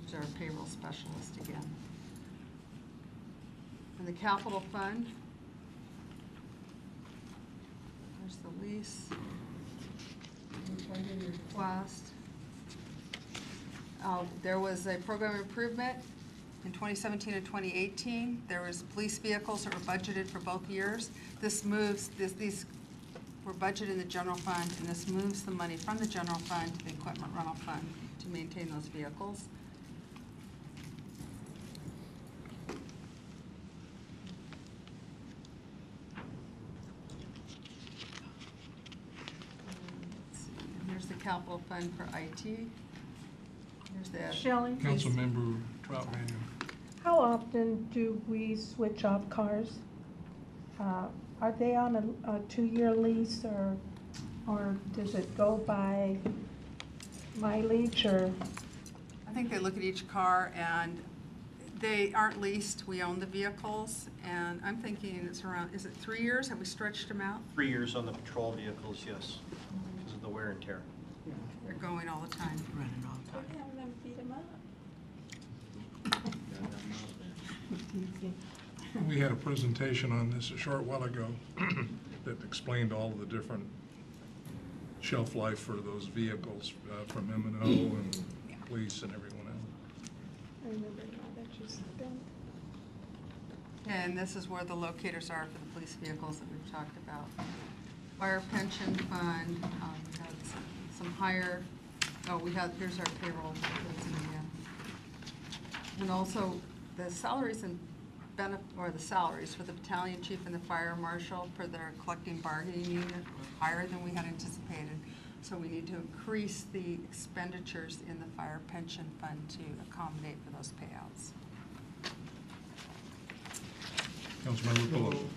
there's our payroll specialist again. In the capital fund, there's the lease, funding request. There was a program improvement in 2017 and 2018. There was police vehicles that were budgeted for both years. This moves, these were budgeted in the general fund, and this moves the money from the general fund to the equipment rental fund to maintain those vehicles. Capital fund for IT. Here's the Shelley? Councilmember Troutman. How often do we switch off cars? Are they on a 2-year lease, or does it go by mileage, or? I think they look at each car, and they aren't leased. We own the vehicles, and I'm thinking it's around, is it 3 years? Have we stretched them out? 3 years on the patrol vehicles, yes, because of the wear and tear. They're going all the time. Running all the time. Have them beat them up. We had a presentation on this a short while ago that explained all of the different shelf life for those vehicles from M&O and police and everyone else. I remember now that you said that. And this is where the locators are for the police vehicles that we've talked about. Fire pension fund, we have some higher, here's our payroll. And also the salaries and the salaries for the battalion chief and the fire marshal for their collective bargaining unit were higher than we had anticipated. So we need to increase the expenditures in the fire pension fund to accommodate for those payouts. Councilmember Pelosi.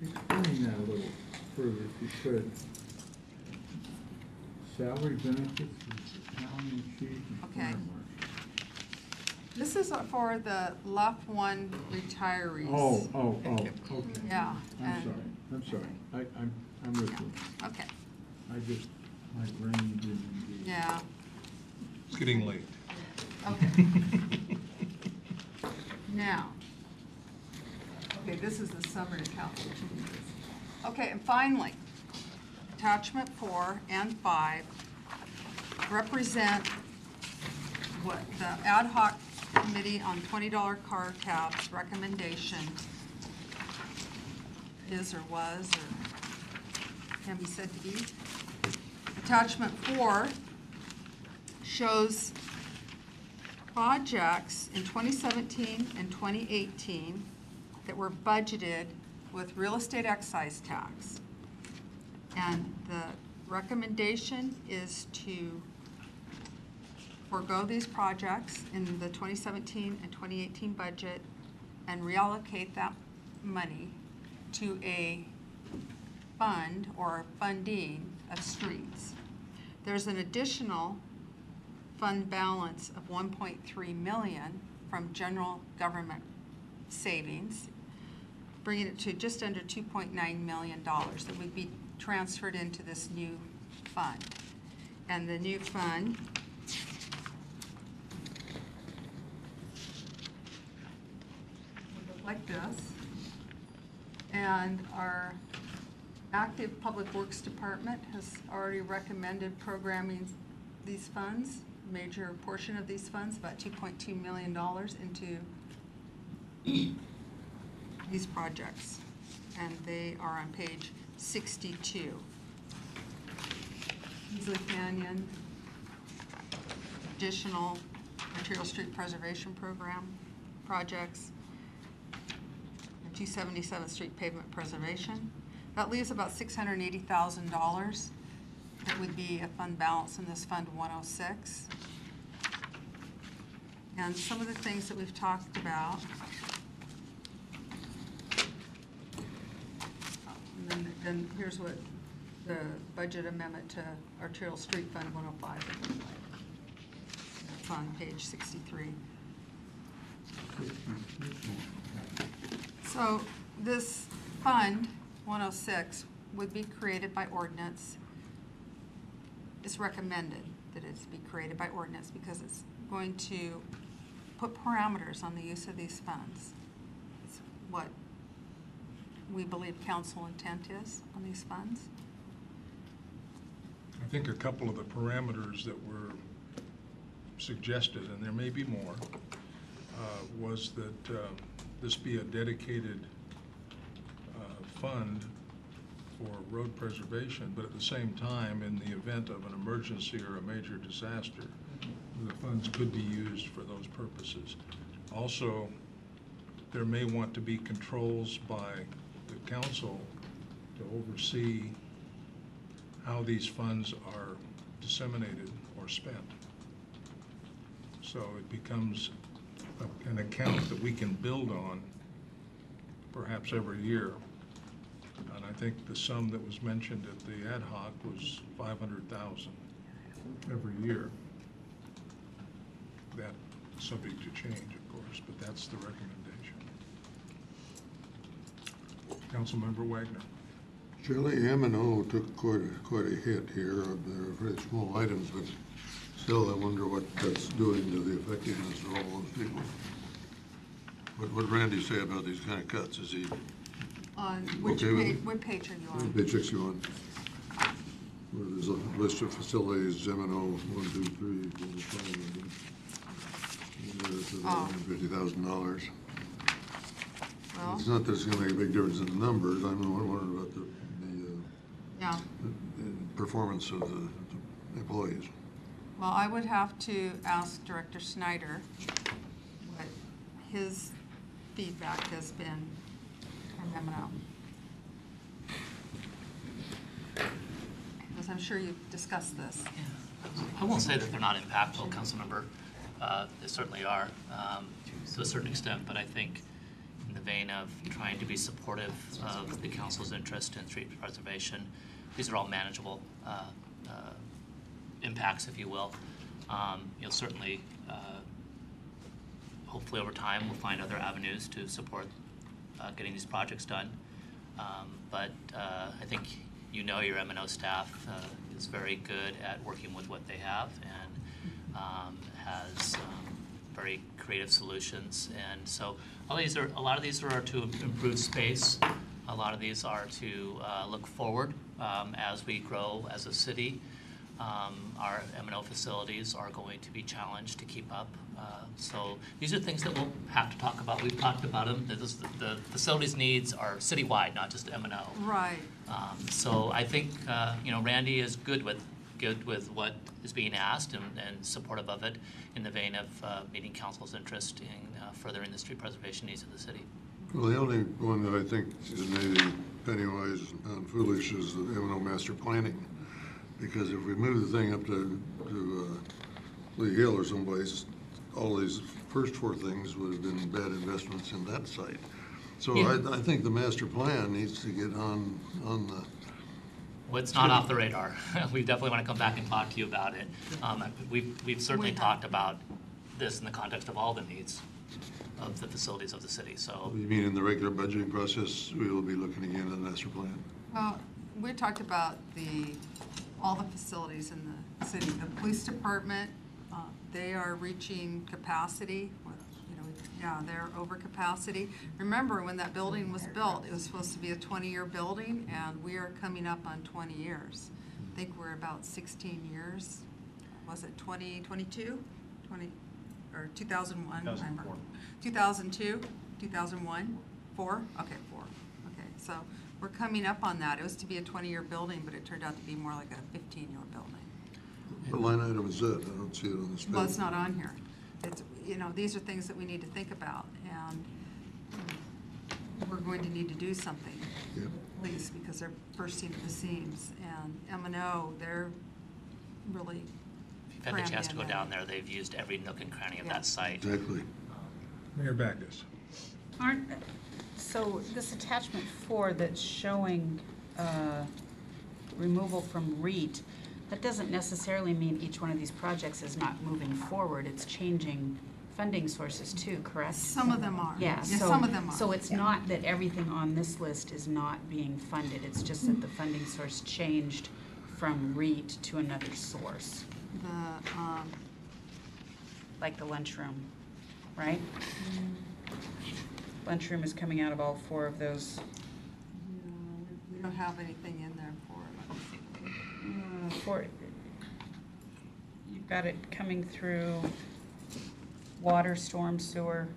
Explain that a little further, if you could. Salary benefits for battalion chief and Okay. fire marshal. This is for the LUF 1 retirees. Okay. Yeah. I'm sorry. I'm with you. Okay. My brain didn't engage. Yeah. It's getting late. Okay. Now, this is the summary of capital changes. Okay, and finally, attachment 4 and 5 represent what the ad hoc committee on $20 car tabs recommendation is or was or can be said to be. Attachment 4 shows projects in 2017 and 2018 that were budgeted with real estate excise tax. And the recommendation is to forego these projects in the 2017 and 2018 budget and reallocate that money to a fund or funding of streets. There's an additional fund balance of 1.3 million from general government savings, bringing it to just under $2.9 million that would be transferred into this new fund. And the new fund would look like this. And our active Public Works Department has already recommended programming these funds, a major portion of these funds, about $2.2 million into these projects. And they are on page 62. Easley Canyon, additional Arterial Street Preservation Program projects, and 277th Street Pavement Preservation. That leaves about $680,000 that would be a fund balance in this Fund 106. And some of the things that we've talked about. And then here's what the budget amendment to Arterial Street Fund 105 would look like. That's on page 63. So this Fund 106 would be created by ordinance. It's recommended that it be created by ordinance because it's going to put parameters on the use of these funds. It's what we believe council intent is on these funds. I think a couple of the parameters that were suggested, and there may be more, was that this be a dedicated fund for road preservation, but at the same time, in the event of an emergency or a major disaster, the funds could be used for those purposes. Also, there may want to be controls by the council to oversee how these funds are disseminated or spent. So it becomes an account that we can build on perhaps every year. And I think the sum that was mentioned at the ad hoc was $500,000 every year. That subject to change, of course, but that's the recommendation. Councilmember Wagner. Shirley, M&O took quite a hit here. They're very small items, but still I wonder what that's doing to the effectiveness of all those people. What would Randy say about these kind of cuts? Is he On which okay page, what page are you on? Page 61. Where there's a list of facilities, M&O, 1, 2, 3, 4, 5, $50,000. Well, It's not that it's going to make a big difference in the numbers. I'm wondering about the performance of the employees. well, I would have to ask Director Snyder what his feedback has been from M&O. Because I'm sure you've discussed this. I won't say that they're not impactful, Councilmember. They certainly are, to a certain extent, but I think in the vein of trying to be supportive of the council's interest in street preservation, these are all manageable impacts, if you will. You'll certainly, hopefully over time, we'll find other avenues to support getting these projects done. But I think you know your M&O staff is very good at working with what they have and has very creative solutions. And so a lot of these are to improve space. A lot of these are to look forward as we grow as a city. Our M&O facilities are going to be challenged to keep up. So these are things that we'll have to talk about. We've talked about them. The facilities needs are citywide, not just M&O. Right. So I think Randy is good with what is being asked and supportive of it in the vein of meeting council's interest in furthering the street preservation needs of the city. Well, the only one that I think is maybe penny-wise and pound foolish is the M&O master planning. Because if we move the thing up to Lee Hill or someplace, all these first four things would have been bad investments in that site. So Yeah. I think the master plan needs to get on the, Well, it's not off the radar. We definitely want to come back and talk to you about it. We've certainly We have. talked about this in the context of all the needs of the facilities of the city, so. you mean in the regular budgeting process, we will be looking again at the master plan? Well, we talked about all the facilities in the city. The police department, they are reaching capacity. Yeah, they're over capacity. Remember, when that building was built, it was supposed to be a 20-year building, and we are coming up on 20 years. I think we're about 16 years. Was it 2022? 20, or 2001? 2004. 2002? 2001? 4? Okay, 4. Okay, so we're coming up on that. It was to be a 20-year building, but it turned out to be more like a 15-year building. What line item is that? I don't see it on this page. Well, it's not on here. It's, these are things that we need to think about, and we're going to need to do something, Yep. at least, because they're bursting at the seams. And M&O, they're really If you've had the crammed chance to in go there. down there, they've used every nook and cranny of Yeah. that site. Exactly. Mayor Backus. So this attachment 4 that's showing removal from REIT, that doesn't necessarily mean each one of these projects is not moving forward. It's changing funding sources too, correct? Some of them are. Yeah, Yes, so, some of them are. so it's not that everything on this list is not being funded. It's just that the funding source changed from REIT to another source, The, like the lunchroom, right? Lunchroom is coming out of all 4 of those. we don't have anything in there for it. You've got it coming through water, storm, sewer.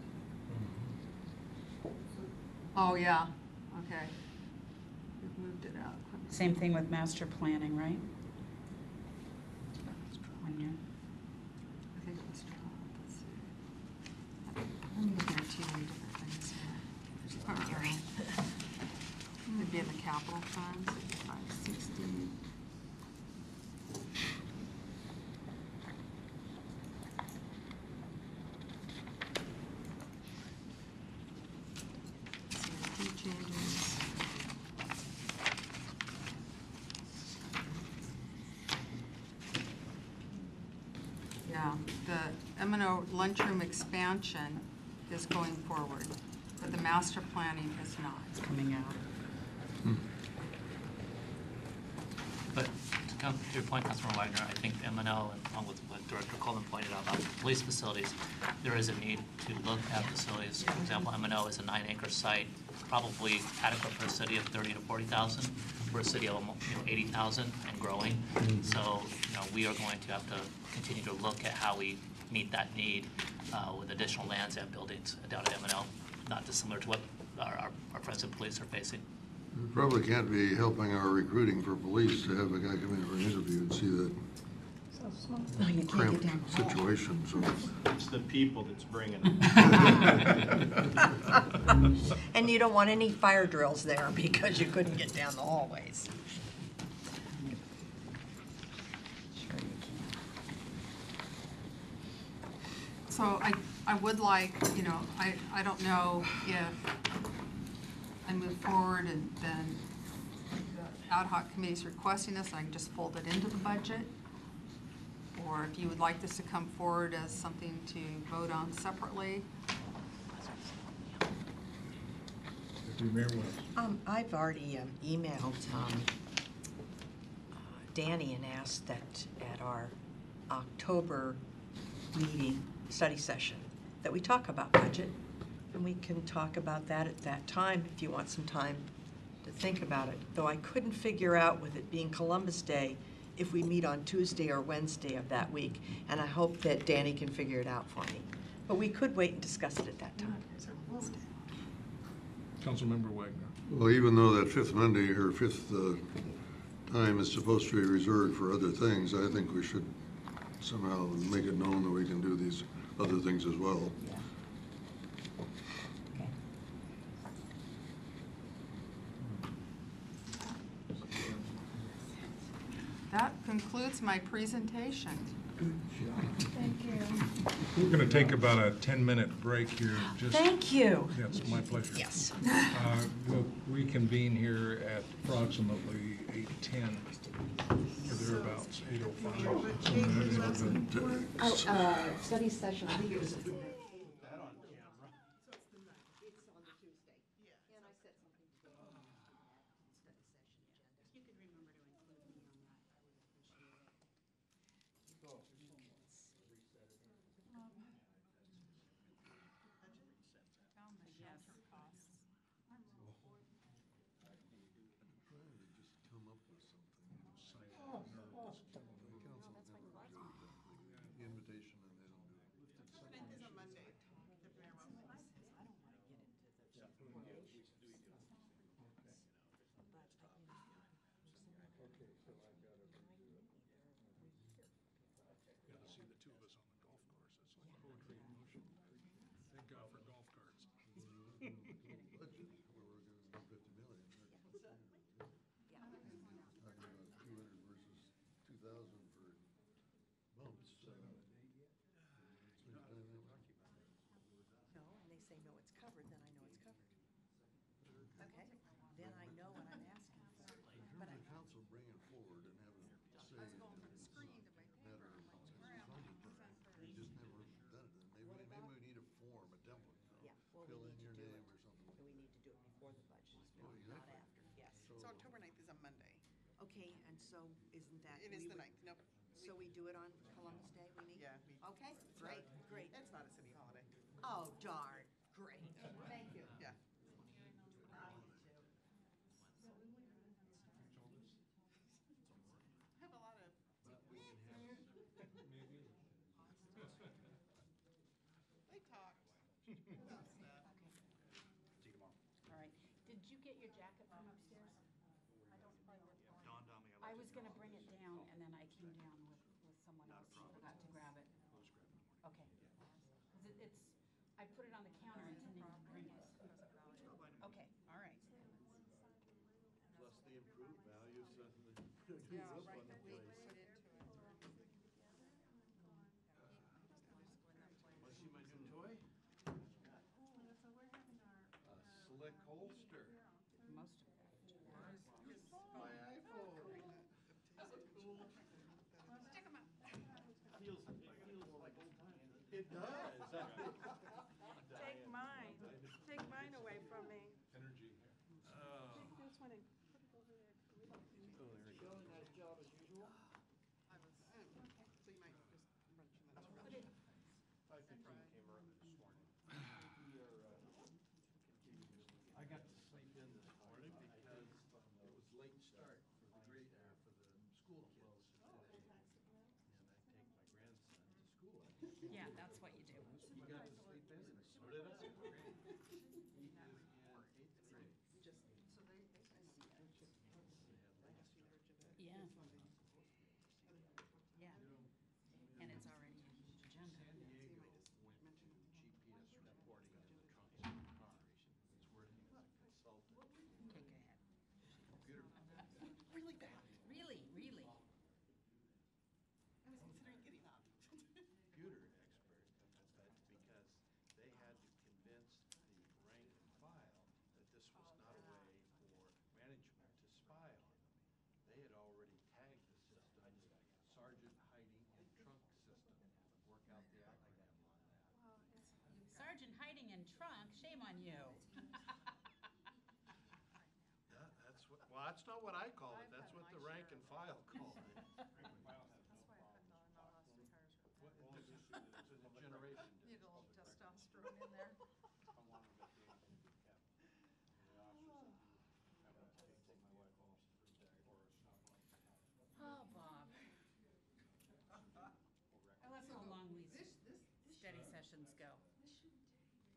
Oh, yeah, okay. We've moved it out. Same thing with master planning, right? On your- I think it was 12, let's see. I'm looking at too many different things here. It'd be in the capital funds, 560. CIP changes. Yeah, the M&O lunchroom expansion is going forward, but the master planning is not. It's coming out. But to come to your point, Councilmember Wagner, I think M&O, and along with what Director Coleman pointed out about police facilities, there is a need to look at facilities. For example, M&O is a 9-acre site, probably adequate for a city of 30 to 40,000. We're a city of almost 80,000 and growing. So we are going to have to continue to look at how we meet that need with additional lands and buildings down at M&O, not dissimilar to what our friends in police are facing. We probably can't be helping our recruiting for police to have a guy come in for an interview and see that So small. No, you can't get cramped down the hall. situation, so. It's the people that's bringing it. And you don't want any fire drills there because you couldn't get down the hallways. Sure you can. So I would like, I don't know if I move forward and then the ad hoc committee's requesting this, I can just fold it into the budget. Or if you would like this to come forward as something to vote on separately. Deputy Mayor Wells. I've already emailed Danny and asked that at our October meeting, study session, that we talk about budget. And we can talk about that at that time if you want some time to think about it. Though I couldn't figure out, with it being Columbus Day, if we meet on Tuesday or Wednesday of that week. And I hope that Danny can figure it out for me. But we could wait and discuss it at that time. Councilmember Wagner. Well, even though that fifth Monday or fifth time is supposed to be reserved for other things, I think we should somehow make it known that we can do these other things as well. Yeah. Okay. That concludes my presentation. Thank you. We're going to take about a 10-minute break here. Just Thank you. That's my pleasure. Yes. We'll reconvene here at approximately 8:10 or thereabouts, 8:05. Study session, I think it was. It's on the Tuesday. Yeah. And I said something today on that study session agenda. If you could remember to include me on that, I would appreciate it. Found the shelter costs. Trying to just come up with something. The invitation and they don't do it. October 9th is a Monday. If Mayor Wells likes. I don't want to get into the formation. Okay, so I've got to redo it. Yeah, to see the two of us on the golf course, it's like poetry in motion. Thank God for golf carts. Budget, where we're gonna do 50 million. Talking about 200 versus 2,000 for bumps. So you plan that one? No, and they say, no, it's covered, then I know it's covered. Okay, then I know what I'm asking for. In terms of council bringing forward and having a say in the matter of funding program, we just never done it. Maybe we need a form, a template. Yeah, well, Fill we in need your to do name it. or something. And we need to do it before the budget is Oh, due, not exactly. after, yes. So October 9th is a Monday. Okay, and so isn't that? It is we the would- 9th, nope. So we do it on Columbus Day, we meet? Yeah. Okay, great, great. It's not a city holiday. Oh, darn, great. Thank you. Yeah. I have a lot of. They talked about stuff. See you tomorrow. All right. Did you get your jacket from upstairs? Dawned on me. I was gonna bring it down, and then I came down with someone else and forgot to grab it. Okay. 'Cause it's, I put it on the counter intending to bring it. Okay, all right. Plus the improved value, something that Yeah, up right, on the that we place. put into it. Want to see my new toy? A slick holster. Most of that. My iPhone. Stick 'em up. Feels like old times. It does. Take mine. Take mine away from me. Energy. Take this one and put it over there. Shelley, nice job as usual. I was, so you might just crunch and then. 5:15 came early this morning. I got to sleep in this morning because it was late start for the for the school kids today. And I take my grandson to school. Yeah, that's what you do. He got to sleep in and so did I. He is in 8th grade. Just, so they can see it. I guess you heard Jeanette. Yeah. Yeah. And it's already a huge agenda. San Diego went to GPS reporting in the trunks of the cars. It's working as a consultant. Okay, go ahead. Computer. Really bad. Really, really? I was considering getting up. Computer expert, because they had to convince the rank and file that this was not a way for management to spy on them. They had already tagged the system, Sergeant Hiding in Trunk System, work out the acronym on that. Sergeant hiding in trunk, shame on you. Yeah, that's what, well, that's not what I called it, that's what the rank and file called it. That's why I put on my last tires. What was this, it's a generation Need a difference. little testosterone in there. I wanted to get the cap. The officer said, "I'm gonna take my wife off for a stop." Oh, Bob. Oh, that's how long these study sessions go.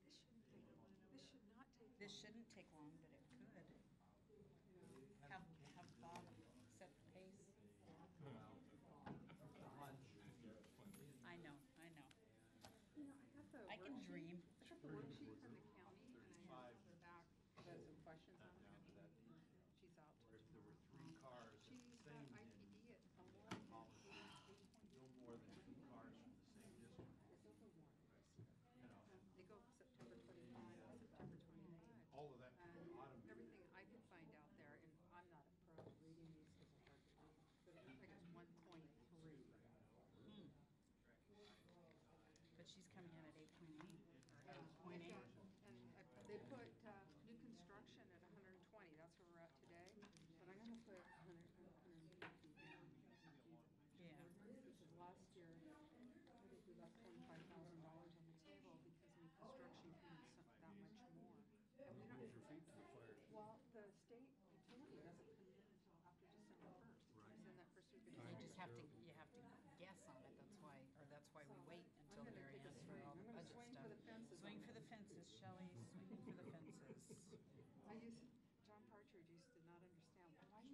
This shouldn't take, this should not take. This shouldn't take long, but it could. Have Bob set the pace. I know, I know. You know, I got the I can worksheet- dream. I got the worksheet from the county, and I have the back, got some questions on Down to it. that detail. She's out Or till if there were tomorrow. 3 cars at She's the got same IPD at policy, no more than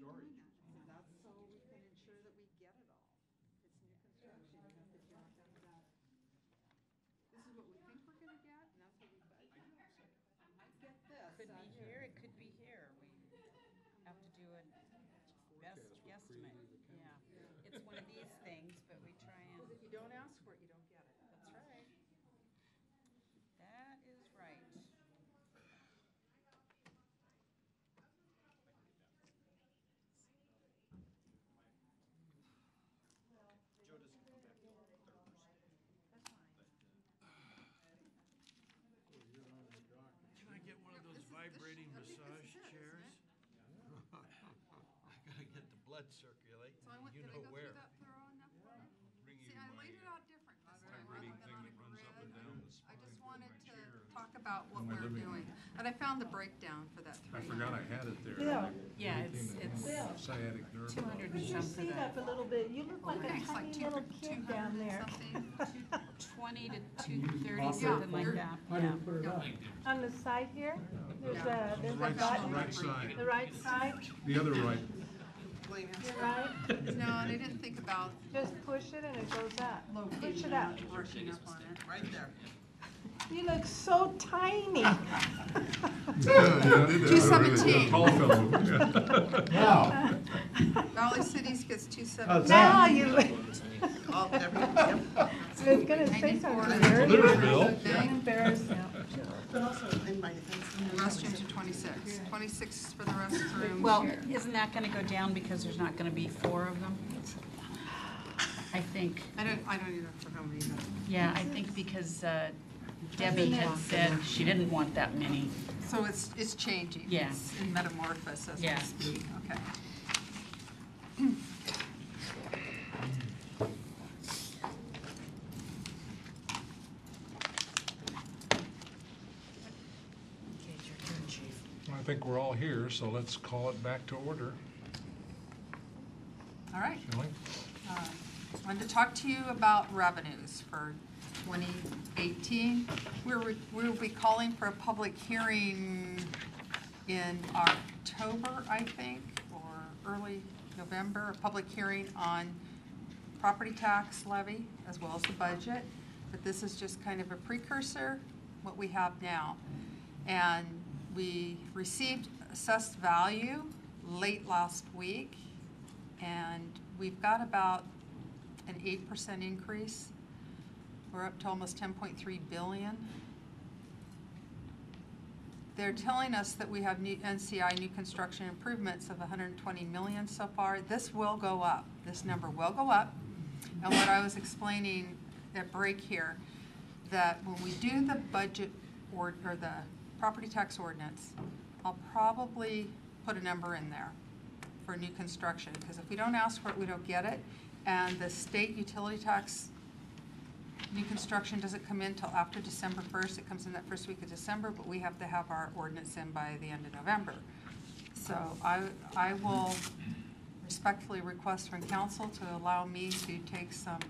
storage. That's so we can ensure that we get it all. It's new construction, you have to do that. This is what we think we're gonna get, and that's what we budget. I might get this. Could be here, it could be here. We have to do a best guesstimate. Yeah, it's one of these things, but we try and, Because if you don't ask for it, you don't get it. that's right. That is right. Joe doesn't come back till Thursday. That's fine. Can I get one of those vibrating massage chairs? I gotta get the blood circulate. So I went, You did I know go where. through that thorough enough for you? Bring you See, I my laid it out different this time, rather vibrating than thing on a that runs up and grid. down the I spine just for wanted my to chair. talk about what in my we're living doing. room. And I found the breakdown for that I 3. forgot I had it there. Bill. Yeah, it's Sciatic nerve. 200 and Put your some for seat up a that. little bit. You look like a It's like tiny little kid down there. 20 to 230, Yeah. something like that. Yeah. On the side here, there's Yeah. a, there's a Right button. side, The right side, the other right. Blaine has- your right. No, and I didn't think about Just push it and it goes up. Push locating it up. it, brushing up on it, right there. You look so tiny. 217. Tall fellow. Now, Valley Cities gets how's 217. Now you look, All, yep. I was gonna say something. Well, there's Bill. Don't embarrass him. But also, in my defense, The restrooms are 26. 26 for the restroom. Well, isn't that gonna go down because there's not gonna be 4 of them? I think, I don't either for how many. yeah, I think because Debbie had said she didn't want that many. So it's changing. Yeah. It's in metamorphosis as we Yeah. speak. Okay. I think we're all here, so let's call it back to order, All right. shall we? I wanted to talk to you about revenues for 2018. We'll be calling for a public hearing in October, I think, or early November, a public hearing on property tax levy as well as the budget. But this is just kind of a precursor, what we have now. And we received assessed value late last week, and we've got about an 8% increase. We're up to almost 10.3 billion. They're telling us that we have new NCI, new construction improvements of 120 million so far. This will go up. This number will go up. And what I was explaining at break here, that when we do the budget or the property tax ordinance, I'll probably put a number in there for new construction, because if we don't ask for it, we don't get it. And the state utility tax new construction doesn't come in till after December 1st. It comes in that first week of December, but we have to have our ordinance in by the end of November. So I will respectfully request from council to allow me to take some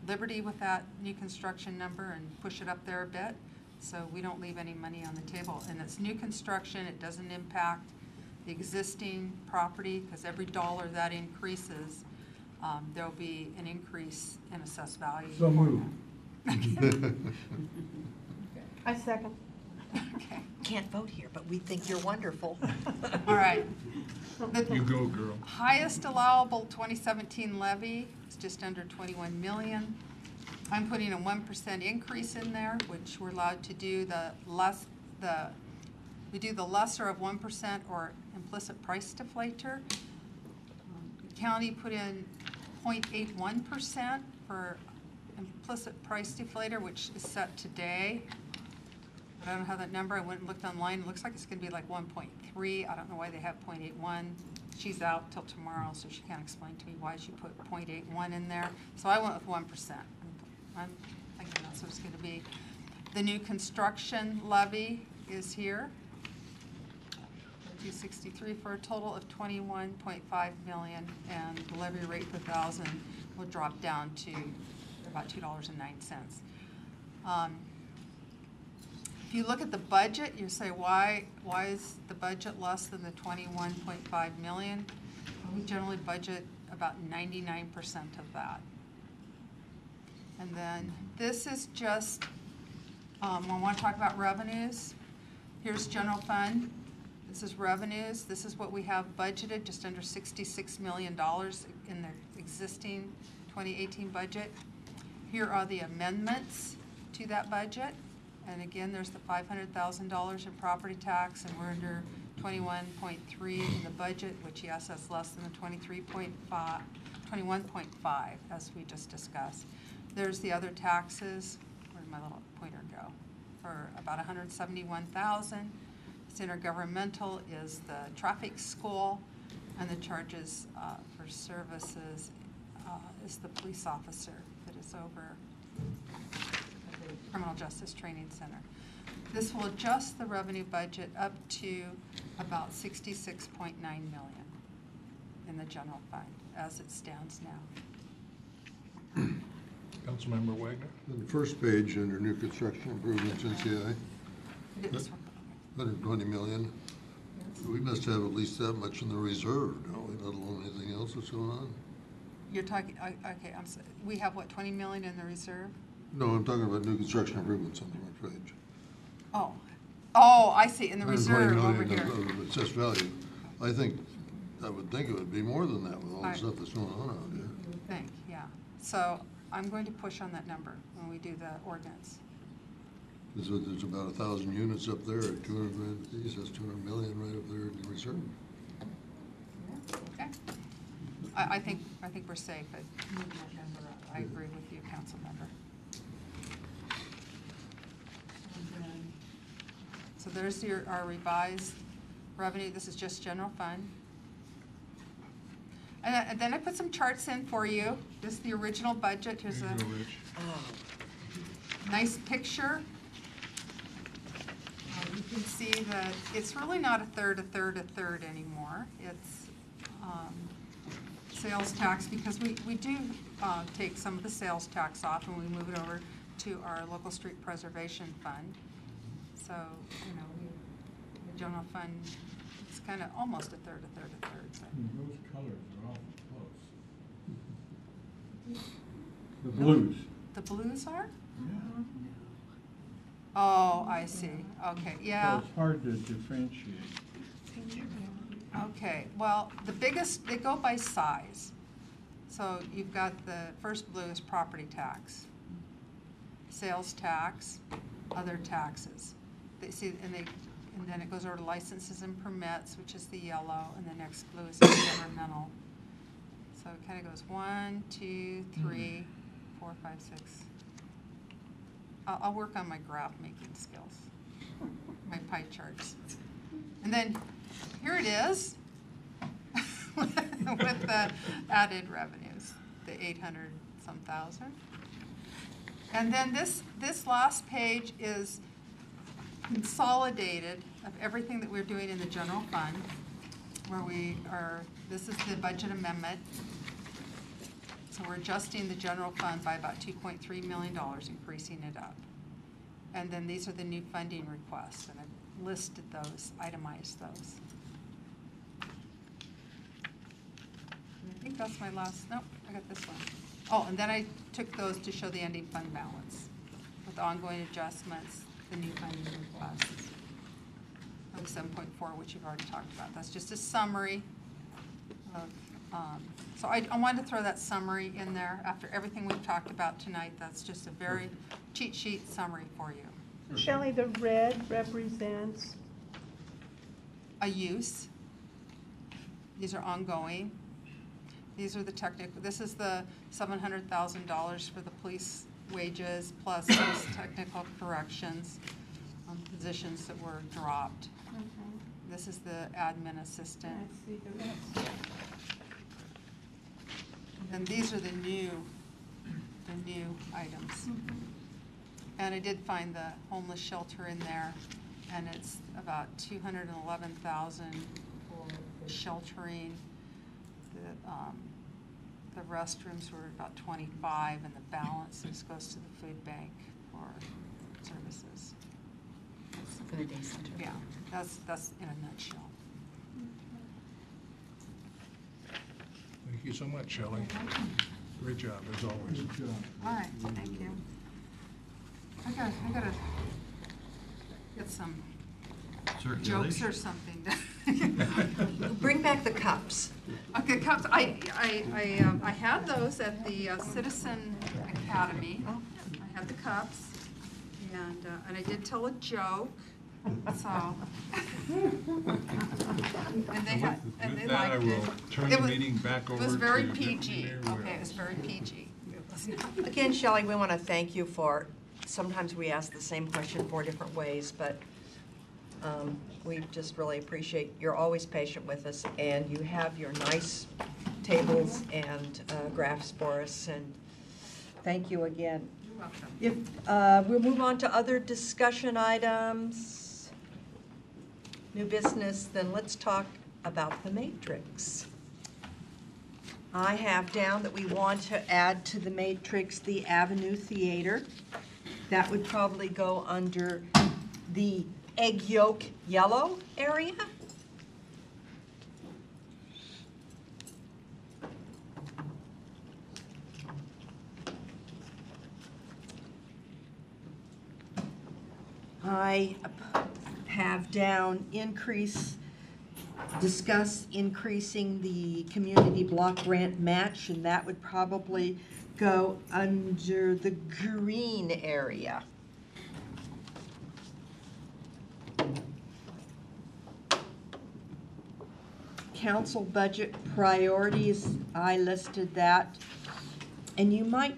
liberty with that new construction number and push it up there a bit, so we don't leave any money on the table. And it's new construction. It doesn't impact the existing property, because every dollar that increases, there'll be an increase in assessed value. so moved. I second. Okay, Can't vote here, but we think you're wonderful. all right. You go, girl. Highest allowable 2017 levy is just under 21 million. I'm putting a 1% increase in there, which we're allowed to do we do the lesser of 1% or implicit price deflator. The county put in 0.81% for implicit price deflator, which is set today. I don't know how that number, I went and looked online, it looks like it's gonna be like 1.3, I don't know why they have 0.81. She's out till tomorrow, so she can't explain to me why she put 0.81 in there. So I went with 1%. I'm thinking that's what it's gonna be. The new construction levy is here, 263 for a total of 21.5 million, and the levy rate per thousand will drop down to about $2.09. If you look at the budget, you say, why is the budget less than the 21.5 million? We generally budget about 99% of that. And then this is just, when I want to talk about revenues, here's general fund. This is revenues. This is what we have budgeted, just under $66 million in the existing 2018 budget. Here are the amendments to that budget. And again, there's the $500,000 in property tax, and we're under 21.3 in the budget, which yes, that's less than the 21.5 as we just discussed. There's the other taxes. Where did my little pointer go? For about 171,000. Intergovernmental is the traffic school, and the charges for services is the police officer that is over the Criminal Justice Training Center. This will adjust the revenue budget up to about $66.9 million in the general fund as it stands now. Councilmember Wagner? On the first page, under new construction improvements, NCI, 120 million. We must have at least that much in the reserve, don't we, let alone anything else that's going on? You're talking, okay, I'm sorry. We have what, 20 million in the reserve? No, I'm talking about new construction improvements on the front page. Oh, I see, in the reserve over here. 120 million of assessed value. I would think it would be more than that with all the stuff that's going on out here. You would think, yeah. So I'm going to push on that number when we do the ordinance. There's about 1,000 units up there at 200 grand apiece. That's 200 million right up there in the reserve. Okay. I think we're safe at moving that number up. I agree with you, council member. So there's our revised revenue. This is just general fund. And then I put some charts in for you. This is the original budget. Here's a nice picture. You can see that it's really not a third anymore. It's sales tax, because we do take some of the sales tax off and we move it over to our local street preservation fund. So, you know, the general fund, it's kind of almost a third. But. Those colors are awful close. The blues. The blues are? Yeah. Oh, I see. Okay, yeah. So it's hard to differentiate. Okay, well, the biggest, they go by size. So you've got the first blue is property tax, sales tax, other taxes. They see, and then it goes over to licenses and permits, which is the yellow, and the next blue is governmental. So it kind of goes 1, 2, 3, 4, 5, 6. I'll work on my graph making skills, my pie charts. And then here it is with the added revenues, the 800-some thousand. And then this last page is consolidated of everything that we're doing in the general fund, where this is the budget amendment. So we're adjusting the general fund by about $2.3 million, increasing it up. And then these are the new funding requests, and I've listed those, itemized those. And I think that's my last, nope, I got this one. Oh, and then I took those to show the ending fund balance with ongoing adjustments, the new funding requests. Of 7.4, which you've already talked about. That's just a summary of, so I wanted to throw that summary in there after everything we've talked about tonight. That's just a very cheat sheet summary for you. Shelley, the red represents? A use. These are ongoing. These are the technical, this is the $700,000 for the police wages plus those technical corrections on positions that were dropped. This is the admin assistant. I see the rest. And these are the new items. And I did find the homeless shelter in there, and it's about $211,000 for the sheltering. The restrooms were about 25, and the balance goes to the food bank for services. For the day center. Yeah, that's in a nutshell. you so much, Shelley. Great job, as always. Good job. All right, thank you. I gotta get some jokes or something. Bring back the cups. Okay, cups, I had those at the Citizen Academy. I had the cups, and I did tell a joke, so. And they had, and they With that, I liked will it. turn It the was- meeting back over It was to very Deputy PG, Mayor okay, Wells. it was very PG. It was not- Again, Shelley, we want to thank you for, sometimes we ask the same question 4 different ways, but we just really appreciate, you're always patient with us, and you have your nice tables and graphs for us, and thank you again. You're welcome. If, we'll move on to other discussion items, new business, then let's talk about the matrix. I have down that we want to add to the matrix the Avenue Theater. That would probably go under the egg yolk yellow area. I have down discuss increasing the community block grant match, and that would probably go under the green area. Council budget priorities, I listed that. And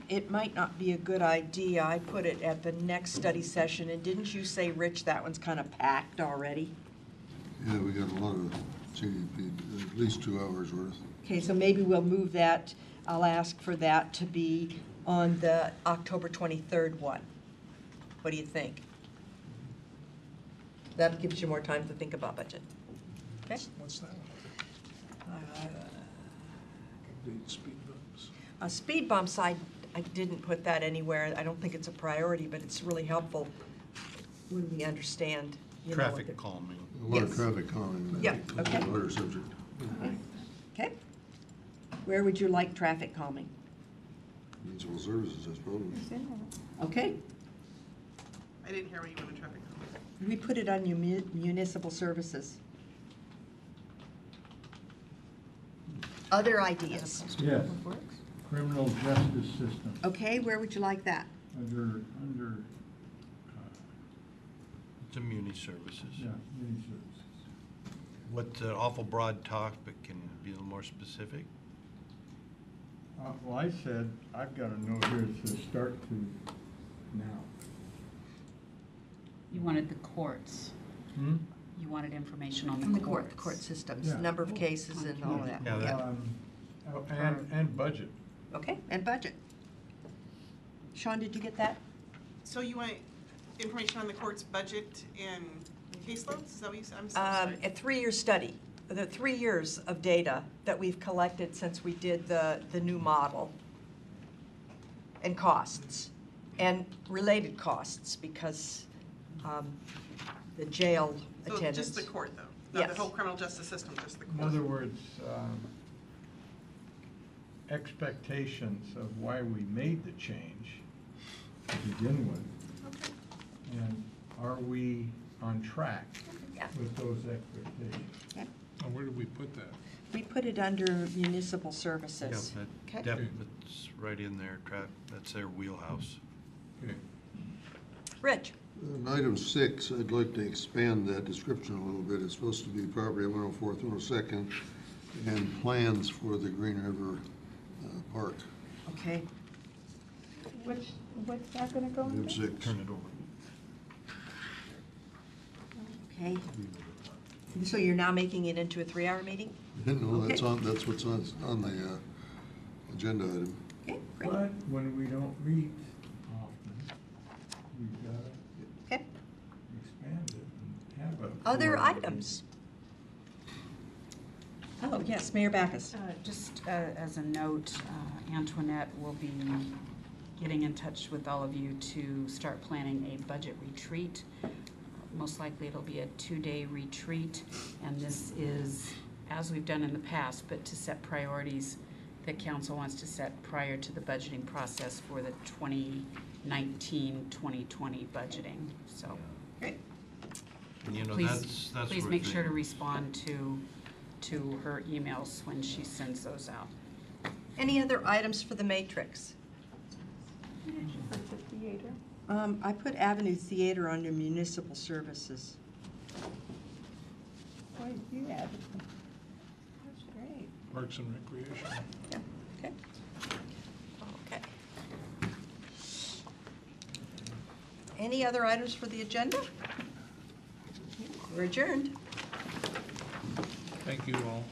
it might not be a good idea, I put it at the next study session, and didn't you say, Rich, that one's kind of packed already? Yeah, we got a lot of CDP, at least 2 hours worth. Okay, so maybe we'll move that, I'll ask for that to be on the October 23rd one. What do you think? That gives you more time to think about budget. Okay? What's that? The speed bumps. Speed bumps, I didn't put that anywhere. I don't think it's a priority, but it's really helpful when we understand, you know, what Traffic the- calming. A lot of Yes. traffic calming. Yeah, okay. Water subject. Okay. Where would you like traffic calming? Municipal services, I suppose. Okay, I didn't hear what you wanted traffic calming. we put it on your municipal services. Other ideas? Yes, criminal justice system, Okay, where would you like that? under, It's a muni services. yeah, mini services. What's an awful broad topic, can you be a little more specific? Well, I said, I've got a note here that says start to now. You wanted the courts. Hmm? You wanted information on From the the courts. court systems, Yeah. number of cases and all of that. Yeah, that- And budget. Okay, and budget. Sean, did you get that? So you want information on the court's budget and caseloads? Is that what you said? I'm so sorry. A 3-year study, the 3 years of data that we've collected since we did the new model, and costs, and related costs, because the jail So attendants. just the court, though? Not Yes. the whole criminal justice system, just the In court? other words, expectations of why we made the change to begin with. Okay. And are we on track Yeah. with those expectations? Okay. Now, where did we put that? We put it under municipal Yeah, services. Okay. that's right in there, that's their wheelhouse. Okay. Rich? On item 6, I'd like to expand that description a little bit. It's supposed to be property at 104th, 102nd, and plans for the Green River Park. Okay. What's that gonna go Item under? 6. Turn it over. Okay. So you're now making it into a 3-hour meeting? No, that's Okay. that's what's on the agenda item. Okay, great. But when we don't meet often, we've got to Okay. expand it and have a. Other forum. items? Oh, yes, Mayor Backus. Just as a note, Antoinette will be getting in touch with all of you to start planning a budget retreat. Most likely it'll be a 2-day retreat, and this is, as we've done in the past, but to set priorities the council wants to set prior to the budgeting process for the 2019-2020 budgeting, so. Great. You know, Please, that's please where make sure to the- respond to her emails when she sends those out. Any other items for the matrix? For the theater. I put Avenue Theater under municipal services. Boy, you added them. That's great. Parks and Recreation. Yeah, okay. Okay. Any other items for the agenda? We're adjourned. Thank you all.